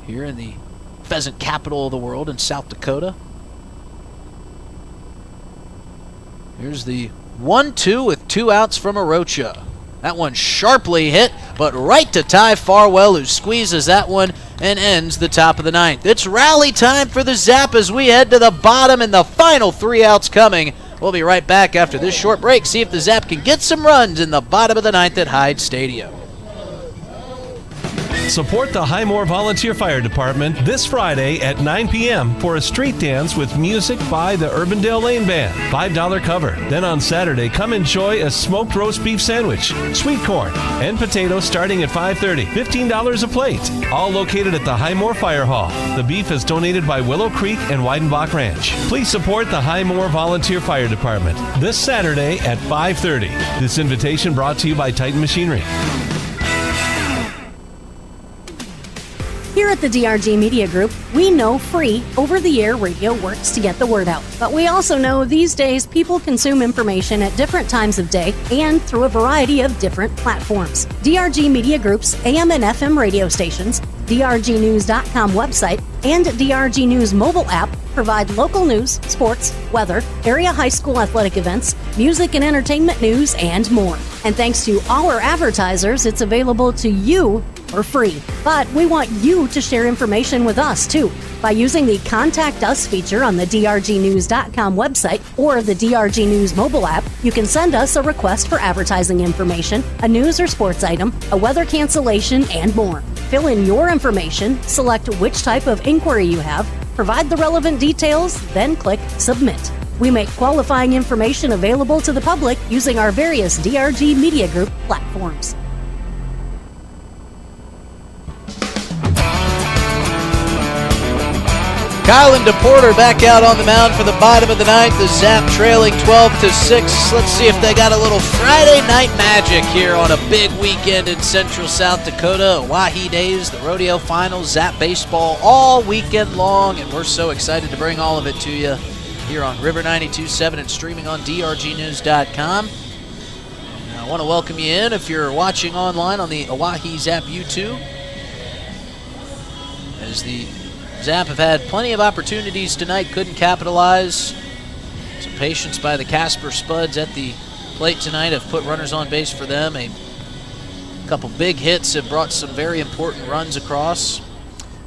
here in the pheasant capital of the world in South Dakota. Here's the 1-2 with 2 outs from Orochia. That one sharply hit, but right to Ty Farwell, who squeezes that one and ends the top of the 9th. It's rally time for the Zap as we head to the bottom, and the final 3 outs coming. We'll be right back after this short break, see if the Zap can get some runs in the bottom of the 9th at Hyde Stadium. Support the Highmore Volunteer Fire Department this Friday at 9 p.m. for a street dance with music by the Urbandale Lane Band. $5 cover. Then on Saturday, come enjoy a smoked roast beef sandwich, sweet corn, and potatoes starting at $5.30. $15 a plate. All located at the Highmore Fire Hall. The beef is donated by Willow Creek and Weidenbach Ranch. Please support the Highmore Volunteer Fire Department this Saturday at 5:30. This invitation brought to you by Titan Machinery. Here at the DRG Media Group, we know free, over-the-air radio works to get the word out. But we also know these days people consume information at different times of day and through a variety of different platforms. DRG Media Group's AM and FM radio stations, DRGnews.com website, and DRG News mobile app provide local news, sports, weather, area high school athletic events, music and entertainment news, and more. And thanks to our advertisers, it's available to you for free. But we want you to share information with us, too. By using the Contact Us feature on the DRGnews.com website or the DRG News mobile app, you can send us a request for advertising information, a news or sports item, a weather cancellation, and more. Fill in your information, select which type of inquiry you have, provide the relevant details, then click Submit. We make qualifying information available to the public using our various DRG Media Group platforms. Kylan DePorter back out on the mound for the bottom of the 9th. The Zap trailing 12-6. Let's see if they got a little Friday night magic here on a big weekend in Central South Dakota. Oahe Days, the rodeo finals, Zap baseball all weekend long, and we're so excited to bring all of it to you here on River 92.7 and streaming on DRGnews.com. And I want to welcome you in if you're watching online on the Oahe Zap YouTube. As the Zap have had plenty of opportunities tonight, couldn't capitalize. Some patience by the Casper Spuds at the plate plate tonight have put runners on base for them. A couple big hits have brought some very important runs across.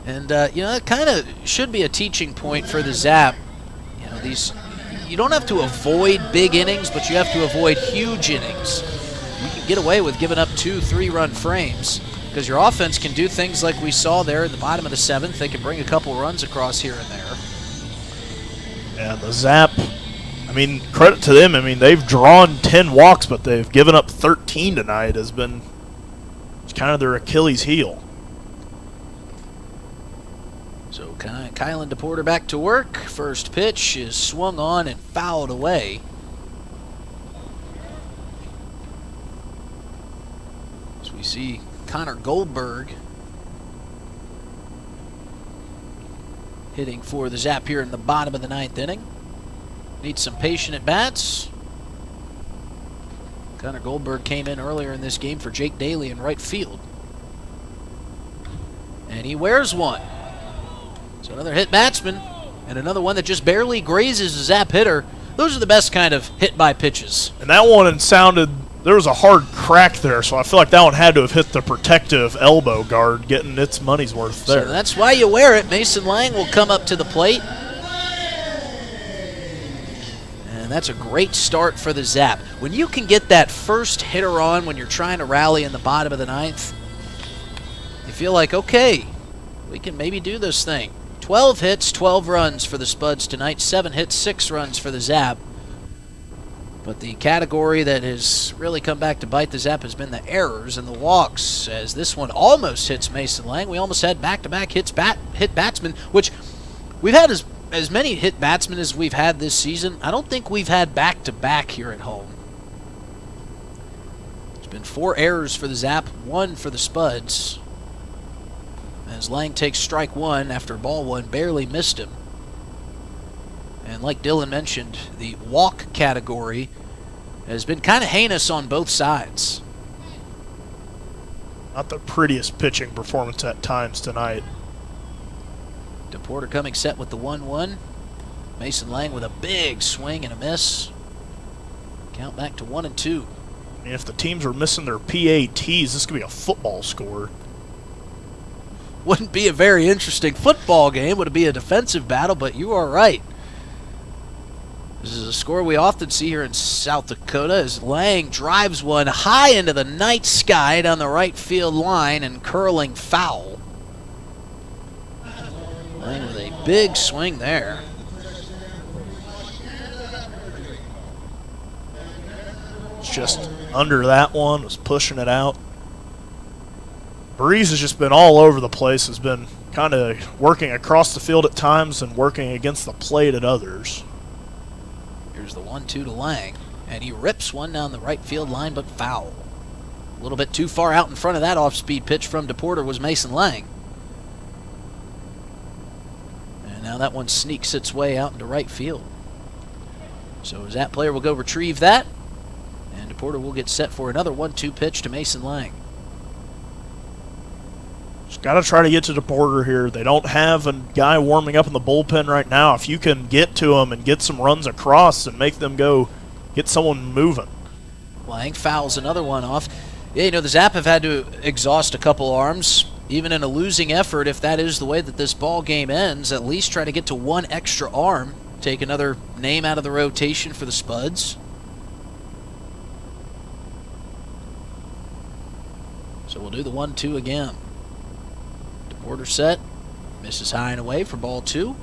And, it kind of should be a teaching point for the Zap. You don't have to avoid big innings, but you have to avoid huge innings. You can get away with giving up 2-3 run frames because your offense can do things like we saw there at the bottom of the 7th. They can bring a couple runs across here and there. And the Zap, credit to them. They've drawn 10 walks, but they've given up 13 tonight. Has been kind of their Achilles heel. So Kylan DePorter back to work. First pitch is swung on and fouled away. As we see Connor Goldberg hitting for the Zap here in the bottom of the 9th inning. Needs some patient at bats. Connor Goldberg came in earlier in this game for Jake Daly in right field. And he wears one. So another hit batsman and another one that just barely grazes a Zap hitter. Those are the best kind of hit by pitches. And that one sounded, there was a hard crack there, so I feel like that one had to have hit the protective elbow guard, getting its money's worth there. So that's why you wear it. Mason Lang will come up to the plate. And that's a great start for the Zap. When you can get that first hitter on when you're trying to rally in the bottom of the 9th, you feel like, okay, we can maybe do this thing. 12 hits, 12 runs for the Spuds tonight. 7 hits, 6 runs for the Zap. But the category that has really come back to bite the Zap has been the errors and the walks, as this one almost hits Mason Lang. We almost had back-to-back hit batsmen, which we've had as many hit batsmen as we've had this season. I don't think we've had back-to-back here at home. There's been 4 errors for the Zap, 1 for the Spuds. As Lang takes strike 1 after ball 1 barely missed him. And like Dylan mentioned, the walk category has been kind of heinous on both sides. Not the prettiest pitching performance at times tonight. DePorter coming set with the 1-1. Mason Lang with a big swing and a miss. Count back to 1-2. If the teams were missing their PATs, this could be a football score. Wouldn't be a very interesting football game. Would it be a defensive battle, but you are right. This is a score we often see here in South Dakota as Lang drives one high into the night sky down the right field line and curling foul. Lang with a big swing there. It's just under that one, was pushing it out. Breeze has just been all over the place, has been kind of working across the field at times and working against the plate at others. Here's the 1-2 to Lang, and he rips one down the right field line, but foul. A little bit too far out in front of that off-speed pitch from DePorter was Mason Lang. And now that one sneaks its way out into right field. So as that player will go retrieve that, and DePorter will get set for another 1-2 pitch to Mason Lang. Just got to try to get to DePorter here. They don't have a guy warming up in the bullpen right now. If you can get to him and get some runs across and make them go get someone moving. Lang fouls another one off. Yeah, the Zap have had to exhaust a couple arms. Even in a losing effort, if that is the way that this ball game ends, at least try to get to one extra arm. Take another name out of the rotation for the Spuds. So we'll do the 1-2 again. DePorter set. Misses high and away for ball 2.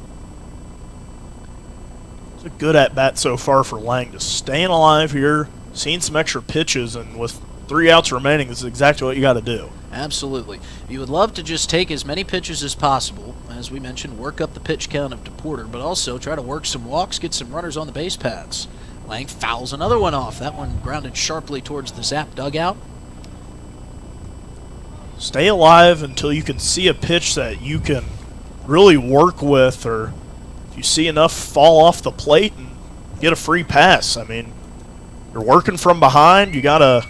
It's a good at-bat so far for Lang. Just staying alive here, seeing some extra pitches, and with 3 outs remaining, this is exactly what you got to do. Absolutely. You would love to just take as many pitches as possible. As we mentioned, work up the pitch count of DePorter, but also try to work some walks, get some runners on the base paths. Lang fouls another one off. That one grounded sharply towards the Zap dugout. Stay alive until you can see a pitch that you can really work with, or if you see enough fall off the plate and get a free pass. You're working from behind. You got to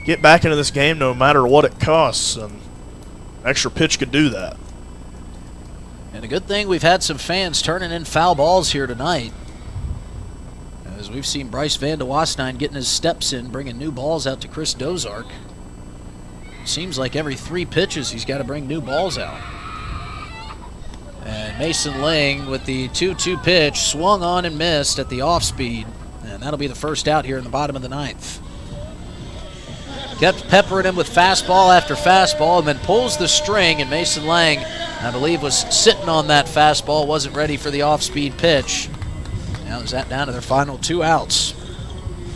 get back into this game no matter what it costs, and an extra pitch could do that. And a good thing we've had some fans turning in foul balls here tonight. As we've seen Bryce Van de Wassenaar getting his steps in, bringing new balls out to Chris Dozark. Seems like every 3 pitches he's got to bring new balls out. And Mason Lang with the 2-2 pitch, swung on and missed at the off-speed. And that'll be the first out here in the bottom of the 9th. Kept peppering him with fastball after fastball and then pulls the string, and Mason Lang, I believe, was sitting on that fastball, wasn't ready for the off-speed pitch. Now is that down to their final 2 outs.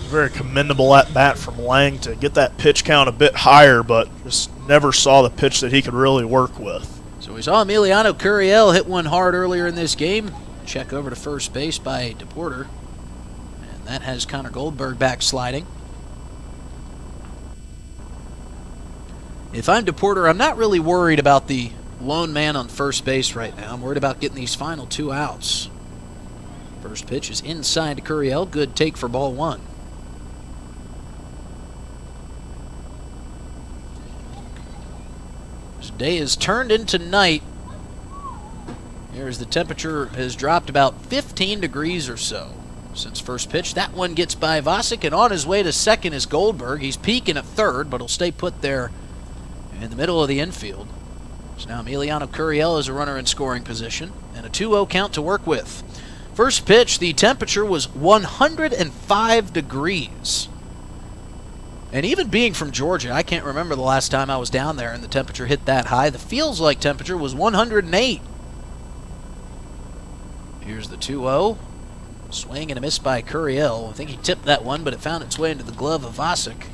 Very commendable at bat from Lang to get that pitch count a bit higher, but just never saw the pitch that he could really work with. So we saw Emiliano Curiel hit one hard earlier in this game. Check over to first base by DePorter. And that has Connor Goldberg backsliding. If I'm DePorter, I'm not really worried about the lone man on first base right now. I'm worried about getting these final 2 outs. First pitch is inside to Curiel. Good take for ball 1. This day is turned into night. Here's the temperature has dropped about 15 degrees or so since first pitch. That one gets by Vasic, and on his way to second is Goldberg. He's peeking at third, but he'll stay put there in the middle of the infield. So now Emiliano Curiel is a runner in scoring position, and a 2-0 count to work with. First pitch, the temperature was 105 degrees. And even being from Georgia, I can't remember the last time I was down there and the temperature hit that high. The feels-like temperature was 108. Here's the 2-0. Swing and a miss by Curiel. I think he tipped that one, but it found its way into the glove of Vasic.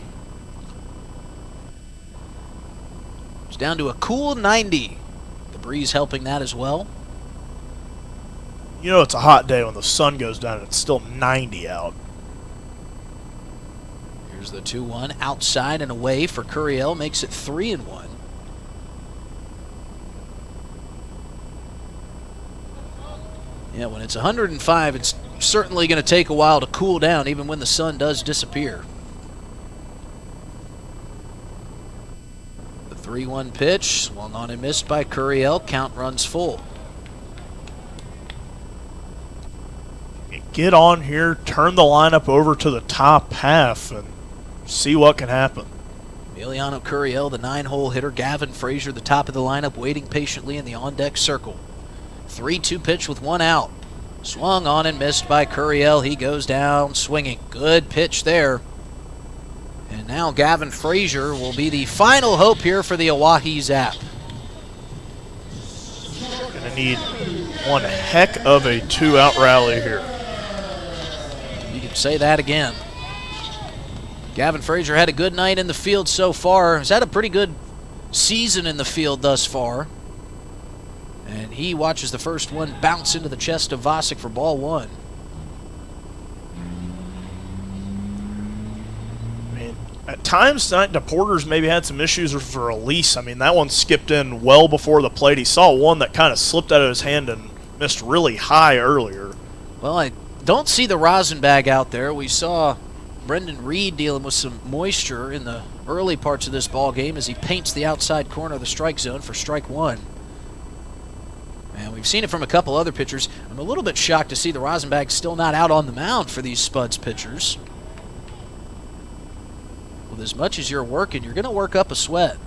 It's down to a cool 90. The breeze helping that as well. You know it's a hot day when the sun goes down and it's still 90 out. Here's the 2-1 outside and away for Curiel. Makes it 3-1. Yeah, when it's 105, it's certainly going to take a while to cool down, even when the sun does disappear. The 3-1 pitch, swung on and missed by Curiel. Count runs full. Get on here, turn the lineup over to the top half, and see what can happen. Emiliano Curiel, the 9-hole hitter. Gavin Frazier, the top of the lineup, waiting patiently in the on-deck circle. 3-2 pitch with 1 out. Swung on and missed by Curiel. He goes down swinging. Good pitch there. And now Gavin Frazier will be the final hope here for the Oahe Zap. Going to need one heck of a 2-out rally here. You can say that again. Gavin Frazier had a good night in the field so far. He's had a pretty good season in the field thus far. And he watches the first one bounce into the chest of Vasic for ball 1. I mean, at times tonight, DePorter's maybe had some issues with release. I mean, that one skipped in well before the plate. He saw one that kind of slipped out of his hand and missed really high earlier. Well, I don't see the rosin bag out there. We saw Brendan Reed dealing with some moisture in the early parts of this ball game as he paints the outside corner of the strike zone for strike 1. And we've seen it from a couple other pitchers. I'm a little bit shocked to see the rosin bag still not out on the mound for these Spuds pitchers. With as much as you're working, you're going to work up a sweat.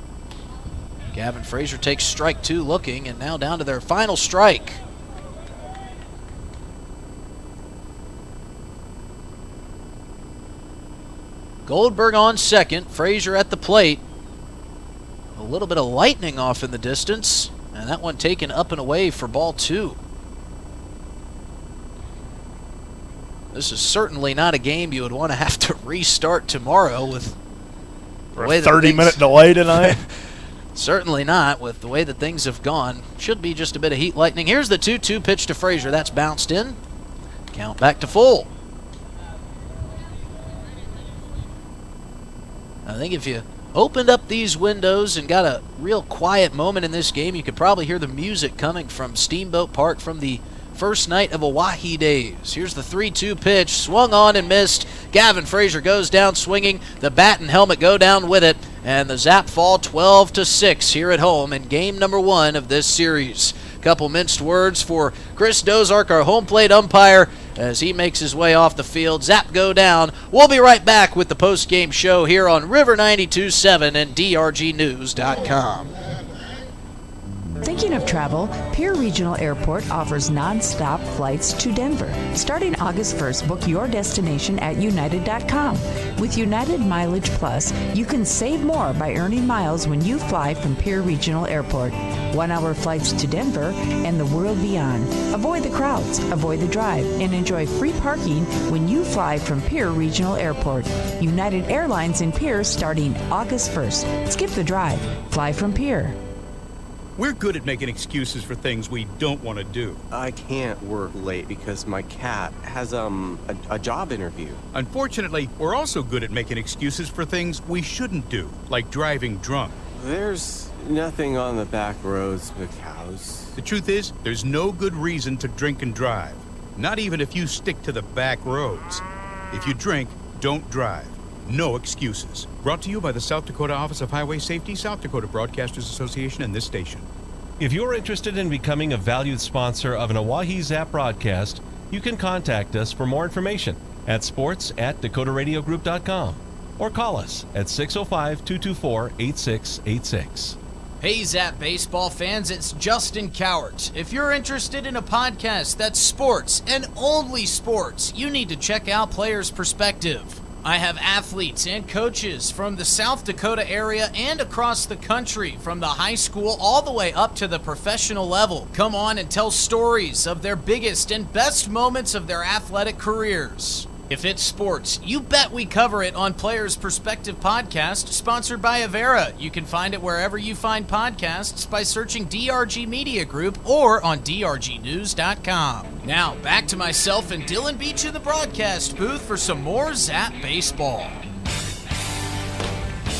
Gavin Frazier takes strike 2 looking, and now down to their final strike. Goldberg on second, Frazier at the plate. A little bit of lightning off in the distance, and that one taken up and away for ball 2. This is certainly not a game you would want to have to restart tomorrow with For a 30-minute delay tonight? Certainly not with the way that things have gone. Should be just a bit of heat lightning. Here's the 2-2 pitch to Frazier. That's bounced in. Count back to full. I think if you opened up these windows and got a real quiet moment in this game, you could probably hear the music coming from Steamboat Park from the first night of Oahe days. Here's the 3-2 pitch, swung on and missed. Gavin Frazier goes down swinging. The bat and helmet go down with it, and the Zap fall 12-6 here at home in game number 1 of this series. Couple minced words for Chris Dozark, our home plate umpire, as he makes his way off the field. Zap go down. We'll be right back with the post-game show here on River 92.7 and DRGnews.com. Thinking of travel? Pierre Regional Airport offers non-stop flights to Denver. Starting August 1st, book your destination at United.com. With United Mileage Plus, you can save more by earning miles when you fly from Pierre Regional Airport. 1-hour flights to Denver and the world beyond. Avoid the crowds, avoid the drive, and enjoy free parking when you fly from Pierre Regional Airport. United Airlines in Pierre starting August 1st. Skip the drive. Fly from Pierre. We're good at making excuses for things we don't want to do. I can't work late because my cat has a job interview. Unfortunately, we're also good at making excuses for things we shouldn't do, like driving drunk. There's nothing on the back roads but cows. The truth is, there's no good reason to drink and drive. Not even if you stick to the back roads. If you drink, don't drive. No excuses. Brought to you by the South Dakota Office of Highway Safety, South Dakota Broadcasters Association, and this station. If you're interested in becoming a valued sponsor of an Oahe Zap broadcast, you can contact us for more information at sports@dakotaradiogroup.com or call us at 605-224-8686. Hey Zap baseball fans, it's Justin Cowart. If you're interested in a podcast that's sports and only sports, you need to check out Players Perspective. I have athletes and coaches from the South Dakota area and across the country, from the high school all the way up to the professional level. Come on and tell stories of their biggest and best moments of their athletic careers. If it's sports, you bet we cover it on Players Perspective Podcast, sponsored by Avera. You can find it wherever you find podcasts by searching DRG Media Group or on DRGnews.com. Now, back to myself and Dylan Beach in the broadcast booth for some more Zap Baseball.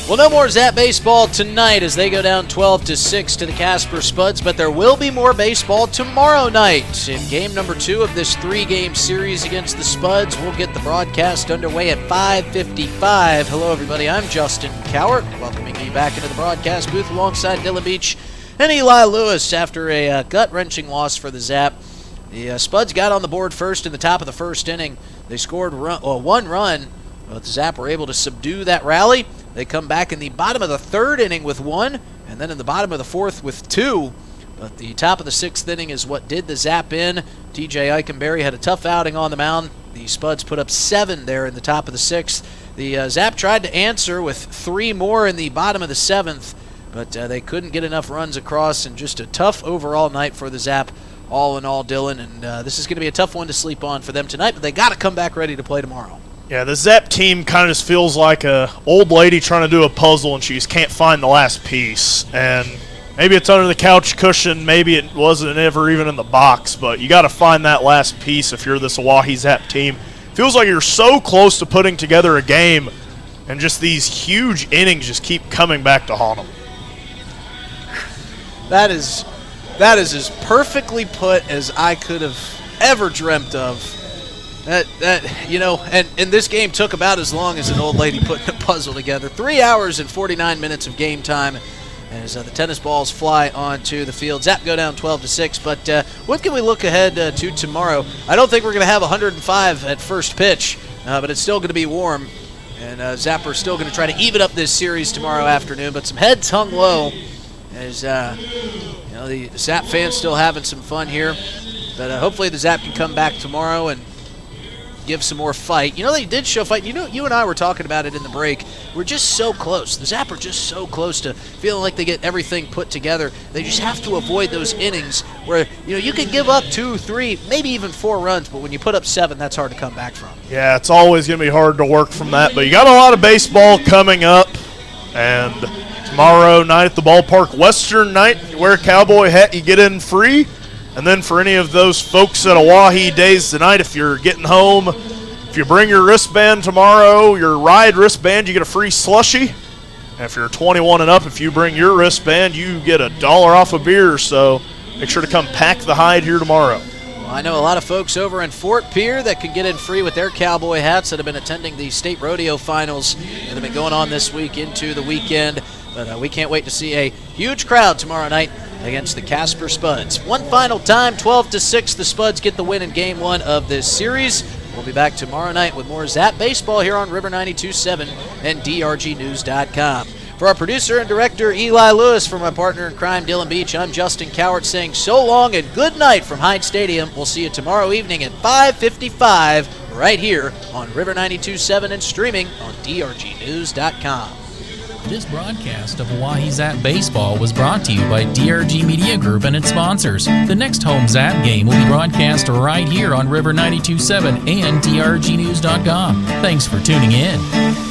Well, no more Zap baseball tonight as they go down 12-6 to the Casper Spuds, but there will be more baseball tomorrow night in game number 2 of this 3-game series against the Spuds. We'll get the broadcast underway at 5:55. Hello, everybody. I'm Justin Cowart, welcoming you back into the broadcast booth alongside Dylan Beach and Eli Lewis after a gut-wrenching loss for the Zap. The Spuds got on the board first in the top of the first inning. They scored one run, but the Zap were able to subdue that rally. They come back in the bottom of the third inning with 1, and then in the bottom of the fourth with 2. But the top of the 6th inning is what did the Zap in. TJ Eikenberry had a tough outing on the mound. The Spuds put up 7 there in the top of the 6th. The Zap tried to answer with 3 more in the bottom of the 7th, but they couldn't get enough runs across, and just a tough overall night for the Zap all in all, Dylan. And this is going to be a tough one to sleep on for them tonight, but they got to come back ready to play tomorrow. Yeah, the Zap team kind of just feels like a old lady trying to do a puzzle and she just can't find the last piece. And maybe it's under the couch cushion, maybe it wasn't ever even in the box, but you got to find that last piece if you're this Oahe Zap team. Feels like you're so close to putting together a game, and just these huge innings just keep coming back to haunt them. That is as perfectly put as I could have ever dreamt of. And this game took about as long as an old lady putting a puzzle together. 3 hours and 49 minutes of game time as the tennis balls fly onto the field. Zap go down 12-6, but what can we look ahead to tomorrow? I don't think we're going to have 105 at first pitch, but it's still going to be warm, and Zap are still going to try to even up this series tomorrow afternoon, but some heads hung low as the Zap fans still having some fun here, but hopefully the Zap can come back tomorrow and give some more fight. They did show fight. You and I were talking about it in the break. We're just so close. The Zap are just so close to feeling like they get everything put together. They just have to avoid those innings where, you can give up 2, 3, maybe even 4 runs, but when you put up 7, that's hard to come back from. Yeah, it's always going to be hard to work from that, but you got a lot of baseball coming up, and tomorrow night at the ballpark, Western night, you wear a cowboy hat, you get in free. And then for any of those folks at Oahe Days tonight, if you're getting home, if you bring your wristband tomorrow, your ride wristband, you get a free slushie. And if you're 21 and up, if you bring your wristband, you get $1 off a beer. So make sure to come pack the hide here tomorrow. Well, I know a lot of folks over in Fort Pierre that can get in free with their cowboy hats that have been attending the state rodeo finals that have been going on this week into the weekend. But we can't wait to see a huge crowd tomorrow night against the Casper Spuds. One final time, 12-6, the Spuds get the win in Game 1 of this series. We'll be back tomorrow night with more Zap Baseball here on River 92.7 and DRGnews.com. For our producer and director, Eli Lewis, for my partner in crime, Dylan Beach, I'm Justin Cowart saying so long and good night from Hyde Stadium. We'll see you tomorrow evening at 5:55 right here on River 92.7 and streaming on DRGnews.com. This broadcast of Oahe Zap Baseball was brought to you by DRG Media Group and its sponsors. The next home Zap game will be broadcast right here on River 92.7 and DRGnews.com. Thanks for tuning in.